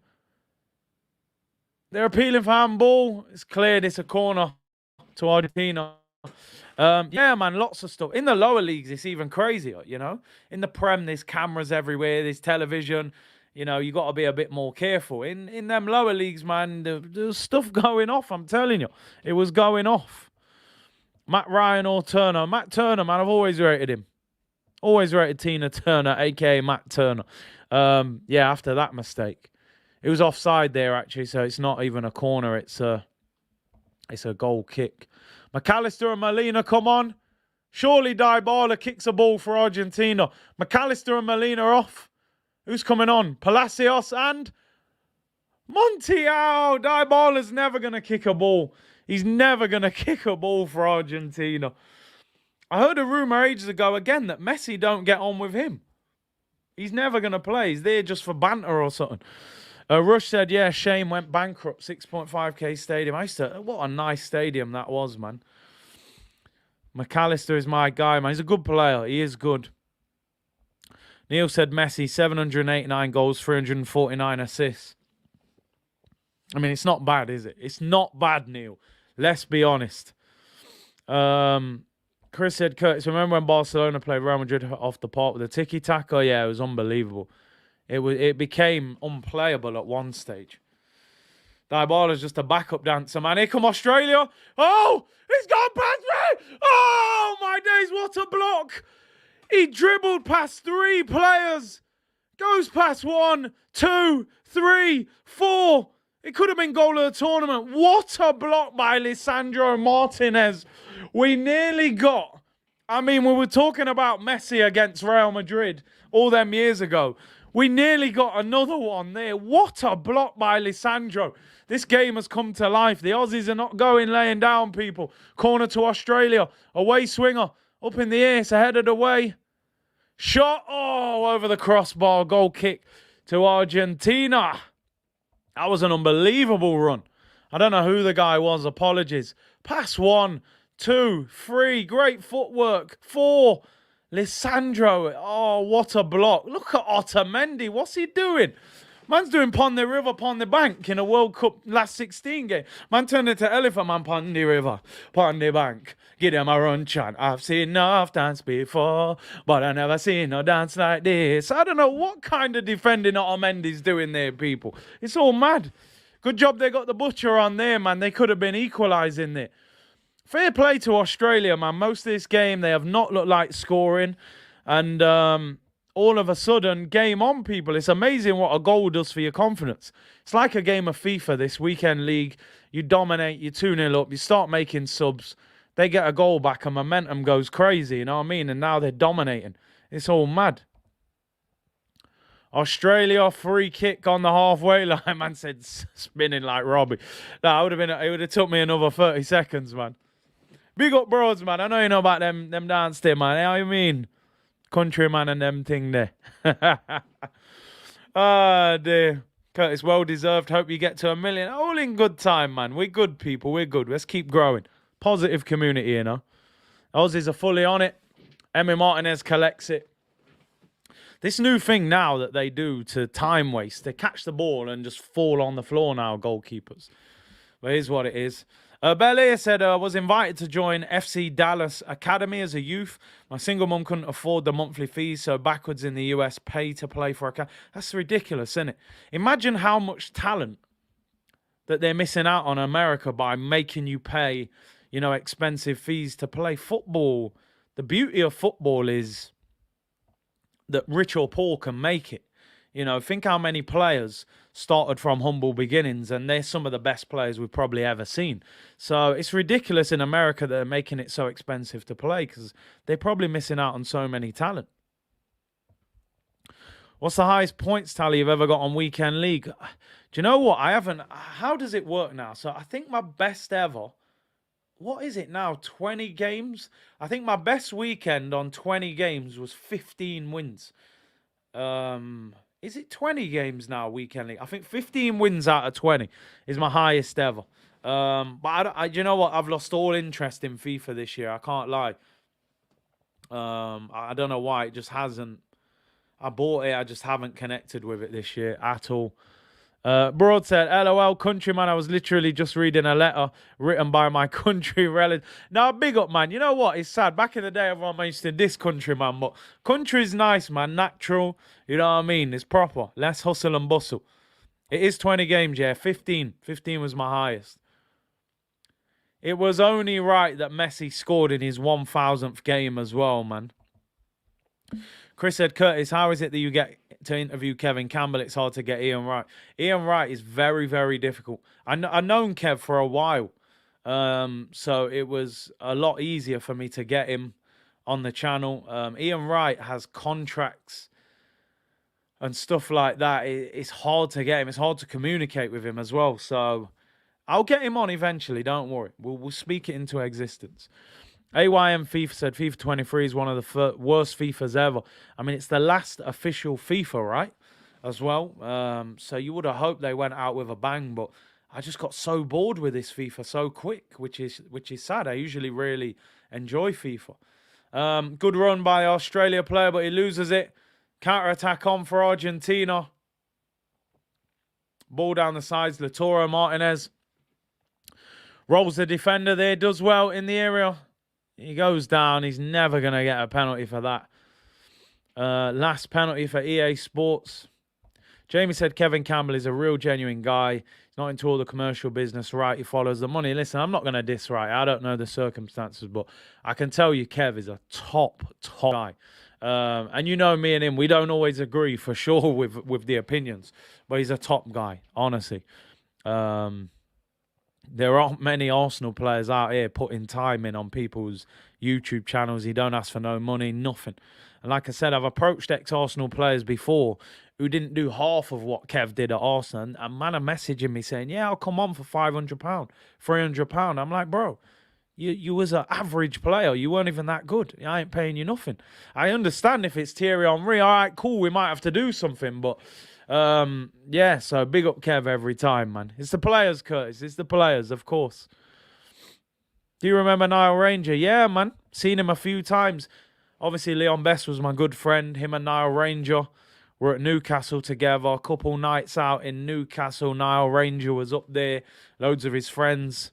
They're appealing for handball. It's cleared. It's a corner to Argentina. Yeah, man, lots of stuff. In the lower leagues, it's even crazier, In the Prem, there's cameras everywhere. There's television. You got to be a bit more careful. In them lower leagues, man, there's stuff going off, I'm telling you. It was going off. Matt Ryan or Turner. Matt Turner, man, I've always rated him. Always rated Tina Turner, a.k.a. Matt Turner. Yeah, after that mistake. It was offside there, actually, so it's not even a corner. It's a goal kick. McAllister and Molina, come on. Surely Dybala kicks a ball for Argentina. McAllister and Molina off. Who's coming on? Palacios and Montiel. Dybala's never going to kick a ball. He's never going to kick a ball for Argentina. I heard a rumour ages ago, again, that Messi don't get on with him. He's never going to play. He's there just for banter or something. Rush said, yeah, Shane went bankrupt. 6.5k stadium. What a nice stadium that was, man. McAllister is my guy, man. He's a good player. He is good. Neil said Messi, 789 goals, 349 assists. I mean, it's not bad, is it? It's not bad, Neil. Let's be honest. Chris said, Curtis, remember when Barcelona played Real Madrid off the park with a tiki-taka? Yeah, it was unbelievable. It became unplayable at one stage. Dybala's just a backup dancer, man. Here come Australia. Oh, he's gone past me. Oh, my days, what a block. He dribbled past 3 players. Goes past 1, 2, 3, 4. It could have been goal of the tournament. What a block by Lisandro Martinez. We nearly got... I mean, we were talking about Messi against Real Madrid all them years ago. We nearly got another one there. What a block by Lisandro. This game has come to life. The Aussies are not going laying down, people. Corner to Australia. Away swinger. Up in the air. It's ahead of the way. Shot. Oh, over the crossbar. Goal kick to Argentina. That was an unbelievable run. I don't know who the guy was. Apologies. Pass 1, 2, 3. Great footwork. 4. Lisandro. Oh, what a block. Look at Otamendi. What's he doing? Man's doing Pond the River, Pond the Bank in a World Cup last 16 game. Man turned into Elephant Man, Pond the River, Pond the Bank. Give them a run chant. I've seen enough dance before, but I never seen no dance like this. I don't know what kind of defending Otamendi's doing there, people. It's all mad. Good job they got the butcher on there, man. They could have been equalising there. Fair play to Australia, man. Most of this game, they have not looked like scoring. And all of a sudden, game on, people. It's amazing what a goal does for your confidence. It's like a game of FIFA, this weekend league. You dominate, you 2-0 up, you start making subs. They get a goal back and momentum goes crazy, you know what I mean? And now they're dominating. It's all mad. Australia, free kick on the halfway line. Man said spinning like Robbie. That would have been. It would have took me another 30 seconds, man. Big up bros, man. I know you know about them dance there, man. You know what I mean? Countryman and them thing there. Ah, dear. Curtis, well deserved. Hope you get to 1 million. All in good time, man. We're good people. We're good. Let's keep growing. Positive community, you know. Aussies are fully on it. Emi Martinez collects it. This new thing now that they do to time waste, they catch the ball and just fall on the floor now, goalkeepers. But here's what it is. Belair said, I was invited to join FC Dallas Academy as a youth. My single mum couldn't afford the monthly fees, so backwards in the US, pay to play for a... That's ridiculous, isn't it? Imagine how much talent that they're missing out on America by making you pay, you know, expensive fees to play football. The beauty of football is that rich or poor can make it. You know, think how many players started from humble beginnings, and they're some of the best players we've probably ever seen. So it's ridiculous in America that they're making it so expensive to play because they're probably missing out on so many talent. What's the highest points tally you've ever got on Weekend League? Do you know what? I haven't... How does it work now? So I think my best ever... What is it now? 20 games? I think my best weekend on 20 games was 15 wins. Is it 20 games now, Weekend League? I think 15 wins out of 20 is my highest ever. But you know what? I've lost all interest in FIFA this year. I can't lie. I don't know why. It just hasn't. I bought it. I just haven't connected with it this year at all. Broad said, LOL, countryman, I was literally just reading a letter written by my country relative. Now, big up, man. You know what? It's sad. Back in the day, everyone used to diss countryman, but country's nice, man. Natural. You know what I mean? It's proper. Less hustle and bustle. It is 20 games, yeah. 15. 15 was my highest. It was only right that Messi scored in his 1,000th game as well, man. Chris said, Curtis, how is it that you get to interview Kevin Campbell? It's hard to get Ian Wright. Ian Wright is very, very difficult. I've known Kev for a while. So it was a lot easier for me to get him on the channel. Ian Wright has contracts and stuff like that. It's hard to get him. It's hard to communicate with him as well. So I'll get him on eventually. Don't worry. We'll speak it into existence. AYM FIFA said FIFA 23 is one of the worst FIFAs ever. I mean, it's the last official FIFA, right? As well. So you would have hoped they went out with a bang, but I just got so bored with this FIFA so quick, which is sad. I usually really enjoy FIFA. Good run by Australia player, but he loses it. Counter-attack on for Argentina. Ball down the sides. Lautaro Martinez rolls the defender there. Does well in the area. He goes down. He's never going to get a penalty for that. Last penalty for EA Sports. Jamie said Kevin Campbell is a real genuine guy. He's not into all the commercial business, right? He follows the money. Listen, I'm not going to diss, right? I don't know the circumstances, but I can tell you Kev is a top guy. And you know me and him, we don't always agree for sure with the opinions, but he's a top guy, honestly. There aren't many Arsenal players out here putting time in on people's YouTube channels. He don't ask for no money, nothing. And like I said, I've approached ex-Arsenal players before who didn't do half of what Kev did at Arsenal. And man are messaging me saying, yeah, I'll come on for £500, £300. I'm like, bro, you was an average player. You weren't even that good. I ain't paying you nothing. I understand if it's Thierry Henry. All right, cool, we might have to do something. But, yeah, so big up Kev every time, man. It's the players, Curtis. It's the players, of course. Do you remember Niall Ranger? Yeah, man. Seen him a few times. Obviously, Leon Best was my good friend. Him and Niall Ranger were at Newcastle together. A couple nights out in Newcastle. Niall Ranger was up there. Loads of his friends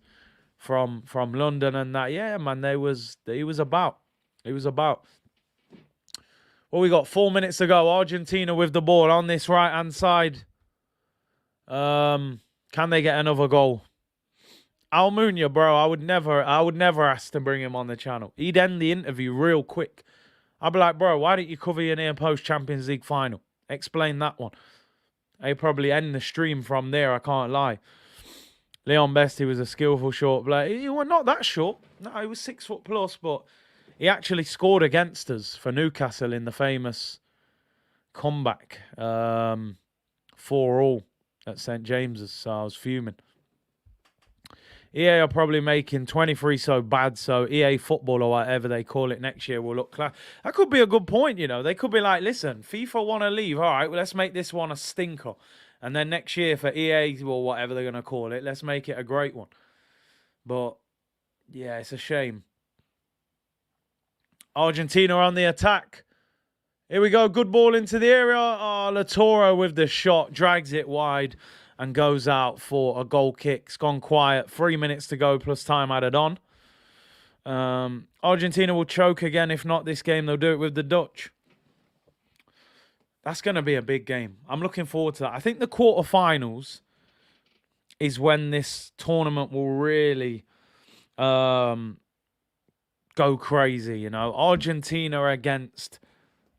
from London and that. Yeah, man, he was about. He was about. Well, we got 4 minutes to go. Argentina with the ball on this right-hand side. Can they get another goal? Almunia, bro, I would never ask to bring him on the channel. He'd end the interview real quick. I'd be like, bro, why didn't you cover your near post Champions League final? Explain that one. They probably end the stream from there, I can't lie. Leon Best, he was a skillful short player. He was not that short. No, he was 6 foot plus, but he actually scored against us for Newcastle in the famous comeback. 4-4 at St. James's, so I was fuming. EA are probably making 23 so bad, so EA Football or whatever they call it next year will look class. That could be a good point, you know. They could be like, listen, FIFA want to leave. All right, well, let's make this one a stinker. And then next year for EA or whatever they're going to call it, let's make it a great one. But, yeah, it's a shame. Argentina on the attack. Here we go. Good ball into the area. Oh, Latoro with the shot. Drags it wide and goes out for a goal kick. It's gone quiet. 3 minutes to go plus time added on. Argentina will choke again. If not this game, they'll do it with the Dutch. That's going to be a big game. I'm looking forward to that. I think the quarterfinals is when this tournament will really go crazy. You know, Argentina against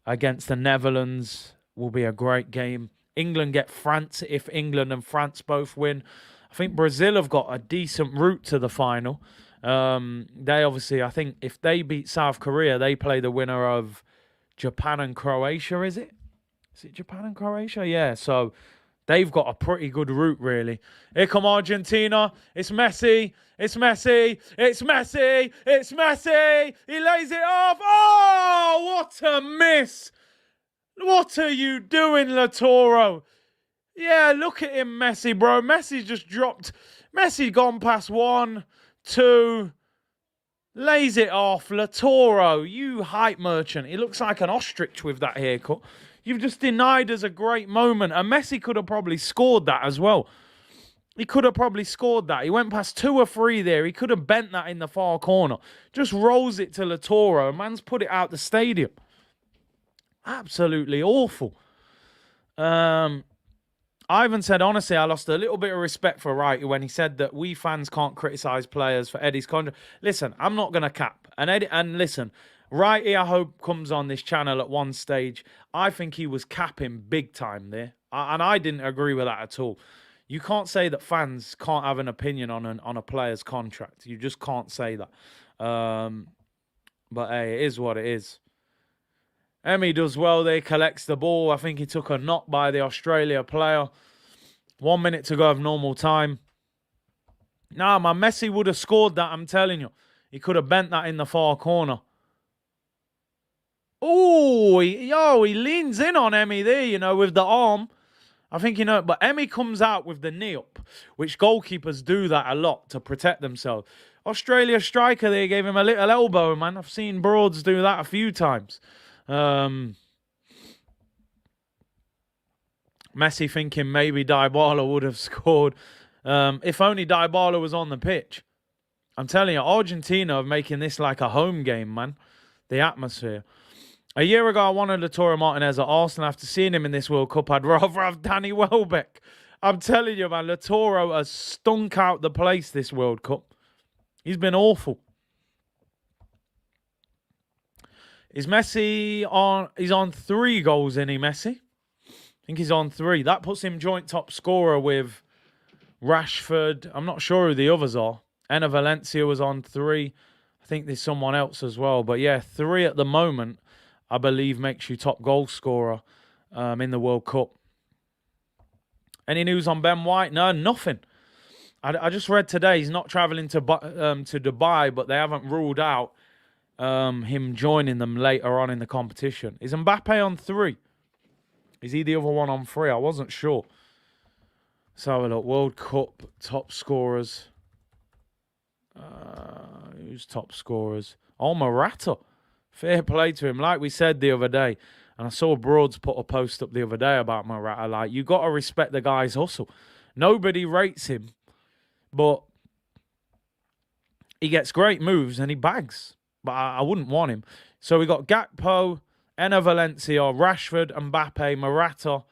the Netherlands will be a great game. England get France if England and France both win. I think Brazil have got a decent route to the final. They obviously, I think if they beat South Korea, they play the winner of Japan and Croatia, is it? Is it Japan and Croatia? Yeah, so they've got a pretty good route, really. Here come Argentina. It's Messi. It's Messi. It's Messi. It's Messi. He lays it off. Oh, what a miss. What are you doing, Latoro? Yeah, look at him, Messi, bro. Messi just dropped. Messi gone past 1, 2. Lays it off. Latoro, you hype merchant. He looks like an ostrich with that haircut. You've just denied us a great moment. And Messi could have probably scored that as well. He could have probably scored that. He went past 2 or 3 there. He could have bent that in the far corner. Just rolls it to Latoro. Man's put it out the stadium. Absolutely awful. Ivan said, honestly, I lost a little bit of respect for Wrighty when he said that we fans can't criticise players for Eddie's contract. Listen, I'm not going to cap. And listen, Wrighty, I hope, comes on this channel at one stage. I think he was capping big time there. And I didn't agree with that at all. You can't say that fans can't have an opinion on a player's contract. You just can't say that. But hey, it is what it is. Emmy does well there, collects the ball. I think he took a knock by the Australia player. 1 minute to go of normal time. Nah, man, Messi would have scored that, I'm telling you. He could have bent that in the far corner. Oh, he leans in on Emmy there, you know, with the arm. I think, you know, but Emmy comes out with the knee up, which goalkeepers do that a lot to protect themselves. Australia striker there gave him a little elbow, man. I've seen Broads do that a few times. Messi thinking maybe Dybala would have scored. If only Dybala was on the pitch. I'm telling you, Argentina are making this like a home game, man. The atmosphere. A year ago, I wanted Lautaro Martinez at Arsenal. After seeing him in this World Cup, I'd rather have Danny Welbeck. I'm telling you, man, Lautaro has stunk out the place this World Cup. He's been awful. Is Messi on? He's on 3 goals, isn't he, Messi? I think he's on 3. That puts him joint top scorer with Rashford. I'm not sure who the others are. Enner Valencia was on 3. I think there's someone else as well. But yeah, 3 at the moment, I believe, makes you top goal scorer in the World Cup. Any news on Ben White? No, nothing. I just read today he's not travelling to Dubai, but they haven't ruled out him joining them later on in the competition. Is Mbappe on 3? Is he the other one on 3? I wasn't sure. Let's have a look. World Cup top scorers. Who's top scorers? Oh, Morata. Fair play to him. Like we said the other day, and I saw Broads put a post up the other day about Morata. Like, you got to respect the guy's hustle. Nobody rates him, but he gets great moves and he bags. But I wouldn't want him. So we got Gakpo, Enner Valencia, Rashford, Mbappe, Morata,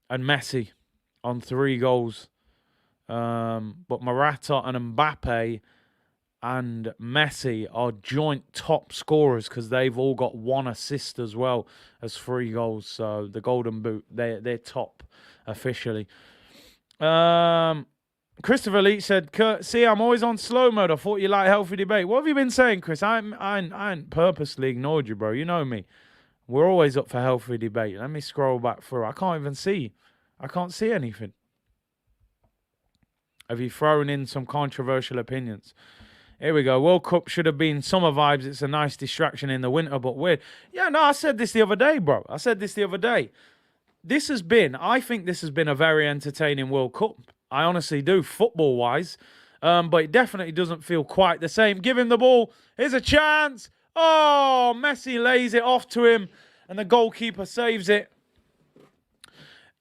and Messi on 3 goals. But Morata and Mbappe and Messi are joint top scorers because they've all got 1 assist as well as 3 goals. So the Golden Boot, they're top officially. Christopher Leach said, Kurt, see, I'm always on slow mode. I thought you liked healthy debate. What have you been saying, Chris? I ain't purposely ignored you, bro. You know me. We're always up for healthy debate. Let me scroll back through. I can't even see. I can't see anything. Have you thrown in some controversial opinions? Here we go. World Cup should have been summer vibes. It's a nice distraction in the winter, but weird. Yeah, no, I said this the other day, bro. I said this the other day. I think this has been a very entertaining World Cup. I honestly do, football-wise. But it definitely doesn't feel quite the same. Give him the ball. Here's a chance. Oh, Messi lays it off to him, and the goalkeeper saves it.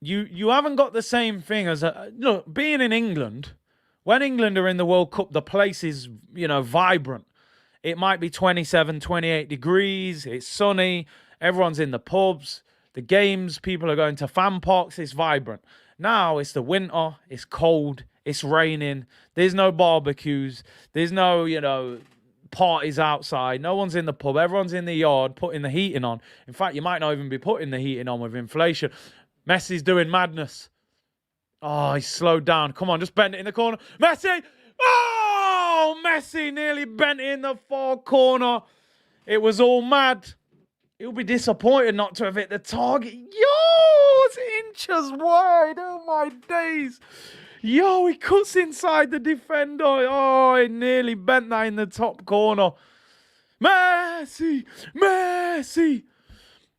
You haven't got the same thing as look, being in England. When England are in the World Cup, the place is, vibrant. It might be 27, 28 degrees. It's sunny. Everyone's in the pubs. The games, people are going to fan parks. It's vibrant. Now it's the winter. It's cold. It's raining. There's no barbecues. There's no, parties outside. No one's in the pub. Everyone's in the yard putting the heating on. In fact, you might not even be putting the heating on with inflation. Messi's doing madness. Oh, he's slowed down. Come on, just bend it in the corner. Messi! Oh, Messi nearly bent it in the far corner. It was all mad. He'll be disappointed not to have hit the target. Yo, it's inches wide. Oh, my days. Yo, he cuts inside the defender. Oh, he nearly bent that in the top corner. Messi! Messi!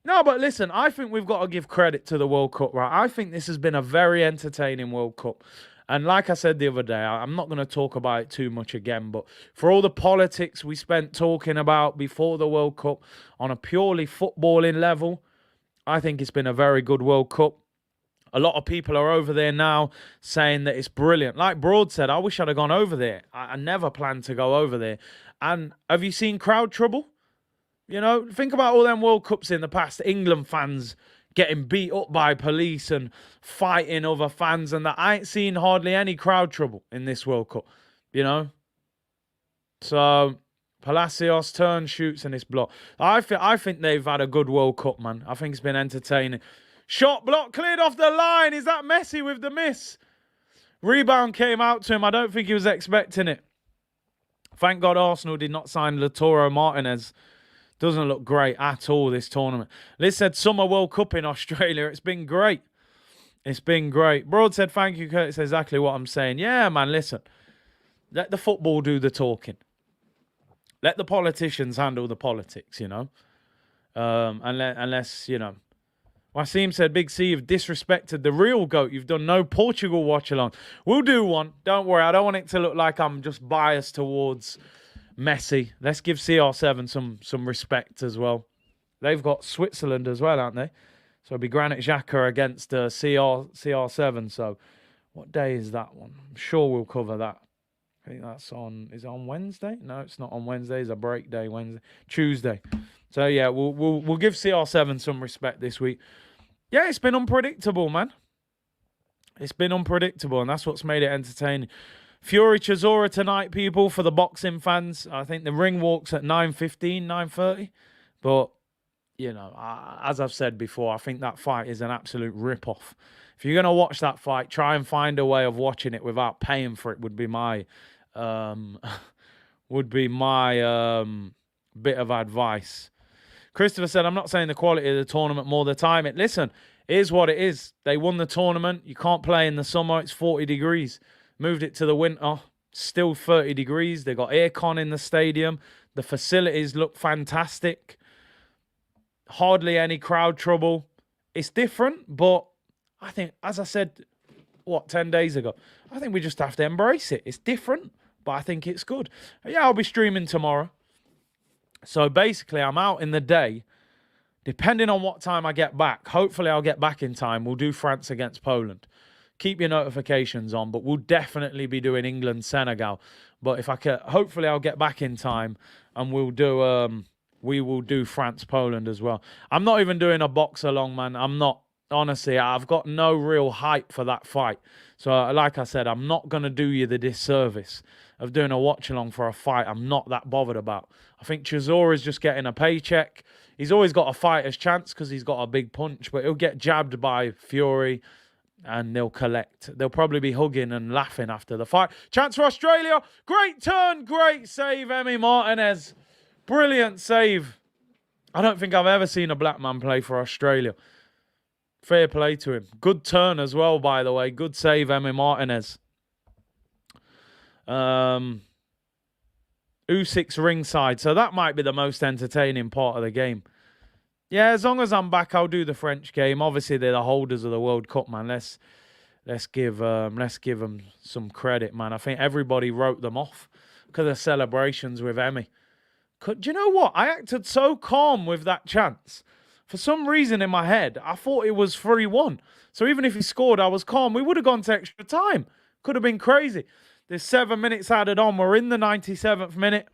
No, but listen, I think we've got to give credit to the World Cup, right? I think this has been a very entertaining World Cup. And like I said the other day, I'm not going to talk about it too much again, but for all the politics we spent talking about before the World Cup on a purely footballing level, I think it's been a very good World Cup. A lot of people are over there now saying that it's brilliant. Like Broad said, I wish I'd have gone over there. I never planned to go over there. And have you seen crowd trouble? Think about all them World Cups in the past. England fans getting beat up by police and fighting other fans and that. I ain't seen hardly any crowd trouble in this World Cup, So, Palacios turns, shoots, and it's blocked. I think they've had a good World Cup, man. I think it's been entertaining. Shot block cleared off the line. Is that Messi with the miss? Rebound came out to him. I don't think he was expecting it. Thank God Arsenal did not sign Lautaro Martinez. Doesn't look great at all, this tournament. Liz said Summer World Cup in Australia. It's been great. It's been great. Broad said, thank you, Kurt. It's exactly what I'm saying. Yeah, man, listen. Let the football do the talking. Let the politicians handle the politics, Unless. Wasim said, Big C, you've disrespected the real GOAT. You've done no Portugal watch-along. We'll do one. Don't worry. I don't want it to look like I'm just biased towards Messi. Let's give CR7 some respect as well. They've got Switzerland as well, aren't they? So it'll be Granit Xhaka against CR7. So what day is that one? I'm sure we'll cover that. think that's on. Is it on Wednesday? No, it's not on Wednesday. It's a break day. Tuesday. So yeah, we'll give CR7 some respect this week. Yeah, it's been unpredictable, man. It's been unpredictable, and that's what's made it entertaining. Fury Chisora tonight, people, for the boxing fans. I think the ring walk's at 9:15, 9:30. But, you know, as I've said before, I think that fight is an absolute rip-off. If you're going to watch that fight, try and find a way of watching it without paying for it would be my bit of advice. Christopher said, I'm not saying the quality of the tournament more the time. Listen, here's what it is. They won the tournament. You can't play in the summer. It's 40 degrees. Moved it to the winter. Still 30 degrees. They got aircon in the stadium. The facilities look fantastic. Hardly any crowd trouble. It's different, but I think, as I said, 10 days ago, I think we just have to embrace it. It's different, but I think it's good. Yeah, I'll be streaming tomorrow. So basically, I'm out in the day. Depending on what time I get back, hopefully I'll get back in time. We'll do France against Poland. Keep your notifications on, but we'll definitely be doing England-Senegal. But if I can, hopefully I'll get back in time and we will do France-Poland as well. I'm not even doing a box along, man. I'm not. Honestly, I've got no real hype for that fight. So, like I said, I'm not going to do you the disservice of doing a watch-along for a fight I'm not that bothered about. I think Chisora is just getting a paycheck. He's always got a fighter's chance because he's got a big punch, but he'll get jabbed by Fury and they'll collect. They'll probably be hugging and laughing after the fight. Chance for Australia. Great turn, great save, Emi Martinez. Brilliant save. I don't think I've ever seen a black man play for Australia. Fair play to him. Good turn as well, by the way. Good save, Emi Martinez. Usyk's ringside. So that might be the most entertaining part of the game. Yeah, as long as I'm back, I'll do the French game. Obviously, they're the holders of the World Cup, man. Let's give them some credit, man. I think everybody wrote them off because of celebrations with Emi. Do you know what? I acted so calm with that chance. For some reason in my head, I thought it was 3-1. So even if he scored, I was calm. We would have gone to extra time. Could have been crazy. There's 7 minutes added on. We're in the 97th minute.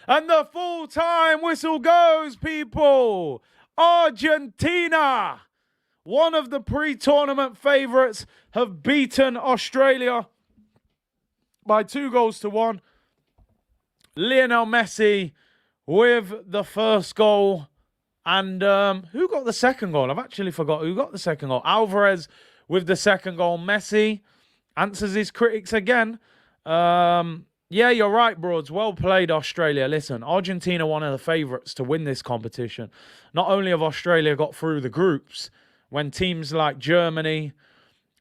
And the full-time whistle goes, people. Argentina, one of the pre-tournament favourites, have beaten Australia by 2-1. Lionel Messi with the first goal. And who got the second goal? I've actually forgot who got the second goal. Alvarez with the second goal. Messi answers his critics again. Yeah, you're right, Broads. Well played, Australia. Listen, Argentina, one of the favourites to win this competition. Not only have Australia got through the groups, when teams like Germany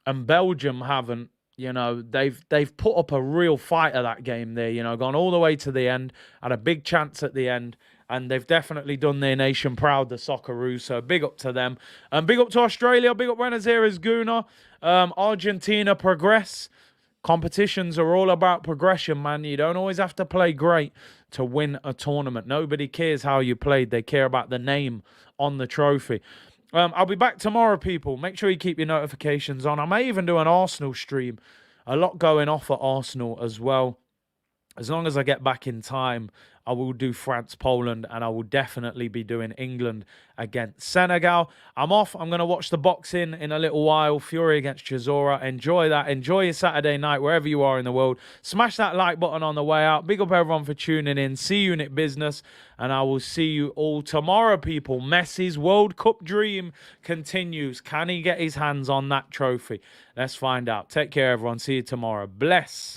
and Belgium haven't, you know, they've put up a real fight of that game there, you know, gone all the way to the end, had a big chance at the end, and they've definitely done their nation proud, the Socceroos, so big up to them. And big up to Australia, big up Buenos Aires, Guna. Argentina progress. Competitions are all about progression, man. You don't always have to play great to win a tournament. Nobody cares how you played. They care about the name on the trophy. I'll be back tomorrow, people. Make sure you keep your notifications on. I may even do an Arsenal stream. A lot going off at Arsenal as well. As long as I get back in time, I will do France-Poland, and I will definitely be doing England against Senegal. I'm off. I'm going to watch the boxing in a little while. Fury against Chisora. Enjoy that. Enjoy your Saturday night, wherever you are in the world. Smash that like button on the way out. Big up everyone for tuning in. See you in it business, and I will see you all tomorrow, people. Messi's World Cup dream continues. Can he get his hands on that trophy? Let's find out. Take care, everyone. See you tomorrow. Bless.